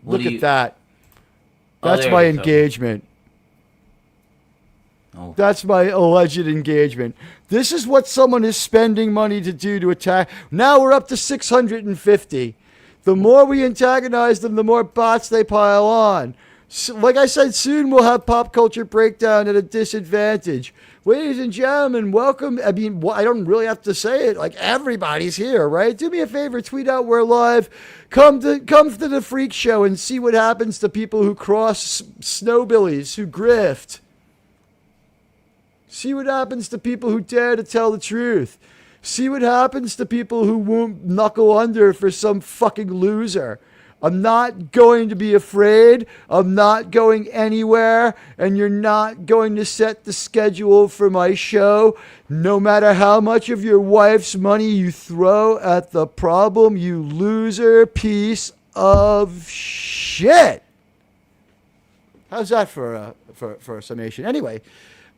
Look at that. That's my engagement. Oh. That's my alleged engagement. This is what someone is spending money to do to attack. Now we're up to 650. The more we antagonize them, the more bots they pile on. So, like I said, soon we'll have pop culture breakdown at a disadvantage. Ladies and gentlemen, welcome. I mean, I don't really have to say it. Like, everybody's here, right? Do me a favor, tweet out we're live. Come to the freak show and see what happens to people who cross snowbillies, who grift. See what happens to people who dare to tell the truth. See what happens to people who won't knuckle under for some fucking loser. I'm not going to be afraid. I'm not going anywhere. And you're not going to set the schedule for my show. No matter how much of your wife's money you throw at the problem, you loser piece of shit. How's that for a summation? Anyway,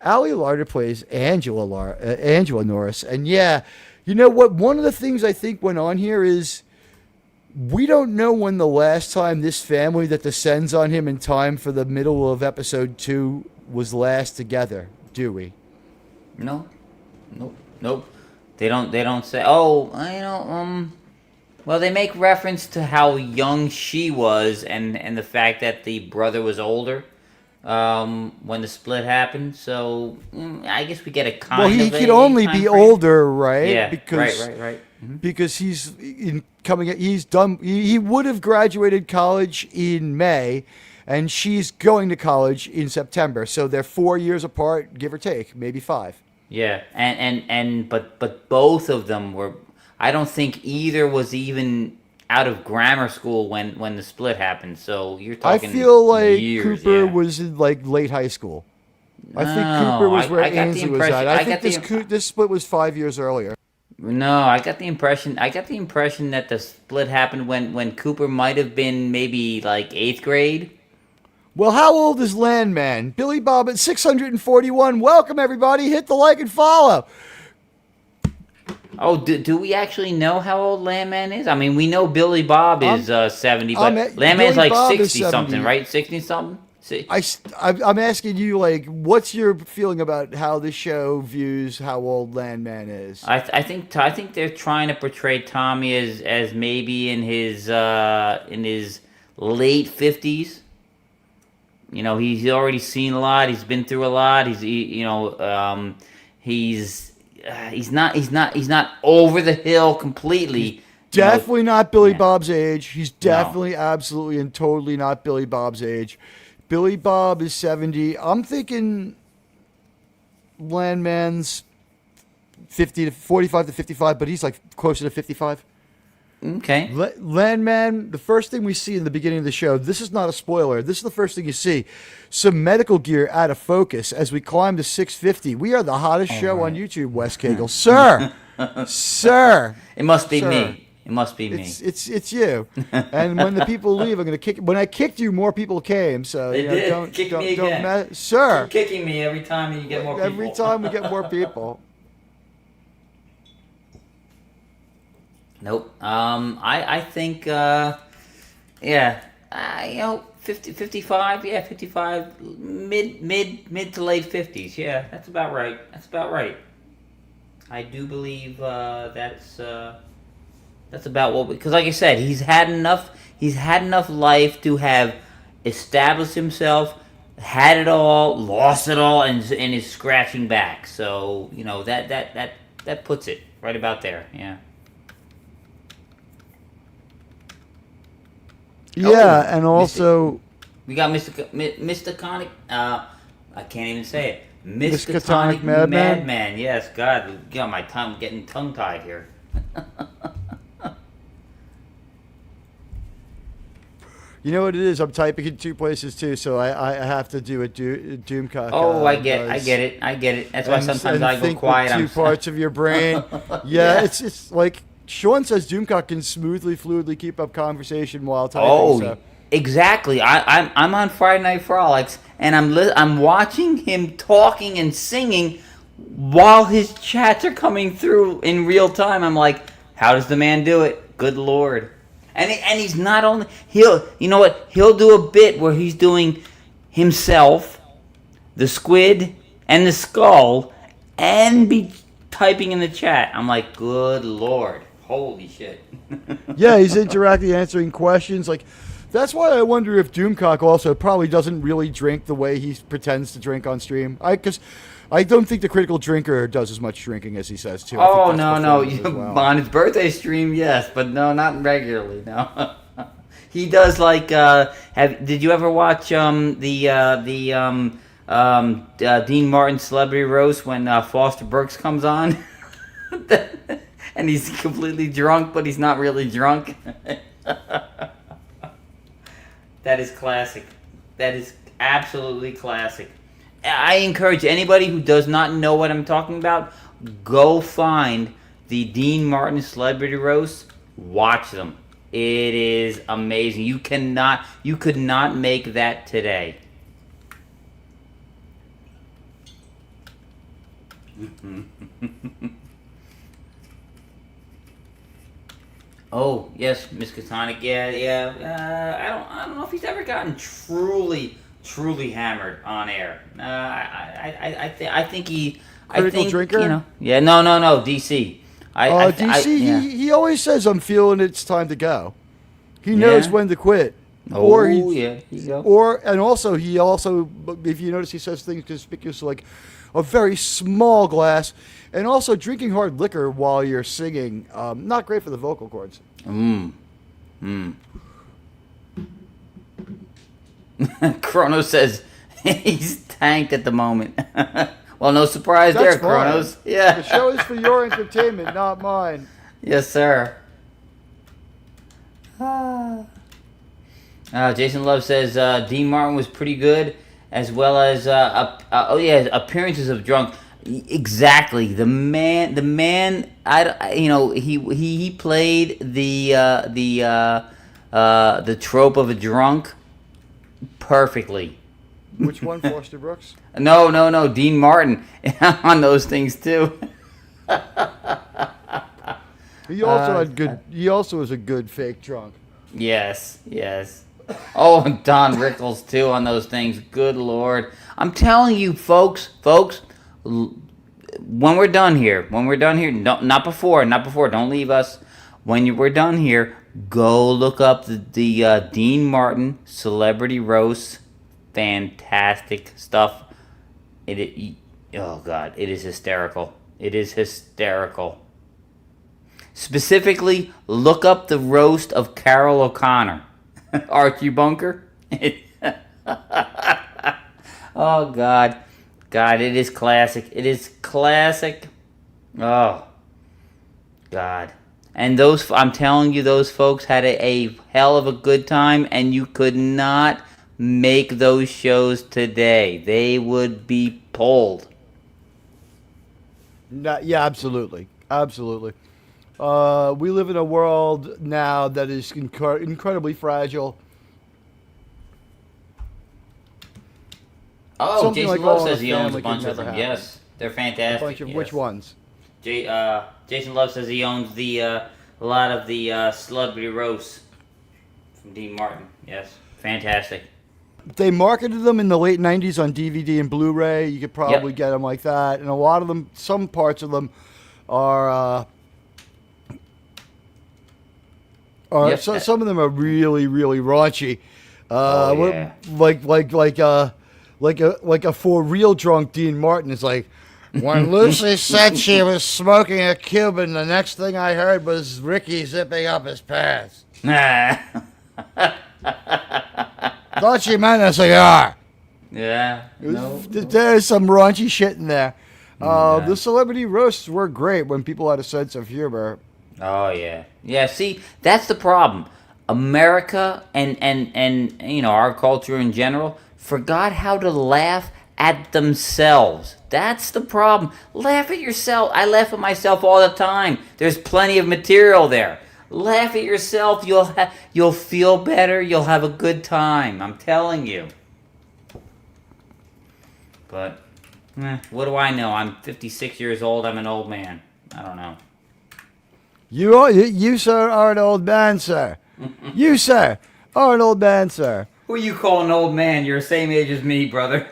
Ali Larder plays Angela Norris. And yeah, you know what? One of the things I think went on here is we don't know when the last time this family that descends on him in time for the middle of episode 2 was last together, do we? No. Nope. They don't say, oh, well, they make reference to how young she was and the fact that the brother was older when the split happened. So I guess we get a kind of. Well, he could only be frame. Older, right? Yeah. Because, right. Mm-hmm. Because he's coming. He's done. He would have graduated college in May, and she's going to college in September. So they're 4 years apart, give or take, maybe 5. Yeah, but both of them were. I don't think either was even out of grammar school when the split happened. So you're talking. I feel like years, Cooper was in like late high school. I think Cooper was where Ainsley was at. I think this split was 5 years earlier. No, I got the impression that the split happened when Cooper might have been maybe like 8th grade. Well, how old is Landman? Billy Bob at 641. Welcome, everybody. Hit the like and follow. Oh, do we actually know how old Landman is? I mean, we know Billy Bob is 70, but Landman's like 60-something, right? 60-something? I'm asking you, like, what's your feeling about how the show views how old Landman is? I think they're trying to portray Tommy as maybe in his late 50s. You know, he's already seen a lot. He's been through a lot. He's not over the hill completely. Definitely not Billy Bob's age. He's definitely, absolutely, and totally not Billy Bob's age. Billy Bob is 70. I'm thinking Landman's 45 to 55, but he's like closer to 55. Okay. Landman, the first thing we see in the beginning of the show, this is not a spoiler. This is the first thing you see. Some medical gear out of focus as we climb to 650. We are the hottest show on YouTube, Wes Cagle. Sir! Sir! It must be me. It must be me. It's you. And when the people leave, I'm going to kick. When I kicked you, more people came. So they did. Don't kick me again. Sir. Keep kicking me every time you get more people. Every time we get more people. Nope. I think, yeah, 50, 55, yeah, 55, mid to late 50s. Yeah, that's about right. That's about right. I do believe that's about what because, like I said, he's had enough. He's had enough life to have established himself, had it all, lost it all, and is scratching back. So that puts it right about there. Yeah. Yeah, and also we got Mr. Conic. I can't even say it. Miskatonic Madman. Madman. Yes, God, got my tongue getting tongue tied here. You know what it is? I'm typing in two places too, so I have to do a Doomcock. Oh, I get it. That's why sometimes I go quiet. With two parts of your brain. Yeah, it's like Sean says. Doomcock can smoothly, fluidly keep up conversation while typing. Oh, so. Exactly. I'm on Friday Night Frolics, and I'm watching him talking and singing while his chats are coming through in real time. I'm like, how does the man do it? Good Lord. And he's not only he'll do a bit where he's doing himself, the squid, and the skull, and be typing in the chat. I'm like, good Lord, holy shit. Yeah, he's interacting, answering questions. Like, that's why I wonder if Doomcock also probably doesn't really drink the way he pretends to drink on stream. Because I don't think the Critical Drinker does as much drinking as he says too. Oh no! Well. On his birthday stream, yes, but no, not regularly. No, he does like. Did you ever watch Dean Martin Celebrity Roast when Foster Brooks comes on, and he's completely drunk, but he's not really drunk. That is classic. That is absolutely classic. I encourage anybody who does not know what I'm talking about, go find the Dean Martin Celebrity Roast. Watch them. It is amazing. You could not make that today. Oh yes, Miss Katonic. Yeah. I don't know if he's ever gotten truly hammered on air. I think he. Critical Drinker? Yeah. No. DC. DC. He always says, "I'm feeling it's time to go." He knows when to quit. And also, if you notice, he says things conspicuous like a very small glass, and also drinking hard liquor while you're singing. Not great for the vocal cords. Chrono says he's tanked at the moment. Well, no surprise there, Chronos. Fine. Yeah. The show is for your entertainment, not mine. Yes, sir. Jason Love says Dean Martin was pretty good, as well as appearances of drunk. Exactly, the man. He played the trope of a drunk perfectly. Which one, Foster Brooks? No, Dean Martin on those things too. He also had good. He also was a good fake drunk. Yes. Oh, and Don Rickles too on those things. Good Lord, I'm telling you, folks. When we're done here, not before. Don't leave us. When we're done here, go look up the Dean Martin Celebrity Roast. Fantastic stuff. Oh God, it is hysterical. Specifically, look up the roast of Carol O'Connor. Archie Bunker. Oh God, it is classic. Oh God. And I'm telling you, those folks had a hell of a good time, and you could not make those shows today. They would be pulled. Yeah, absolutely. We live in a world now that is incredibly fragile. Oh, Something Jason like Love All in says the he owns a Family bunch could of them. never Yes, they're fantastic. Which ones? Jason Love says he owns the of the celebrity roasts from Dean Martin. Yes, fantastic. They marketed them in the late 90s on DVD and Blu-ray. You could probably get them like that. And a lot of them, some parts of them are some of them are really, really raunchy. Like a for real drunk Dean Martin is like, when Lucy said she was smoking a Cuban, the next thing I heard was Ricky zipping up his pants. Thought she meant a cigar. Yeah. There's some raunchy shit in there. The celebrity roasts were great when people had a sense of humor. Oh yeah. Yeah, see, that's the problem. America and you know, our culture in general forgot how to laugh at themselves. That's the problem. Laugh at yourself. I laugh at myself all the time. There's plenty of material there. Laugh at yourself. You'll feel better. You'll have a good time. I'm telling you. But what do I know? I'm 56 years old. I'm an old man. I don't know. You sir, are an old man, sir. You, sir, are an old man, sir. Who you call an old man? You're the same age as me, brother.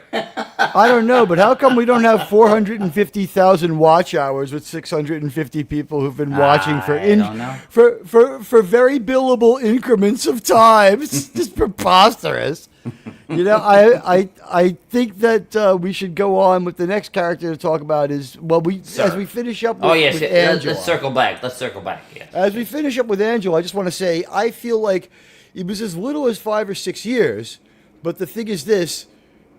I don't know, but how come we don't have 450,000 watch hours with 650 people who've been watching for very billable increments of time? It's just preposterous. You know, I think that we should go on with the next character to talk about is, as we finish up with Angela. Let's circle back. Yes. As we finish up with Angela, I just want to say, I feel like it was as little as 5 or 6 years, but the thing is this,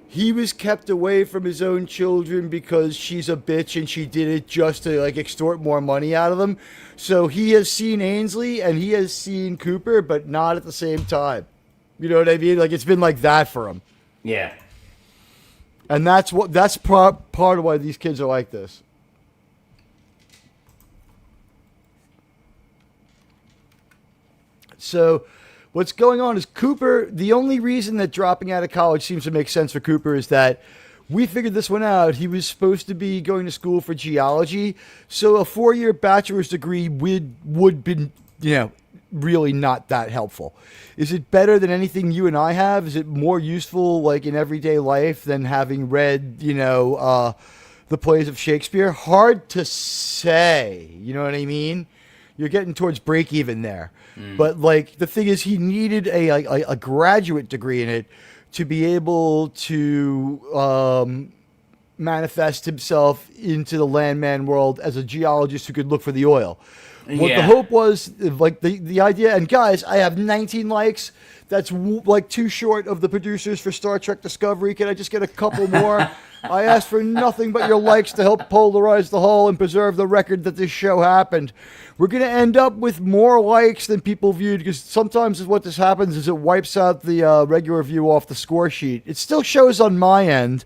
he was kept away from his own children because she's a bitch and she did it just to like extort more money out of them. So he has seen Ainsley and he has seen Cooper, but not at the same time. You know what I mean? Like, it's been like that for him. Yeah. And that's part of why these kids are like this. So what's going on is Cooper, the only reason that dropping out of college seems to make sense for Cooper is that we figured this one out. He was supposed to be going to school for geology. So a 4-year bachelor's degree would be, really not that helpful. Is it better than anything you and I have? Is it more useful, like, in everyday life than having read, the plays of Shakespeare? Hard to say. You know what I mean? You're getting towards break even there. But, like, the thing is, he needed a graduate degree in it to be able to manifest himself into the landman world as a geologist who could look for the oil. What the hope was, like the idea, and guys, I have 19 likes. That's like too short of the producers for Star Trek Discovery. Can I just get a couple more? I asked for nothing but your likes to help polarize the whole and preserve the record that this show happened. We're going to end up with more likes than people viewed because sometimes what this happens is it wipes out the regular view off the score sheet. It still shows on my end,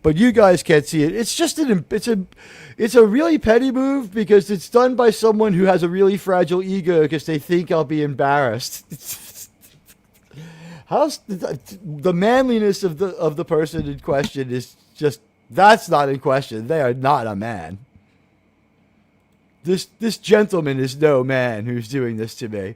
but you guys can't see it. It's just it's a really petty move because it's done by someone who has a really fragile ego because they think I'll be embarrassed. How's the manliness of the person in question is just, that's not in question. They are not a man. This gentleman is no man who's doing this to me.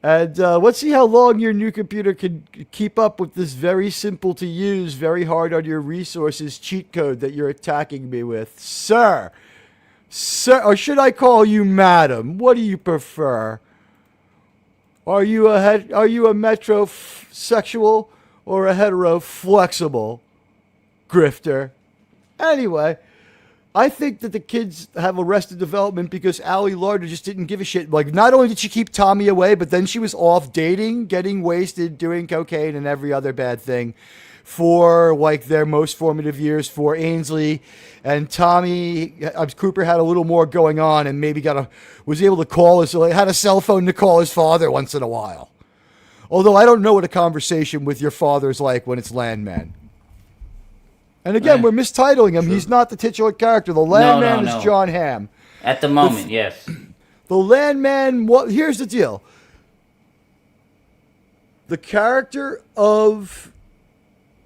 And let's see how long your new computer can keep up with this very simple to use, very hard on your resources cheat code that you're attacking me with. Sir, or should I call you madam? What do you prefer? Are you a metrosexual or a hetero-flexible grifter? Anyway, I think that the kids have arrested development because Allie Larder just didn't give a shit. Like, not only did she keep Tommy away, but then she was off dating, getting wasted, doing cocaine, and every other bad thing for, like, their most formative years for Ainsley. And Tommy, Cooper had a little more going on and maybe was able to call had a cell phone to call his father once in a while. Although I don't know what a conversation with your father is like when it's Landman. And again, we're mistitling him. True. He's not the titular character. The Landman is John Hamm. At the moment, yes. The Landman, here's the deal. The character of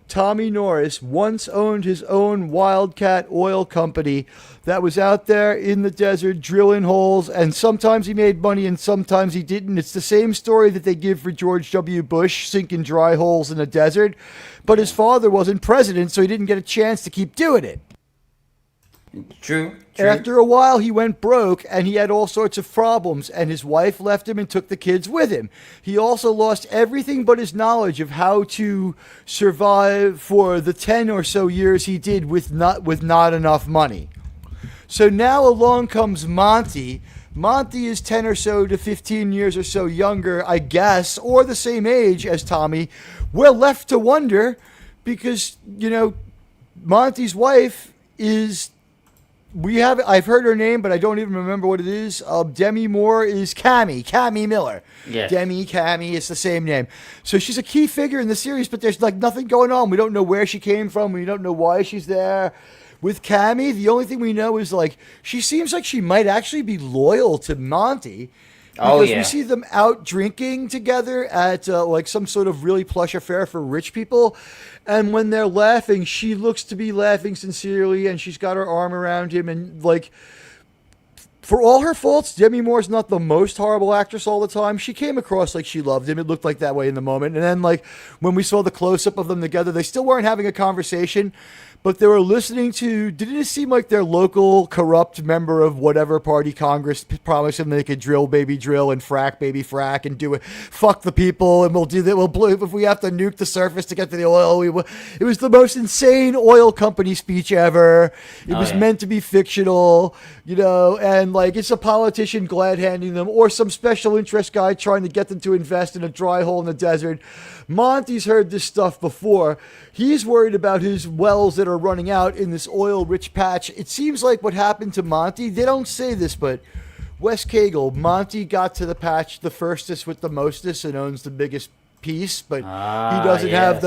Tommy Norris once owned his own Wildcat oil company that was out there in the desert drilling holes, and sometimes he made money and sometimes he didn't. It's the same story that they give for George W. Bush sinking dry holes in the desert, but his father wasn't president, so he didn't get a chance to keep doing it. True. After a while, he went broke and he had all sorts of problems, and his wife left him and took the kids with him. He also lost everything but his knowledge of how to survive for the 10 or so years he did with not enough money. So now along comes Monty. Monty is 10 or so to 15 years or so younger, I guess, or the same age as Tommy. We're left to wonder because, Monty's wife is... I've heard her name, but I don't even remember what it is. Demi Moore is Cammy Miller. Yes. Cammy, it's the same name. So she's a key figure in the series, but there's like nothing going on. We don't know where she came from. We don't know why she's there. With Cammy, the only thing we know is like she seems like she might actually be loyal to Monty. Because we see them out drinking together at like some sort of really plush affair for rich people. And when they're laughing, she looks to be laughing sincerely, and she's got her arm around him. And like, for all her faults, Demi Moore's not the most horrible actress all the time. She came across like she loved him. It looked like that way in the moment. And then like when we saw the close-up of them together, they still weren't having a conversation. But they were listening to, didn't it seem like their local corrupt member of whatever party Congress promised them they could drill baby drill and frack baby frack and do it, fuck the people, and we'll do that, if we have to nuke the surface to get to the oil, we will. It was the most insane oil company speech ever. It was meant to be fictional, and like it's a politician glad handing them, or some special interest guy trying to get them to invest in a dry hole in the desert. Monty's heard this stuff before. He's worried about his wells that are running out in this oil-rich patch. It seems like what happened to Monty, they don't say this, but Wes Cagle, Monty got to the patch the firstest with the mostest and owns the biggest piece, but he doesn't have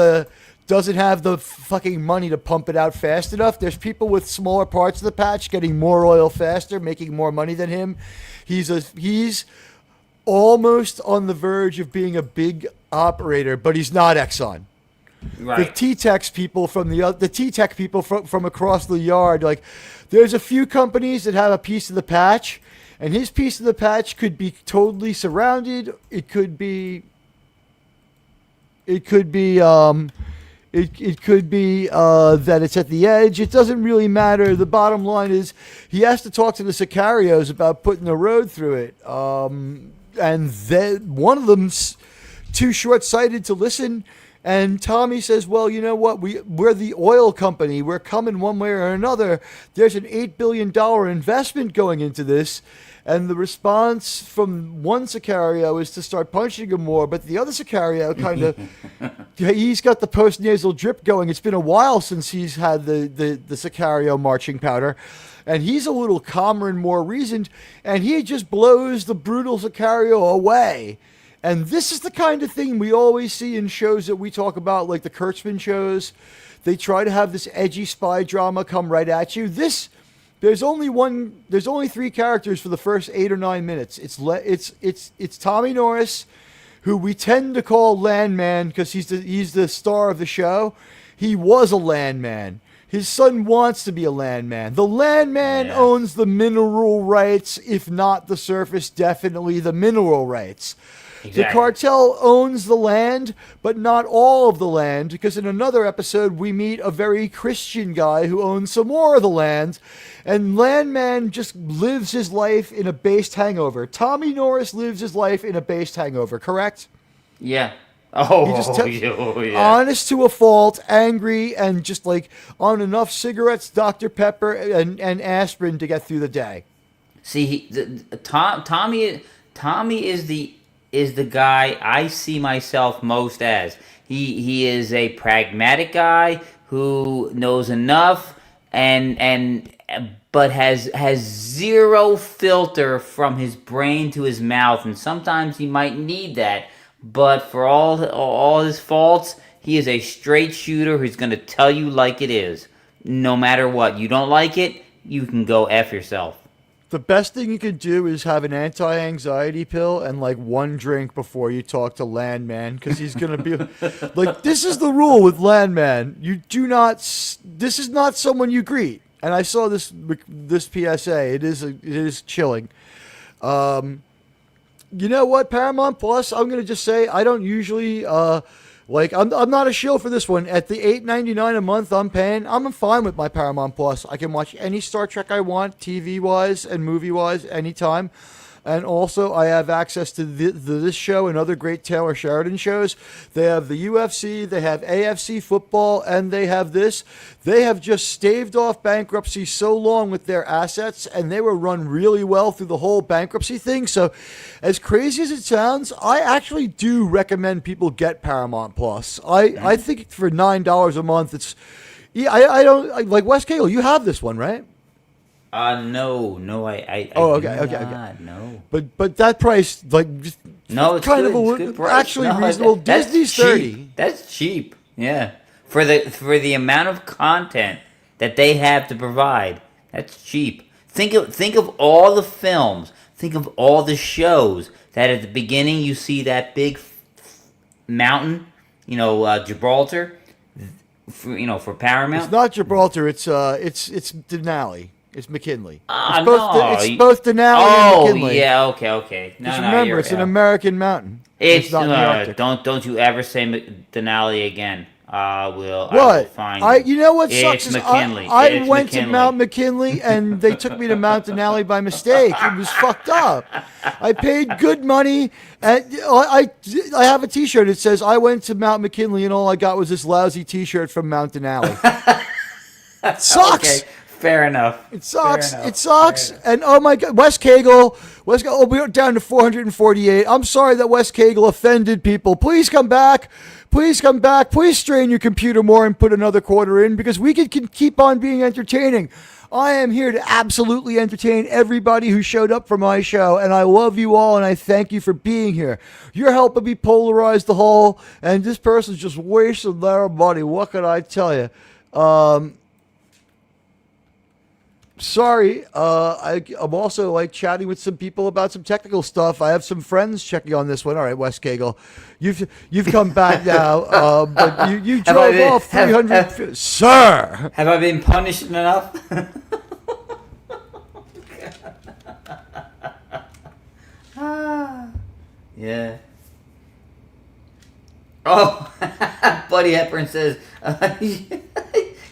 the fucking money to pump it out fast enough. There's people with smaller parts of the patch getting more oil faster, making more money than him. He's almost on the verge of being a big operator, but he's not Exxon. Right. The T-Tech people from across the yard, like there's a few companies that have a piece of the patch, and his piece of the patch could be totally surrounded. It could be that it's at the edge. It doesn't really matter. The bottom line is he has to talk to the Sicarios about putting a road through it. And then one of them's too short-sighted to listen. And Tommy says, well, you know what? We're the oil company. We're coming one way or another. There's an $8 billion investment going into this. And the response from one Sicario is to start punching him more. But the other Sicario kind of, he's got the post-nasal drip going. It's been a while since he's had the Sicario marching powder. And he's a little calmer and more reasoned. And he just blows the brutal Sicario away. And this is the kind of thing we always see in shows that we talk about, like the Kurtzman shows. They try to have this edgy spy drama come right at you. There's only 3 characters for the first 8 or 9 minutes. It's Tommy Norris, who we tend to call Landman because he's the star of the show. He was a landman. His son wants to be a landman. The landman owns the mineral rights, if not the surface, definitely the mineral rights. Exactly. The cartel owns the land, but not all of the land, because in another episode we meet a very Christian guy who owns some more of the land, and Landman just lives his life in a based hangover. Tommy Norris lives his life in a based hangover, correct? Yeah. Honest to a fault, angry, and just like on enough cigarettes, Dr. Pepper, and aspirin to get through the day. See, Tommy is the guy I see myself most as. He is a pragmatic guy who knows enough but has zero filter from his brain to his mouth, and sometimes he might need that. But for all his faults, he is a straight shooter who's going to tell you like it is, no matter what. You don't like it, you can go F yourself. The best thing you can do is have an anti-anxiety pill and like one drink before you talk to Landman, because he's gonna be like, this is the rule with Landman. You do not. This is not someone you greet. And I saw this PSA. It is chilling. You know what, Paramount Plus? I'm gonna just say I don't usually I'm not a shill for this one. At the $8.99 a month I'm paying, I'm fine with my Paramount Plus. I can watch any Star Trek I want, TV-wise and movie-wise, anytime. And also, I have access to this show and other great Taylor Sheridan shows. They have the UFC, they have AFC football, and they have this. They have just staved off bankruptcy so long with their assets, and they were run really well through the whole bankruptcy thing. So, as crazy as it sounds, I actually do recommend people get Paramount Plus. I think for $9 a month, it's... Yeah, I don't... Like, Wes Cagle, you have this one, right? No, I oh, do okay. not, no. But that price, like, just no, it's kind good. of It's good price. actually No, reasonable. that's Disney's cheap. 30. That's cheap. Yeah, for the amount of content that they have to provide, that's cheap. Think of all the films. Think of all the shows that at the beginning you see that big mountain, Gibraltar. For Paramount. It's not Gibraltar. It's Denali. It's McKinley. It's No. both Denali and McKinley. Yeah, okay. No, remember, it's an American mountain. It's not in the Arctic. Don't you ever say Denali again. I will find you know what sucks it's is McKinley. I went to Mount McKinley and they took me to Mount Denali by mistake. It was fucked up. I paid good money and I have a T-shirt. It says I went to Mount McKinley and all I got was this lousy T-shirt from Mount Denali. It sucks. Okay. Fair enough. It sucks. It sucks. And oh my God, Wes Cagle. Oh, we're down to 448. I'm sorry that Wes Cagle offended people. Please come back. Please come back. Please strain your computer more and put another quarter in because we can keep on being entertaining. I am here to absolutely entertain everybody who showed up for my show, and I love you all, and I thank you for being here. You're helping me polarize the whole, and this person's just wasting their money. What can I tell you? Sorry, I'm also chatting with some people about some technical stuff. I have some friends checking on this one. All right, Wes Cagle, you've come back now, but you drove off 300. Sir, have I been punished enough? Yeah. Oh, Buddy Hepburn says.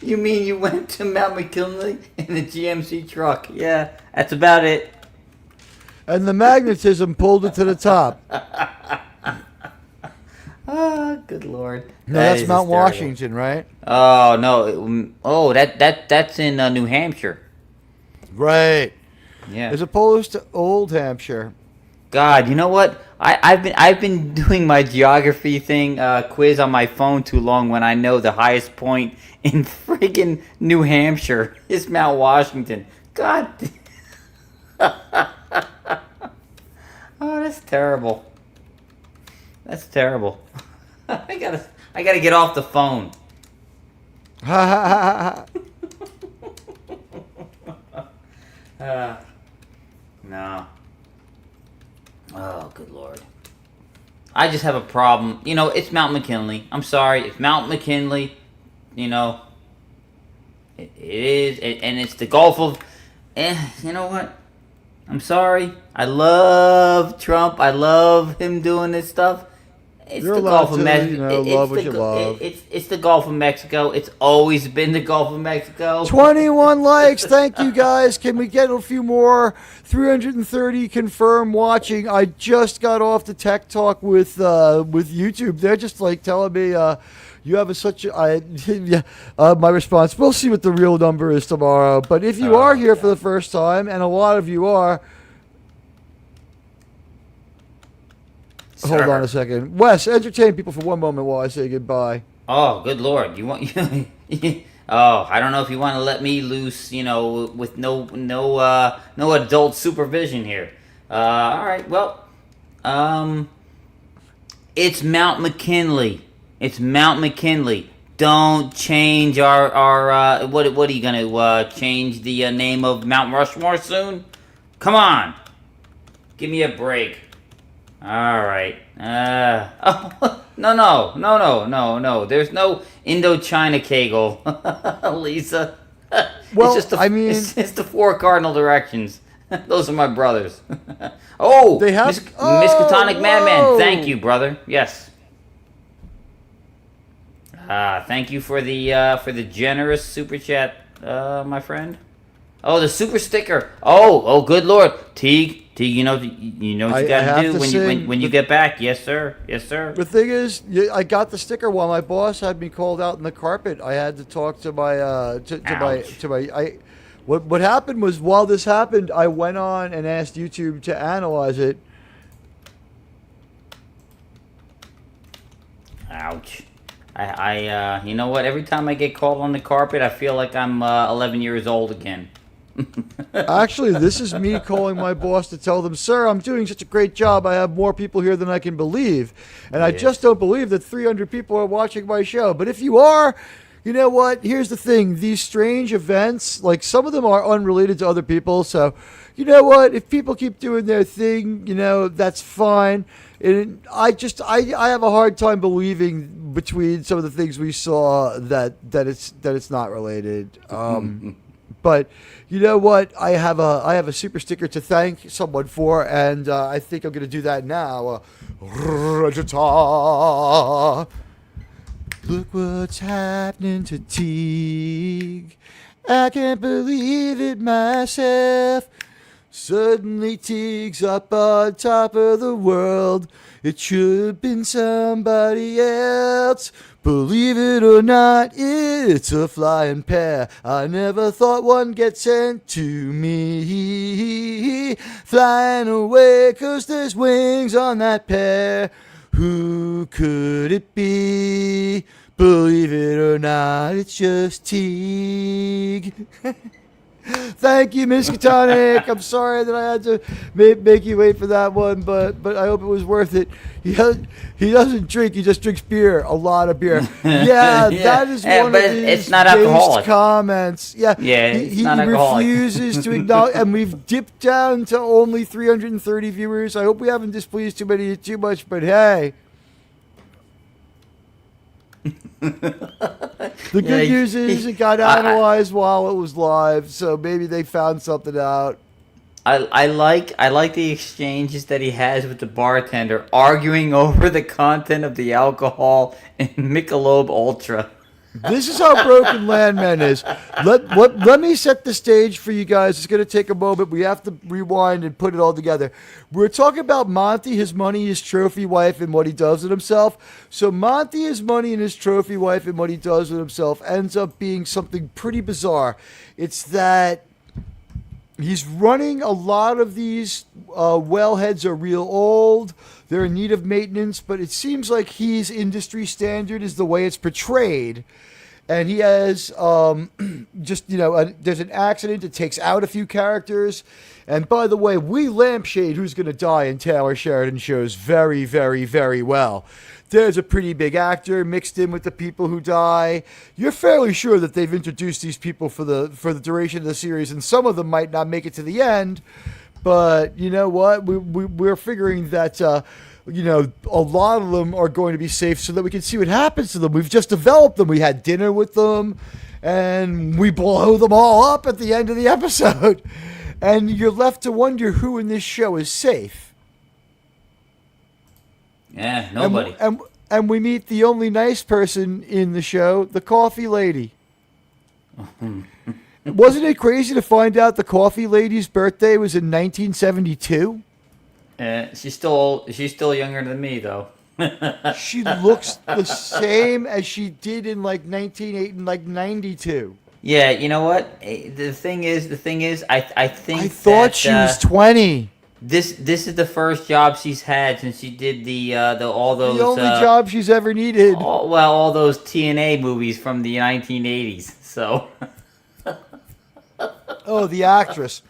You mean you went to Mount McKinley in a GMC truck? Yeah, that's about it. And the magnetism pulled it to the top. Oh, good Lord. No, that's Mount Washington, right? Oh, no. Oh, that's in New Hampshire. Right. Yeah. As opposed to Old Hampshire. God, you know what? I've been doing my geography thing quiz on my phone too long when I know the highest point in friggin' New Hampshire is Mount Washington. God. Oh, that's terrible. That's terrible. I gotta get off the phone. No. Oh, good Lord. I just have a problem. It's Mount McKinley. I'm sorry. It's Mount McKinley. It is. And it's the Gulf of... you know what? I'm sorry. I love Trump. I love him doing this stuff. It's You're the Gulf of Mexico. Love what you love. It's the Gulf of Mexico. It's always been the Gulf of Mexico. 21 likes. Thank you, guys. Can we get a few more? 330 confirm watching. I just got off the tech talk with YouTube. They're just telling me you have my response. We'll see what the real number is tomorrow. But if you are here for the first time, and a lot of you are, hold on a second. Wes, entertain people for one moment while I say goodbye. Oh, good Lord. You want... Oh, I don't know if you want to let me loose, with no adult supervision here. All right, well, it's Mount McKinley. It's Mount McKinley. Don't change our what are you gonna change the name of Mount Rushmore soon? Come on. Give me a break. All right. Oh, no. There's no Indochina Kegel, Lisa. Well, it's just I mean... it's the 4 cardinal directions. Those are my brothers. Oh, They have... Miskatonic Madman. whoa. Thank you, brother. Yes. Thank you for the generous super chat, my friend. Oh, the super sticker. Oh, good lord, Teag, you know what you gotta do when you get back. Yes, sir. The thing is, I got the sticker while my boss had me called out in the carpet. I had to talk to my What happened was, while this happened, I went on and asked YouTube to analyze it. Ouch. I you know what? Every time I get called on the carpet, I feel like I'm 11 years old again. Actually, this is me calling my boss to tell them, sir, I'm doing such a great job. I have more people here than I can believe. And I just don't believe that 300 people are watching my show. But if you are, you know what? Here's the thing. These strange events, like, some of them are unrelated to other people. So, you know what? If people keep doing their thing, you know, that's fine. And I have a hard time believing between some of the things we saw that it's not related. But you know what? I have a super sticker to thank someone for, and I think I'm going to do that now. Look what's happening to Teag. I can't believe it myself. Suddenly Teag's up on top of the world. It should have been somebody else. Believe it or not, it's a flying pair. I never thought one get sent to me. Flying away 'cause there's wings on that pair. Who could it be? Believe it or not, it's just Teag. Thank you, Miskatonic. I'm sorry that I had to make you wait for that one, but I hope it was worth it. He doesn't drink; he just drinks beer, a lot of beer. Yeah, that is one of his it's not alcoholic comments. Yeah, it's not he alcoholic. refuses to acknowledge, and we've dipped down to only 330 viewers. I hope we haven't displeased too much, but hey. The good news is it got analyzed while it was live, so maybe they found something out. I like the exchanges that he has with the bartender, arguing over the content of the alcohol in Michelob Ultra. This is how broken Landman is. Let me set the stage for you guys. It's going to take a moment. We have to rewind and put it all together. We're talking about Monty, his money, his trophy wife, and what he does with himself. So Monty, his money, and his trophy wife, and what he does with himself ends up being something pretty bizarre. It's that he's running a lot of these wellheads are real old. They're in need of maintenance, but it seems like he's industry standard is the way it's portrayed. And he has there's an accident that takes out a few characters. And by the way, we lampshade who's going to die in Taylor Sheridan shows very, very, very well. There's a pretty big actor mixed in with the people who die. You're fairly sure that they've introduced these people for the duration of the series, and some of them might not make it to the end. But you know what? We're figuring that a lot of them are going to be safe so that we can see what happens to them. We've just developed them. We had dinner with them, and we blow them all up at the end of the episode. And you're left to wonder who in this show is safe. Yeah, nobody. And we meet the only nice person in the show, the coffee lady. Wasn't it crazy to find out the coffee lady's birthday was in 1972? She's still younger than me, though. She looks the same as she did in like 92. Yeah, you know what? The thing is, I think I thought she was 20. This is the first job she's had since she did all those. The only job she's ever needed. All those TNA movies from the 1980s. So. Oh, the actress.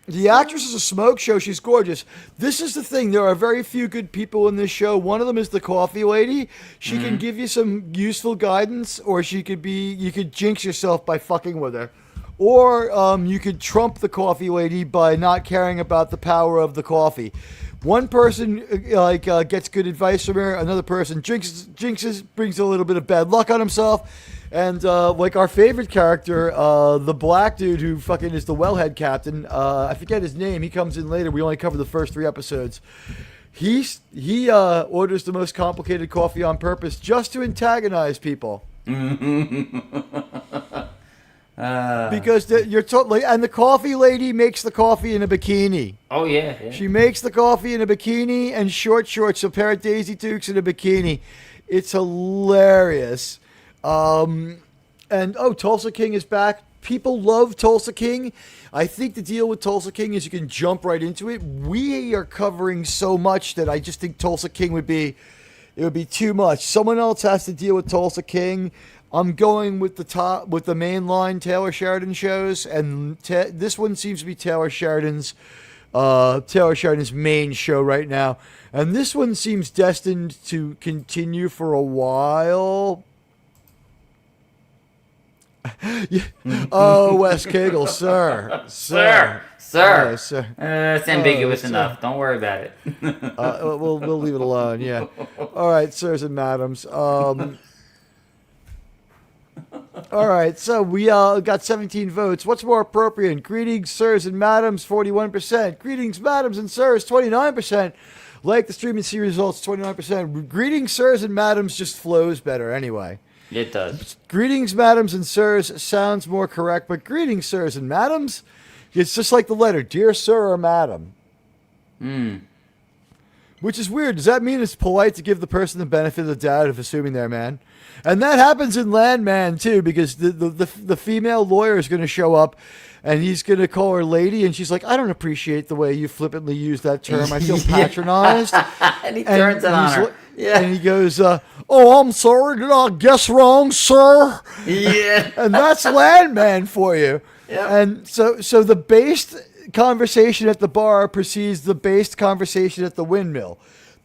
The actress is a smoke show. She's gorgeous. This is the thing. There are very few good people in this show. One of them is the coffee lady. She can give you some useful guidance, or you could jinx yourself by fucking with her. or you could trump the coffee lady by not caring about the power of the coffee. One person gets good advice from her. Another person jinxes, brings a little bit of bad luck on himself. And like our favorite character, the black dude who fucking is the wellhead captain. I forget his name. He comes in later. We only cover the first 3 episodes. He orders the most complicated coffee on purpose just to antagonize people. Because you're totally, and the coffee lady makes the coffee in a bikini. Oh yeah. She makes the coffee in a bikini and short shorts, a pair of Daisy Dukes and a bikini. It's hilarious. And Tulsa King is back. People love Tulsa King. I think the deal with Tulsa King is you can jump right into it. We are covering so much that I just think Tulsa King would be too much. Someone else has to deal with Tulsa King. I'm going with the mainline Taylor Sheridan shows, and this one seems to be Taylor Sheridan's main show right now, and this one seems destined to continue for a while. Oh, Wes Cagle, sir. It's ambiguous enough. Don't worry about it. We'll leave it alone. Yeah. All right, sirs and madams. All right, so we got 17 votes. What's more appropriate? Greetings, sirs and madams, 41%. Greetings, madams and sirs, 29%. Like the stream and see results, 29%. Greetings, sirs and madams just flows better anyway. It does. Greetings, madams and sirs sounds more correct, but greetings, sirs and madams, it's just like the letter, dear sir or madam. Which is weird. Does that mean it's polite to give the person the benefit of the doubt of assuming they're a man? And that happens in Landman, too, because the female lawyer is going to show up, and he's going to call her lady, and she's like, I don't appreciate the way you flippantly use that term. I feel patronized. And he turns it on her. Yeah. And he goes, oh, I'm sorry. Did I guess wrong, sir? Yeah. And that's Landman for you. Yep. And so the based conversation at the bar precedes the based conversation at the windmill.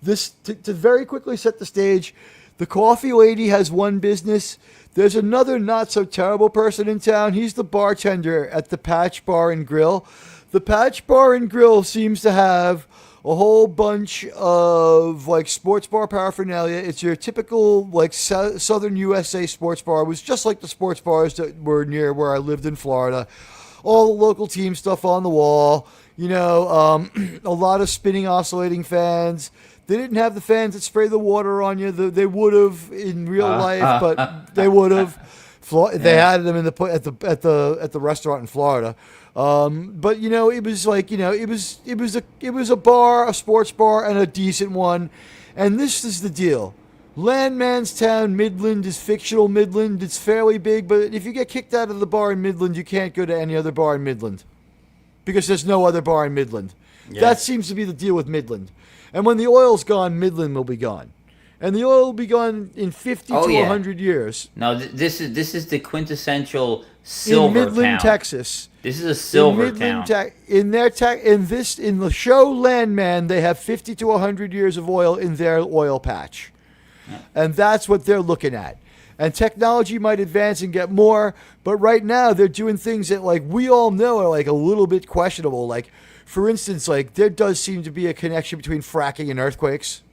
This to very quickly set the stage. The coffee lady has one business. There's another not so terrible person in town. He's the bartender at the Patch Bar and Grill. The Patch Bar and Grill seems to have a whole bunch of like sports bar paraphernalia. It's your typical like Southern USA sports bar. It was just like the sports bars that were near where I lived in Florida. All the local team stuff on the wall. You know, a lot of spinning, oscillating fans. They didn't have the fans that spray the water on you. They would have in real life, but they would have. They had them at the restaurant in Florida. But you know, it was like, you know, it was a bar, a sports bar, and a decent one. And this is the deal. Landman's Town, Midland, is fictional Midland. It's fairly big, but if you get kicked out of the bar in Midland, you can't go to any other bar in Midland because there's no other bar in Midland. Yeah. That seems to be the deal with Midland. And when the oil's gone, Midland will be gone. And the oil will be gone in 50 to 100 years. No, this is the quintessential silver town. In Midland, town. Texas. This is a silver town. In the show Landman, they have 50 to 100 years of oil in their oil patch. Yeah. And that's what they're looking at. And technology might advance and get more, but right now they're doing things that like we all know are like a little bit questionable. Like, for instance, like there does seem to be a connection between fracking and earthquakes.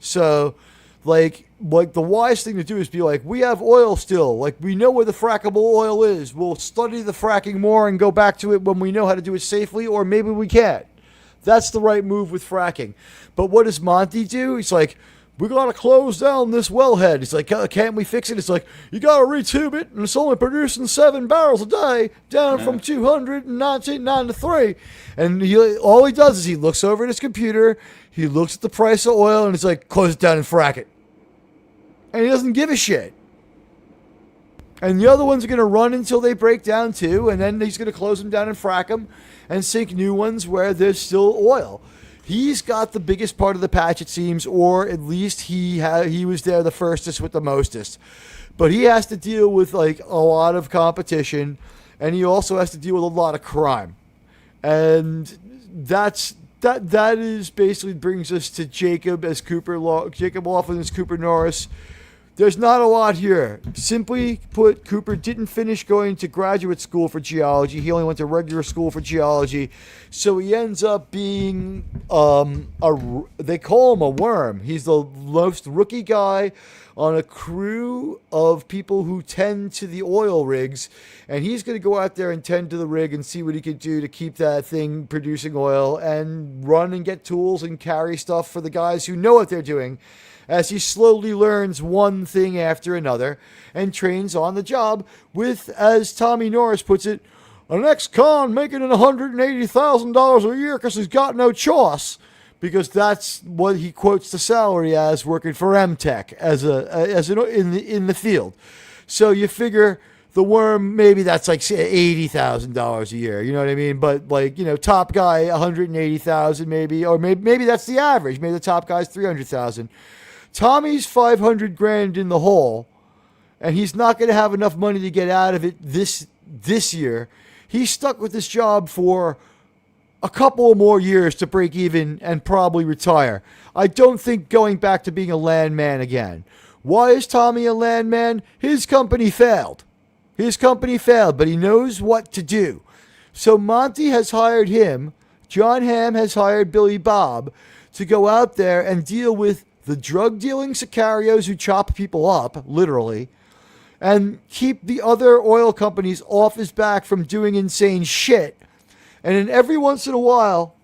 So, like the wise thing to do is be like, we have oil still. Like, we know where the frackable oil is. We'll study the fracking more and go back to it when we know how to do it safely, or maybe we can't. That's the right move with fracking. But what does Monty do? He's like, we got to close down this wellhead. He's like, can't we fix it? It's like, you got to retube it, and it's only producing 7 barrels a day, down from 219 down to 3. And all he does is he looks over at his computer, he looks at the price of oil, and he's like, close it down and frack it. And he doesn't give a shit. And the other ones are going to run until they break down too, and then he's going to close them down and frack them and sink new ones where there's still oil. He's got the biggest part of the patch, it seems, or at least he was there the firstest with the mostest. But he has to deal with like a lot of competition, and he also has to deal with a lot of crime. And that is basically brings us to Jacob Laughlin as Cooper Norris. There's not a lot here. Simply put, Cooper didn't finish going to graduate school for geology. He only went to regular school for geology. So he ends up being, they call him a worm. He's the most rookie guy on a crew of people who tend to the oil rigs. And he's going to go out there and tend to the rig and see what he can do to keep that thing producing oil and run and get tools and carry stuff for the guys who know what they're doing, as he slowly learns one thing after another and trains on the job with, as Tommy Norris puts it, an ex-con making $180,000 a year because he's got no choice, because that's what he quotes the salary as, working for MTech in the field. So you figure the worm, maybe that's like $80,000 a year, you know what I mean? But like, top guy $180,000 maybe, or maybe that's the average. Maybe the top guy's $300,000. Tommy's $500,000 in the hole, and he's not going to have enough money to get out of it this year. He's stuck with this job for a couple more years to break even and probably retire. I don't think going back to being a landman again. Why is Tommy a landman? His company failed. But he knows what to do. So Monty has hired him. John Hamm has hired Billy Bob to go out there and deal with the drug-dealing sicarios who chop people up, literally, and keep the other oil companies off his back from doing insane shit. And then every once in a while,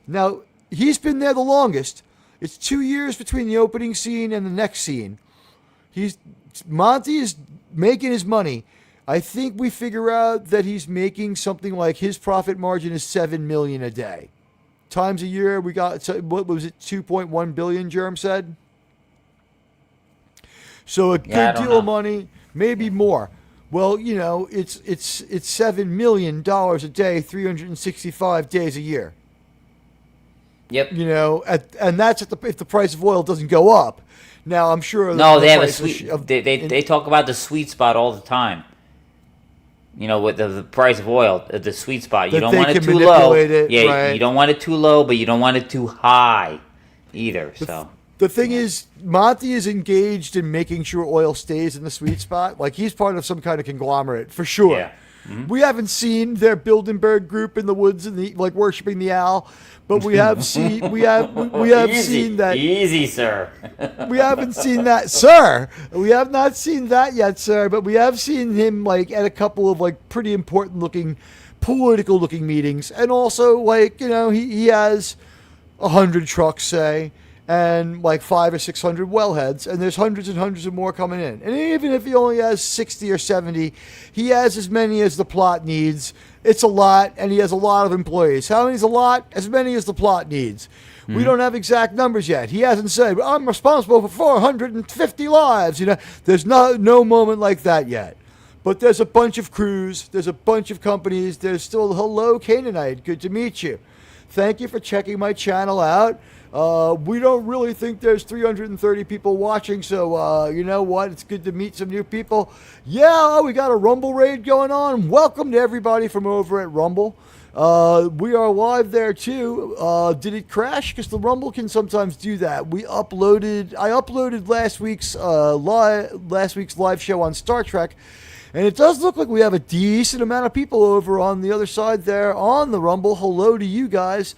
now, he's been there the longest. It's 2 years between the opening scene and the next scene. Monty is making his money. I think we figure out that he's making something like, his profit margin is $7 million a day. Times a year, we got, what was it, 2.1 billion, Germ said? So a good deal of money, maybe more. Well, it's $7 million a day, 365 days a year. Yep. And that's if the price of oil doesn't go up. Now, I'm sure. No, they have a sweet. They talk about the sweet spot all the time. With the price of oil, the sweet spot. You don't want it too low. Right. You don't want it too low, but you don't want it too high either. The thing is, Monty is engaged in making sure oil stays in the sweet spot. Like, he's part of some kind of conglomerate, for sure. Yeah. Mm-hmm. We haven't seen their Bilderberg group in the woods and worshiping the owl, but we have seen seen that. Easy, sir. We haven't seen that, sir. We have not seen that yet, sir. But we have seen him at a couple of pretty important looking, political looking meetings, and also he has 100 trucks, say, and 500 or 600 wellheads, and there's hundreds and hundreds of more coming in. And even if he only has 60 or 70, he has as many as the plot needs. It's a lot, and he has a lot of employees. How many is a lot? As many as the plot needs. Mm-hmm. We don't have exact numbers yet. He hasn't said, I'm responsible for 450 lives. There's no moment like that yet. But there's a bunch of crews. There's a bunch of companies. There's still, hello, Canaanite. Good to meet you. Thank you for checking my channel out. We don't really think there's 330 people watching, so you know what? It's good to meet some new people. Yeah, we got a Rumble raid going on. Welcome to everybody from over at Rumble. We are live there too. Did it crash? Because the Rumble can sometimes do that. I uploaded last week's live show on Star Trek, and it does look like we have a decent amount of people over on the other side there on the Rumble. Hello to you guys.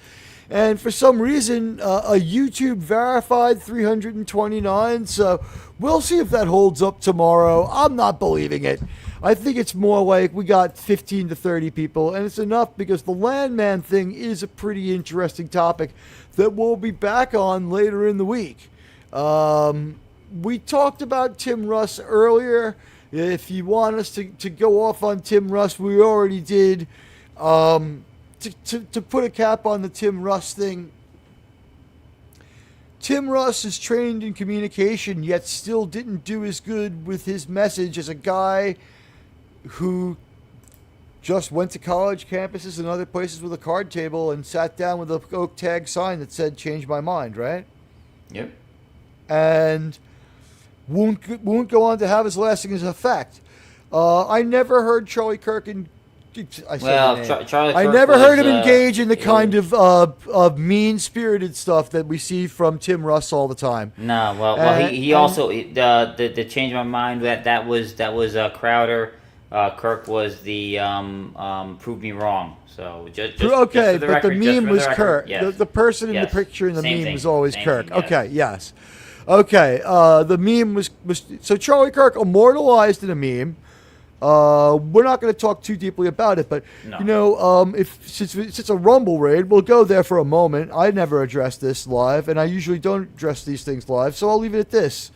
And for some reason, a YouTube verified 329. So we'll see if that holds up tomorrow. I'm not believing it. I think it's more like we got 15 to 30 people, and it's enough because the landman thing is a pretty interesting topic that we'll be back on later in the week. We talked about Tim Russ earlier. If you want us to go off on Tim Russ, we already did. To put a cap on the Tim Russ thing, Tim Russ is trained in communication, yet still didn't do as good with his message as a guy who just went to college campuses and other places with a card table and sat down with a oak tag sign that said, change my mind, right? Yep. And won't go on to have as lasting as effect. I never heard Charlie Kirk I said Well, the name. Charlie I Kirk never heard was, him engage in the kind of mean-spirited stuff that we see from Tim Russ all the time. No, well, he also the change my mind that was Crowder. Kirk was the prove me wrong. So just okay, just for the but record, the just meme for was the record, Kirk. yes. The person in the Yes. picture in the Same meme thing. was always Same Kirk. thing, yes. Okay, yes. Okay, the meme was so Charlie Kirk immortalized in a meme. We're not going to talk too deeply about it, but No. since it's a Rumble raid, we'll go there for a moment. I never address this live, and I usually don't address these things live, so I'll leave it at this.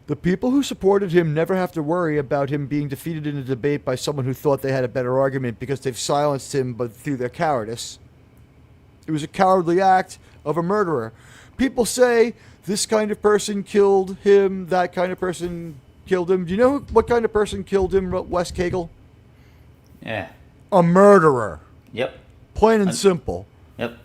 The people who supported him never have to worry about him being defeated in a debate by someone who thought they had a better argument because they've silenced him but through their cowardice. It was a cowardly act of a murderer. People say this kind of person killed him, that kind of person killed him. Do you know what kind of person killed him, Wes Cagle? Yeah. A murderer. Yep. Plain and simple. Yep.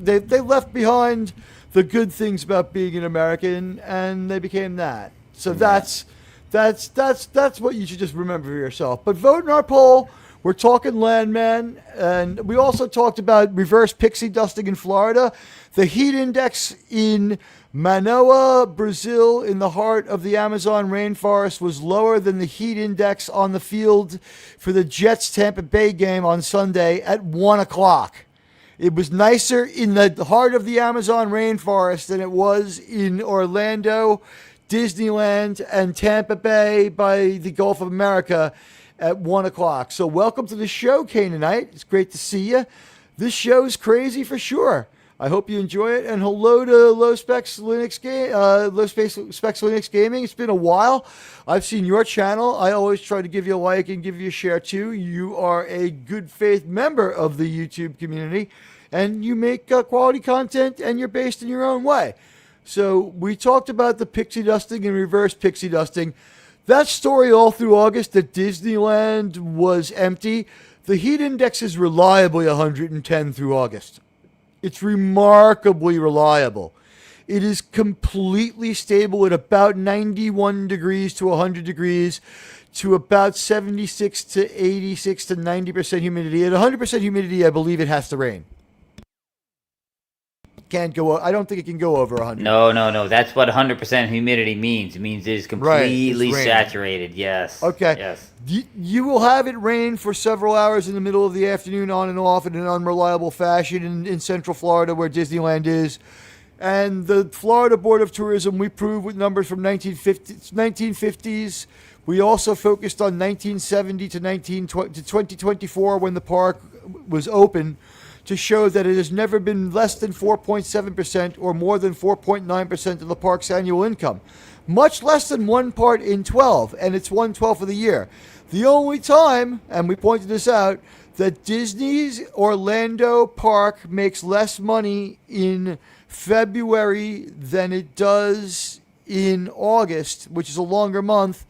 They left behind the good things about being an American, and they became that. So that's what you should just remember for yourself. But vote in our poll. We're talking Landman, and we also talked about reverse pixie dusting in Florida. The heat index in Manoa, Brazil, in the heart of the Amazon rainforest, was lower than the heat index on the field for the Jets-Tampa Bay game on Sunday at 1 o'clock. It was nicer in the heart of the Amazon rainforest than it was in Orlando, Disneyland, and Tampa Bay by the Gulf of America at 1 o'clock. So welcome to the show, Canaanite. It's great to see you. This show's crazy for sure. I hope you enjoy it. And hello to Low Specs Linux Gaming. It's been a while. I've seen your channel. I always try to give you a like and give you a share too. You are a good faith member of the YouTube community, and you make quality content, and you're based in your own way. So we talked about the pixie dusting and reverse pixie dusting. That story all through August that Disneyland was empty. The heat index is reliably 110 through August. It's remarkably reliable. It is completely stable at about 91 degrees to 100 degrees to about 76 to 86 to 90% humidity. At 100% humidity, I believe it has to rain. Can't go. I don't think it can go over 100. No. That's what 100% humidity means. It means it's completely saturated. Yes. Okay. Yes. You will have it rain for several hours in the middle of the afternoon, on and off, in an unreliable fashion in Central Florida, where Disneyland is. And the Florida Board of Tourism, we proved with numbers from 1950s. We also focused on 1970 to 2024 when the park was open, to show that it has never been less than 4.7% or more than 4.9% of the park's annual income. Much less than 1 part in 12, and it's 1/12 of the year. The only time, and we pointed this out, that Disney's Orlando park makes less money in February than it does in August, which is a longer month,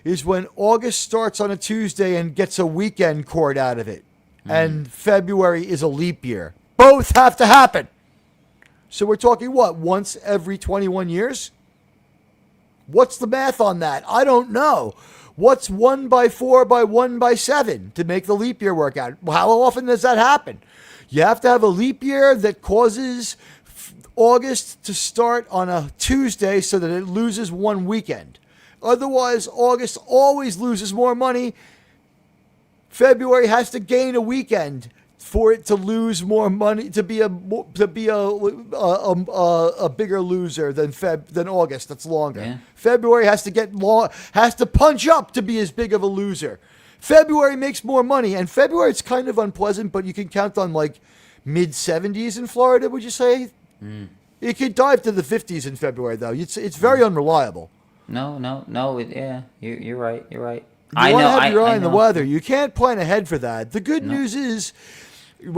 is when August starts on a Tuesday and gets a weekend court out of it. And February is a leap year. Both have to happen. So we're talking what? Once every 21 years? What's the math on that? I don't know. What's 1 by 4 by 1 by 7 to make the leap year work out? How often does that happen? You have to have a leap year that causes August to start on a Tuesday so that it loses one weekend. Otherwise, August always loses more money. February has to gain a weekend for it to lose more money, to be a bigger loser than August. That's longer. Yeah. February has to punch up to be as big of a loser. February makes more money, and February it's kind of unpleasant, but you can count on like mid 70s in Florida. Would you say? It could dive to the 50s in February though. It's very unreliable. No. Yeah, you're right. You're right. You want to have your eye on the weather. You can't plan ahead for that. The good news is,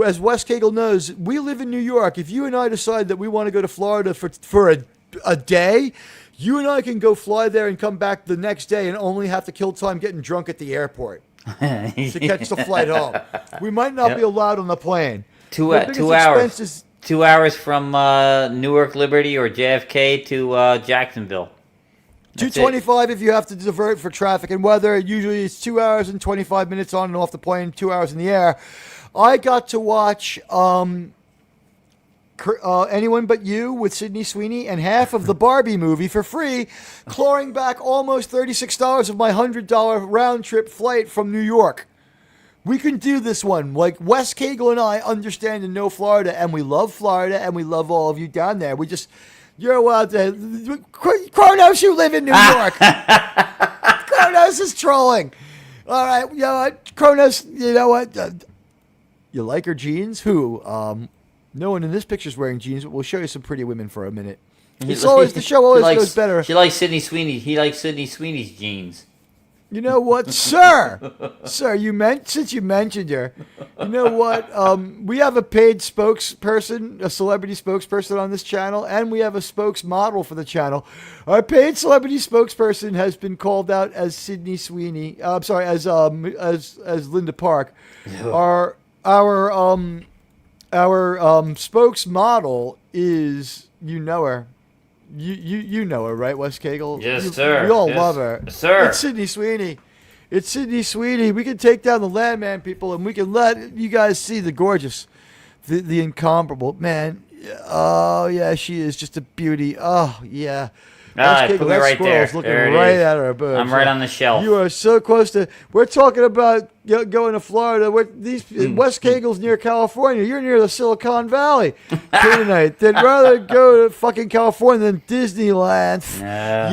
as Wes Cagle knows, we live in New York. If you and I decide that we want to go to Florida for a day, you and I can go fly there and come back the next day and only have to kill time getting drunk at the airport to catch the flight home. We might not be allowed on the plane. 2 hours. 2 hours from Newark Liberty or JFK to Jacksonville. That's 225 if you have to divert for traffic and weather. Usually it's 2 hours and 25 minutes on and off the plane, 2 hours in the air. I got to watch Anyone But You with Sydney Sweeney and half of the Barbie movie for free, clawing back almost $36 of my $100 round trip flight from New York. We can do this one. Like, Wes Cagle and I understand and know Florida, and we love Florida, and we love all of you down there. You're allowed to. Kronos, you live in New York. Kronos is trolling. All right, you know what? Kronos, you know what? You like her jeans? Who? No one in this picture is wearing jeans, but we'll show you some pretty women for a minute. The show always goes better. She likes Sydney Sweeney. He likes Sydney Sweeney's jeans. You know what, sir? Sir, since you mentioned her, you know what? We have a paid spokesperson, a celebrity spokesperson on this channel, and we have a spokesmodel for the channel. Our paid celebrity spokesperson has been called out as Sydney Sweeney. I'm sorry, as Linda Park. Our spokesmodel is, you know her. You know her, right, Wes Cagle? Yes, sir. We all love her. Yes, sir. It's Sydney Sweeney. It's Sydney Sweeney. We can take down the Landman people, and we can let you guys see the gorgeous, the incomparable. Man, oh, yeah, she is just a beauty. Oh, yeah. Put me right there. Looking There it right is. at her boobs. I'm right on the shelf. You are so close to. We're talking about going to Florida. West Cagle's near California. You're near the Silicon Valley. Tonight, they'd rather go to fucking California than Disneyland. Yeah.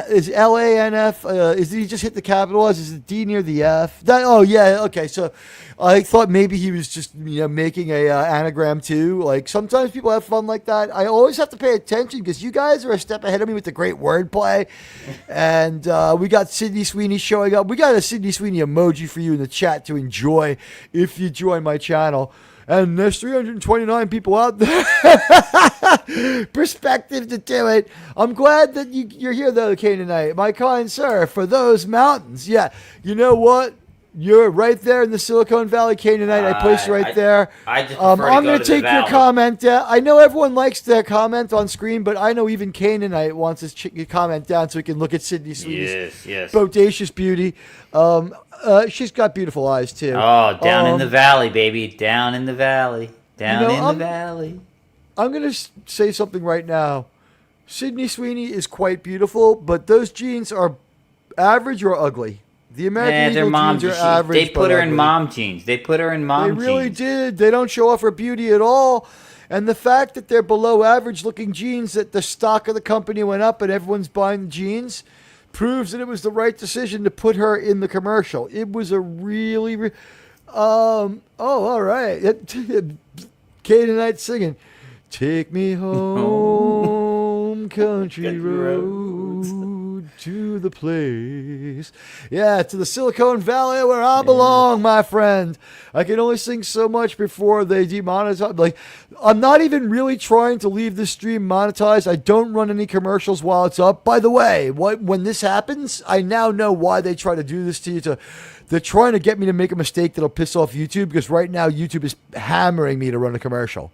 Is LANF? Did he just hit the capital S? Is the D near the F? Okay. So I thought maybe he was just making a anagram too. Like, sometimes people have fun like that. I always have to pay attention because you guys are a step ahead of me with the great wordplay. And we got Sydney Sweeney showing up. We got a Sydney Sweeney emoji for you in the chat to enjoy if you join my channel. And there's 329 people out there. Perspective to do it. I'm glad that you're here, though, Canaanite. My kind sir, for those mountains. Yeah, you know what? You're right there in the Silicon Valley, Canaanite. I placed you right there. I'm going to take your comment down. I know everyone likes their comment on screen, but I know even Canaanite wants his comment down so he can look at Sydney Sweeney's bodacious beauty. She's got beautiful eyes, too. Oh, down in the valley, baby. Down in the valley. Down in the valley. I'm going to say something right now. Sydney Sweeney is quite beautiful, but those jeans are average or ugly. The American Eagle jeans are average. They put her in mom jeans. They really did. They don't show off her beauty at all. And the fact that they're below average looking jeans, that the stock of the company went up and everyone's buying the jeans, proves that it was the right decision to put her in the commercial. It was a really, all right. Canaanite singing, "Take me home, country road, to the place." Yeah, to the Silicon Valley where I belong, my friend. I can only sing so much before they demonetize. Like, I'm not even really trying to leave this stream monetized. I don't run any commercials while it's up. By the way, when this happens, I now know why they try to do this to you. They're trying to get me to make a mistake that'll piss off YouTube, because right now YouTube is hammering me to run a commercial.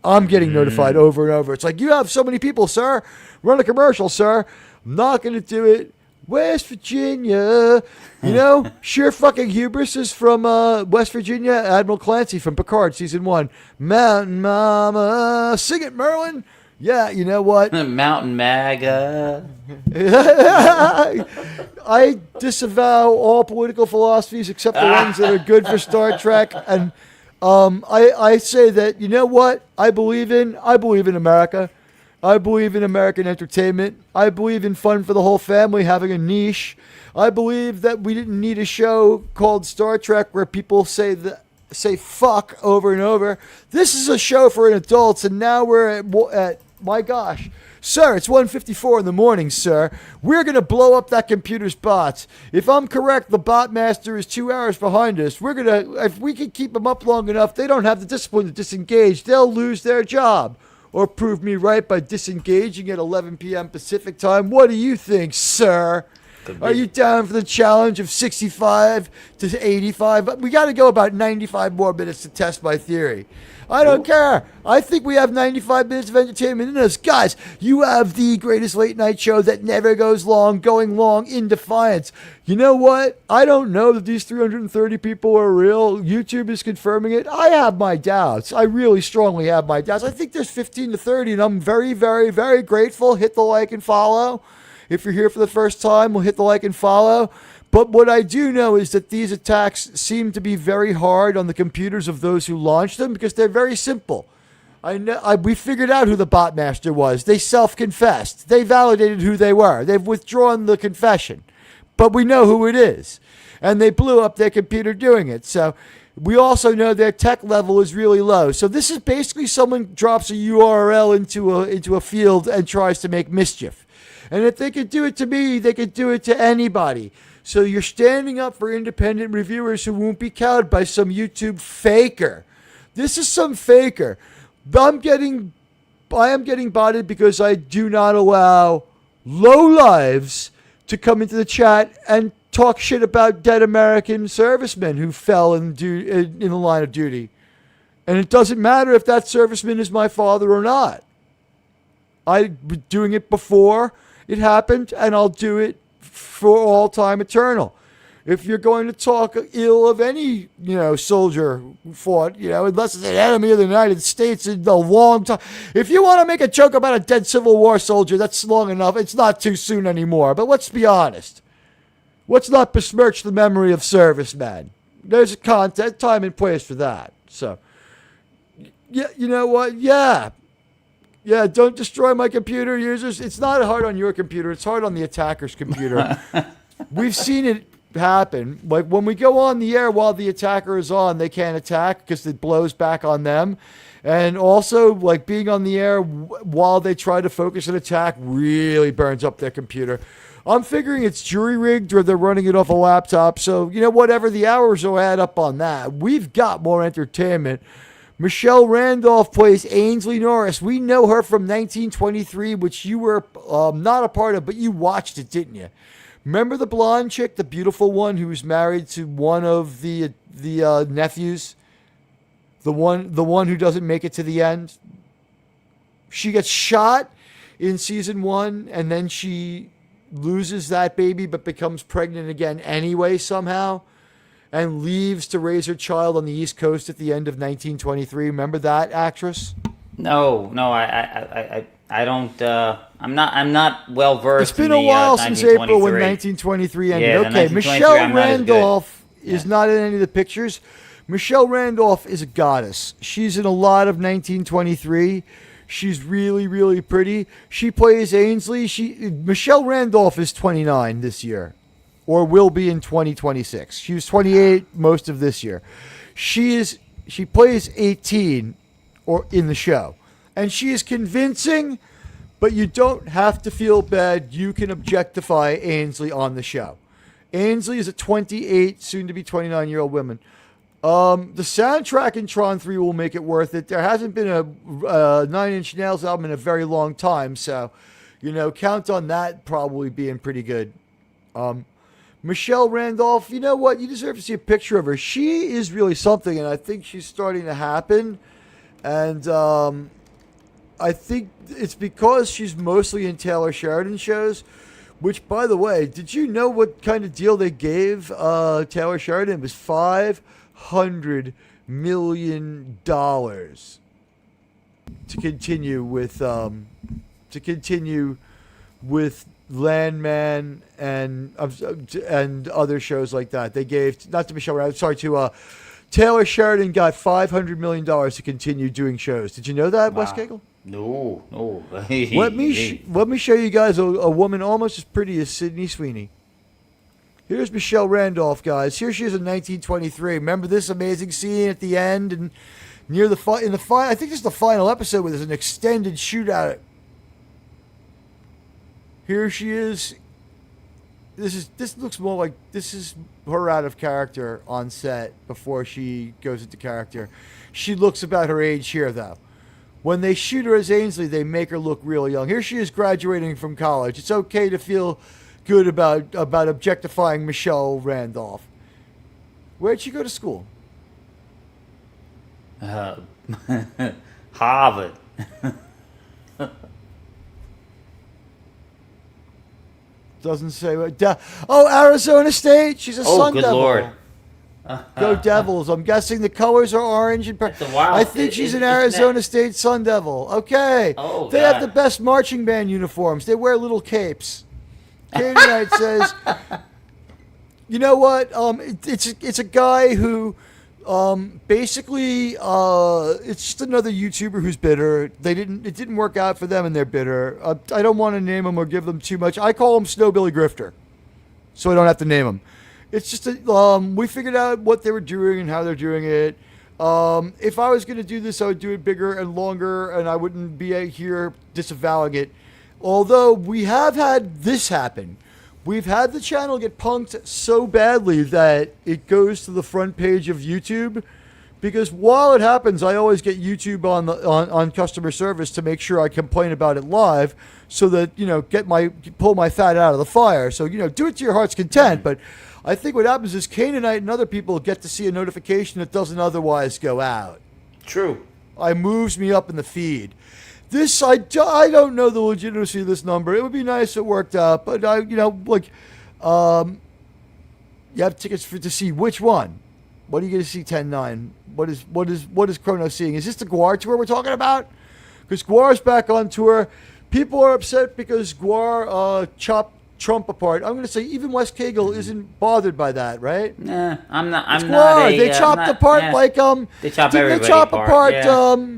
I'm getting notified over and over. It's like, you have so many people, sir. Run a commercial, sir. I'm not going to do it. West Virginia. Sheer fucking hubris is from West Virginia. Admiral Clancy from Picard Season 1. Mountain Mama. Sing it, Merlin. Yeah, you know what? Mountain MAGA. I disavow all political philosophies except the ones that are good for Star Trek. And I say that, you know what? I believe in America. I believe in American entertainment. I believe in fun for the whole family, having a niche. I believe that we didn't need a show called Star Trek where people say fuck over and over. This is a show for adults, and now we're at my gosh. Sir, it's 1:54 in the morning, sir. We're going to blow up that computer's bots. If I'm correct, the bot master is 2 hours behind us. If we can keep them up long enough, they don't have the discipline to disengage. They'll lose their job. Or prove me right by disengaging at 11 p.m. Pacific time. What do you think, sir? Are you down for the challenge of 65 to 85? But we got to go about 95 more minutes to test my theory. I don't care. I think we have 95 minutes of entertainment in us. Guys, you have the greatest late night show that never goes long, going long in defiance. You know what? I don't know that these 330 people are real. YouTube is confirming it. I have my doubts. I really strongly have my doubts. I think there's 15 to 30, and I'm very, very, very grateful. Hit the like and follow. If you're here for the first time, we'll hit the like and follow. But what I do know is that these attacks seem to be very hard on the computers of those who launched them because they're very simple. We figured out who the bot master was. They self-confessed. They validated who they were. They've withdrawn the confession. But we know who it is. And they blew up their computer doing it. So we also know their tech level is really low. So this is basically someone drops a URL into a field and tries to make mischief. And if they could do it to me, they could do it to anybody. So you're standing up for independent reviewers who won't be cowed by some YouTube faker. This is some faker. I am getting botted because I do not allow lowlives to come into the chat and talk shit about dead American servicemen who fell in the line of duty. And it doesn't matter if that serviceman is my father or not. I've been doing it before it happened, and I'll do it for all time eternal. If you're going to talk ill of any, soldier who fought, unless it's an enemy of the United States in a long time. If you want to make a joke about a dead Civil War soldier, that's long enough. It's not too soon anymore. But let's be honest. Let's not besmirch the memory of servicemen. There's a content, time and place for that. So, yeah, you know what? Yeah, don't destroy my computer, users. It's not hard on your computer. It's hard on the attacker's computer. We've seen it happen. Like when we go on the air while the attacker is on, they can't attack because it blows back on them. And also, like being on the air while they try to focus an attack really burns up their computer. I'm figuring it's jury rigged or they're running it off a laptop. So, whatever, the hours will add up on that. We've got more entertainment. Michelle Randolph plays Ainsley Norris. We know her from 1923, which you were not a part of, but you watched it, didn't you? Remember the blonde chick, the beautiful one who was married to one of the nephews? The one who doesn't make it to the end? She gets shot in season 1, and then she loses that baby but becomes pregnant again anyway somehow. And leaves to raise her child on the East Coast at the end of 1923. Remember that actress? No, I don't. I'm not well versed. It's been a while since April when 1923 ended. Yeah, okay, Michelle Randolph is not in any of the pictures. Michelle Randolph is a goddess. She's in a lot of 1923. She's really, really pretty. She plays Ainsley. Michelle Randolph is 29 this year. Or will be in 2026. She was 28 most of this year. She plays 18 or in the show. And she is convincing, but you don't have to feel bad. You can objectify Ainsley on the show. Ainsley is a 28, soon to be 29-year-old woman. The soundtrack in Tron 3 will make it worth it. There hasn't been a Nine Inch Nails album in a very long time, so, count on that probably being pretty good. Michelle Randolph, you know what? You deserve to see a picture of her. She is really something, and I think she's starting to happen. And I think it's because she's mostly in Taylor Sheridan shows, which, by the way, did you know what kind of deal they gave Taylor Sheridan? It was $500 million to continue with Landman and other shows like that. They gave, not to Michelle Randolph, sorry, to Taylor Sheridan got $500 million to continue doing shows. Did you know that, Wes Cagle? No. Let me show you guys a woman almost as pretty as Sydney Sweeney. Here's Michelle Randolph, guys. Here she is in 1923. Remember this amazing scene at the end and near the I think this is the final episode where there's an extended shootout. Here she is. This looks more like this is her out of character on set before she goes into character. She looks about her age here, though. When they shoot her as Ainsley, they make her look real young. Here she is graduating from college. It's okay to feel good about objectifying Michelle Randolph. Where'd she go to school? Harvard. Doesn't say what. Arizona State. She's a Sun good Devil. Lord. Go Devils. I'm guessing the colors are orange and That's a wild- I think she's an Arizona State Sun Devil. Okay. Oh, they God. have the best marching band uniforms. They wear little capes. Katie Knight says, you know what? It's a guy who basically it's just another YouTuber who's bitter. It didn't work out for them and they're bitter. I don't want to name them or give them too much. I call him Snowbilly Grifter, so I don't have to name him. It's just we figured out what they were doing and how they're doing it. If I was going to do this, I would do it bigger and longer, and I wouldn't be here disavowing it. Although we have had this happen. We've had the channel get punked so badly that it goes to the front page of YouTube. Because while it happens, I always get YouTube on customer service to make sure I complain about it live, so that pull my fat out of the fire. So do it to your heart's content. But I think what happens is Canaanite and other people get to see a notification that doesn't otherwise go out. True. It moves me up in the feed. This I don't know the legitimacy of this number. It would be nice if it worked out, but you have tickets to see which one. What are you going to see 10-9? What is Chrono seeing? Is this the Guar tour we're talking about? Because Guar's back on tour. People are upset because Guar chopped Trump apart. I'm going to say even Wes Cagle isn't bothered by that, right? Nah, I'm not. I'm Guar. not. They chopped apart They chop didn't everybody they chop apart? Yeah.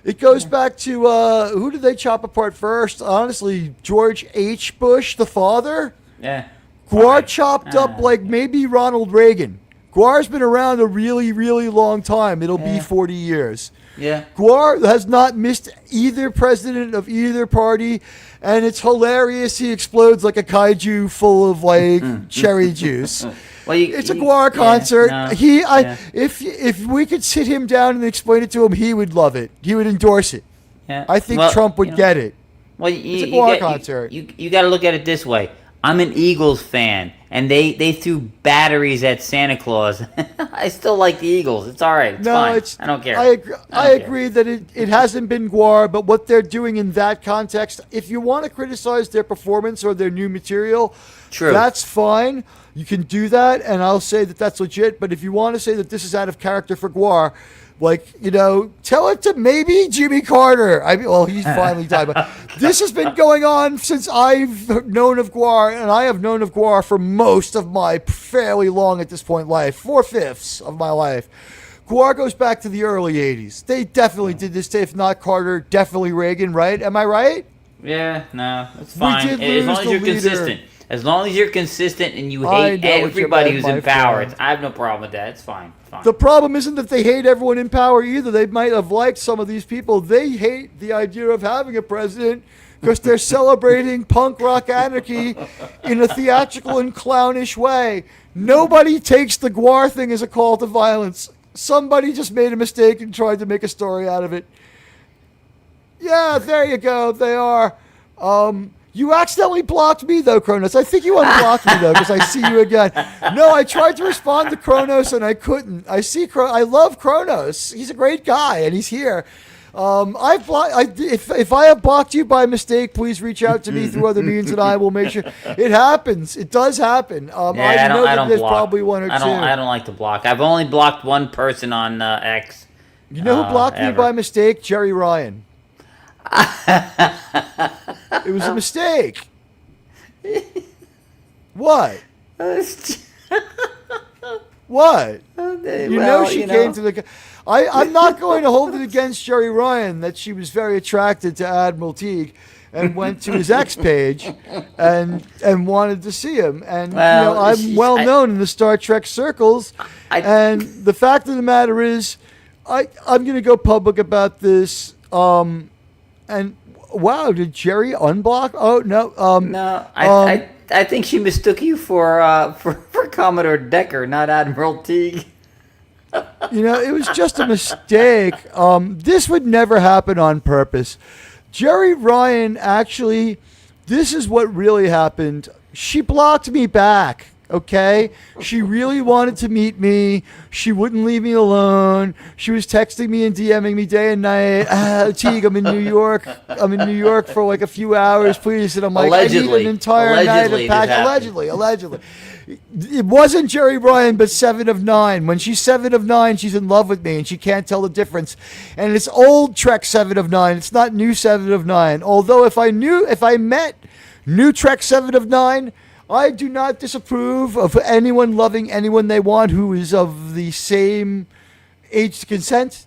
It goes back to who did they chop apart first? Honestly, George H. Bush, the father. Yeah. Guar chopped up like maybe Ronald Reagan. Guar's been around a really, really long time. It'll be 40 years. Yeah. Guar has not missed either president of either party, and it's hilarious. He explodes like a kaiju full of cherry juice. Well, it's a Guar concert. No, If we could sit him down and explain it to him, he would love it. He would endorse it. Yeah. I think Trump would get it. Well, it's a Guar concert. You got to look at it this way. I'm an Eagles fan, and they threw batteries at Santa Claus. I still like the Eagles. It's all right. It's fine. I don't care. I agree that it hasn't been Guar, but what they're doing in that context, if you want to criticize their performance or their new material, True. That's fine. You can do that, and I'll say that that's legit. But if you want to say that this is out of character for Guar, tell it to maybe Jimmy Carter. He's finally died. But this has been going on since I've known of Guar, and I have known of Guar for most of my fairly long at this point life, 4/5 of my life. Guar goes back to the early 80s. They definitely did this, if not Carter, definitely Reagan, right? Am I right? Yeah, no, it's fine. We did As long lose as you're the leader. consistent. As long as you're consistent and you I hate know what you everybody meant, who's in my power, friend. I have no problem with that. It's fine. The problem isn't that they hate everyone in power either. They might have liked some of these people. They hate the idea of having a president because they're celebrating punk rock anarchy in a theatrical and clownish way. Nobody takes the Guar thing as a call to violence. Somebody just made a mistake and tried to make a story out of it. Yeah, there you go. They are. You accidentally blocked me, though, Kronos. I think you unblocked me, though, because I see you again. No, I tried to respond to Kronos, and I couldn't. I love Kronos. He's a great guy, and he's here. If I have blocked you by mistake, please reach out to me through other means, and I will make sure. It happens. It does happen. I know that there's probably one or two. I don't like to block. I've only blocked one person on X. You know who blocked me by mistake? Jerry Ryan. It was a mistake. What? What? She came to the... I'm not going to hold it against Jerry Ryan that she was very attracted to Admiral Teag and went to his X page and wanted to see him. And I'm well known in the Star Trek circles. And the fact of the matter is, I'm going to go public about this. And wow, did Jerry unblock? Oh no, no. I think she mistook you for Commodore Decker, not Admiral Teague. It was just a mistake. This would never happen on purpose. Jerry Ryan, actually, this is what really happened. she blocked me back. Okay, she really wanted to meet me. She wouldn't leave me alone. She was texting me and DMing me day and night. Teag, I'm in New York. I'm in New York for like a few hours, please. And I'm like, Allegedly. I need an entire night of pack. Allegedly. It wasn't Jerry Ryan, but 7 of 9. When she's 7 of 9, she's in love with me, and she can't tell the difference. And it's old Trek 7 of 9. It's not new 7 of 9. Although if I met new Trek 7 of 9, I do not disapprove of anyone loving anyone they want who is of the same age to consent.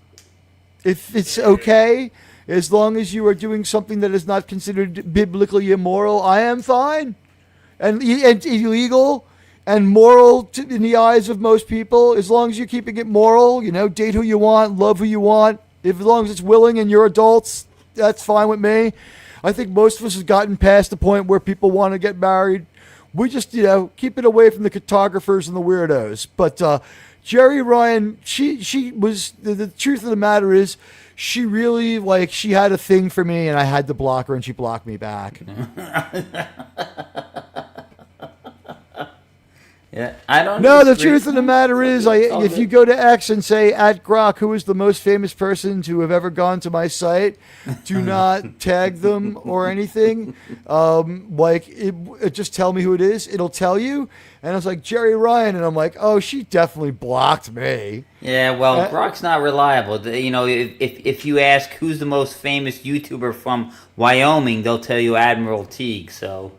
If it's okay, as long as you are doing something that is not considered biblically immoral, I am fine. And illegal and moral in the eyes of most people, as long as you're keeping it moral, date who you want, love who you want. As long as it's willing and you're adults, that's fine with me. I think most of us have gotten past the point where people want to get married. We just, keep it away from the cartographers and the weirdos. But Jerry Ryan, she was, the truth of the matter is, she really, she had a thing for me, and I had to block her, and she blocked me back. Yeah, I don't. No, the truth of the matter is, if you go to X and say @Grok, who is the most famous person to have ever gone to my site, do not tag them or anything. Just tell me who it is. It'll tell you. And I was like, Jerry Ryan, and I'm like, oh, she definitely blocked me. Yeah, well, Grok's not reliable. If you ask who's the most famous YouTuber from Wyoming, they'll tell you Admiral Teague. So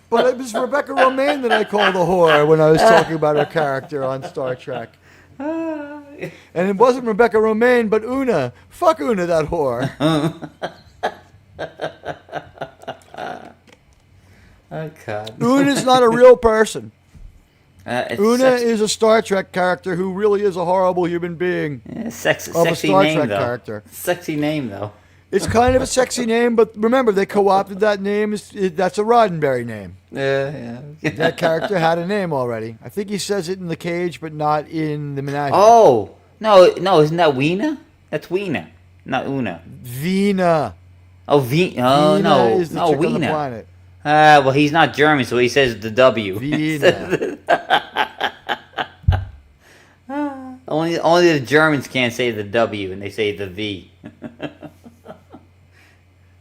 But it was Rebecca Romaine that I called a whore when I was talking about her character on Star Trek. And it wasn't Rebecca Romaine, but Una. Fuck Una, that whore. Oh, God. Una's not a real person. Una Sexy. is a Star Trek character who really is a horrible human being. Yeah, sexy Star name, Trek though. character. Sexy name, though. It's kind of a sexy name, but remember, they co-opted that name. That's a Roddenberry name. Yeah. That character had a name already. I think he says it in The Cage, but not in the Menagerie. Oh, no, isn't that Weena? That's Weena, not Una. Vina. Oh, Oh, Vina no. is the No, chick on the Weena. planet. Well, he's not German, so he says the W. Vina. Only the Germans can't say the W, and they say the V.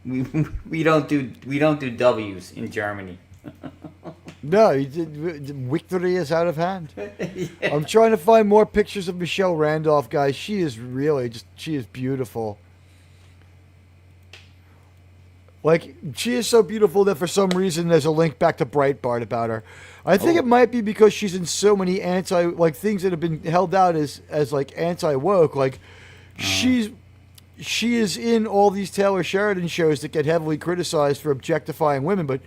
we don't do W's in Germany. No, victory is out of hand. Yeah. I'm trying to find more pictures of Michelle Randolph, guys. She is beautiful. She is so beautiful that for some reason there's a link back to Breitbart about her. I think it might be because she's in so many things that have been held out as anti-woke. She is in all these Taylor Sheridan shows that get heavily criticized for objectifying women, but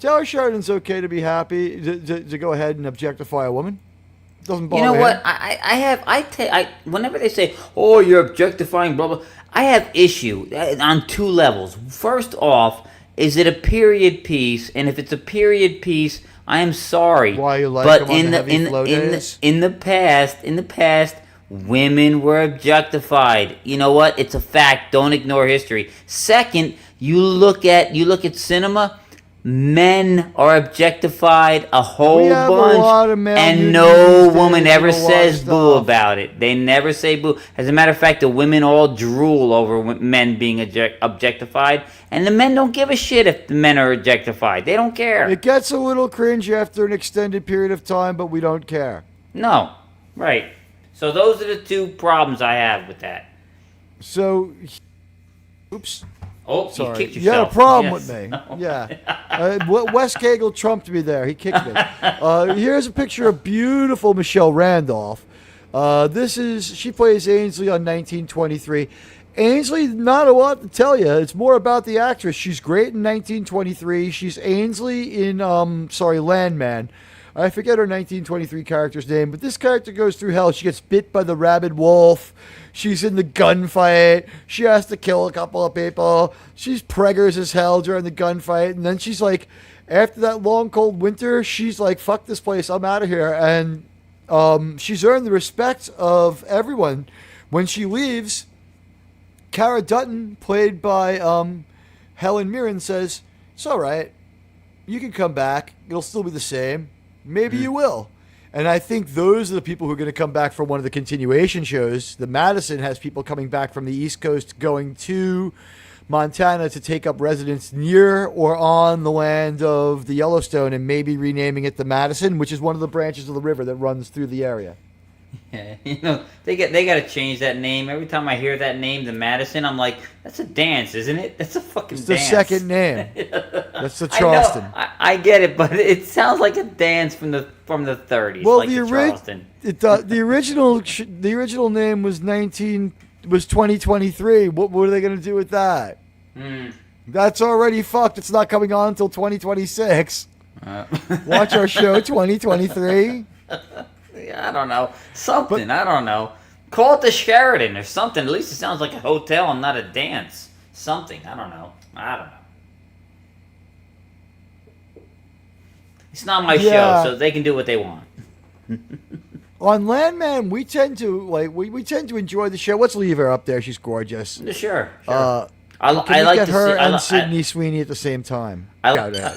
Taylor Sheridan's okay to be happy to go ahead and objectify a woman. Doesn't bother You know him. what? I whenever they say, "Oh, you're objectifying," blah blah, I have issue on two levels. First off, is it a period piece? And if it's a period piece, I am sorry. Why you like but them on the heavy flow days? in the past, women were objectified. You know what? It's a fact. Don't ignore history. Second, you look at cinema. Men are objectified a whole have a bunch, lot of male and nudity no these days, woman ever a lot of says boo stuff. about it. They never say boo. As a matter of fact, the women all drool over men being objectified, and the men don't give a shit if the men are objectified. They don't care. It gets a little cringe after an extended period of time, but we don't care. No, right. So those are the two problems I have with that. So, oops. Oh, Sorry. you kicked You had a yourself. problem Yes. with me. Yeah. Wes Cagle trumped me there. He kicked me. Here's a picture of beautiful Michelle Randolph. She plays Ainsley on 1923. Ainsley, not a lot to tell you. It's more about the actress. She's great in 1923. She's Ainsley in, Landman. I forget her 1923 character's name, but this character goes through hell. She gets bit by the rabid wolf. She's in the gunfight. She has to kill a couple of people. She's preggers as hell during the gunfight. And then she's like, after that long, cold winter, she's like, fuck this place. I'm out of here. And she's earned the respect of everyone. When she leaves, Cara Dutton, played by Helen Mirren, says, it's all right. you can come back. It'll still be the same. Maybe Mm-hmm. you will. And I think those are the people who are going to come back for one of the continuation shows. The Madison has people coming back from the East Coast going to Montana to take up residence near or on the land of the Yellowstone and maybe renaming it the Madison, which is one of the branches of the river that runs through the area. Yeah, they got to change that name. Every time I hear that name, the Madison, I'm like, that's a dance, isn't it? That's a fucking It's dance. the second name. That's the I know. Charleston. I get it, but it sounds like a dance from the 30s. Well, like the Charleston. the original name was 2023. What are they going to do with that? That's already fucked. It's not coming on until 2026. Watch our show 2023. I don't know. Something. I don't know. Call it the Sheridan or something. At least it sounds like a hotel and not a dance. Something. I don't know. It's not my show, so they can do what they want. On Landman, we tend to we tend to enjoy the show. Let's leave her up there. She's gorgeous. Sure. I I like get to her see, and Sydney Sweeney at the same time. Go ahead.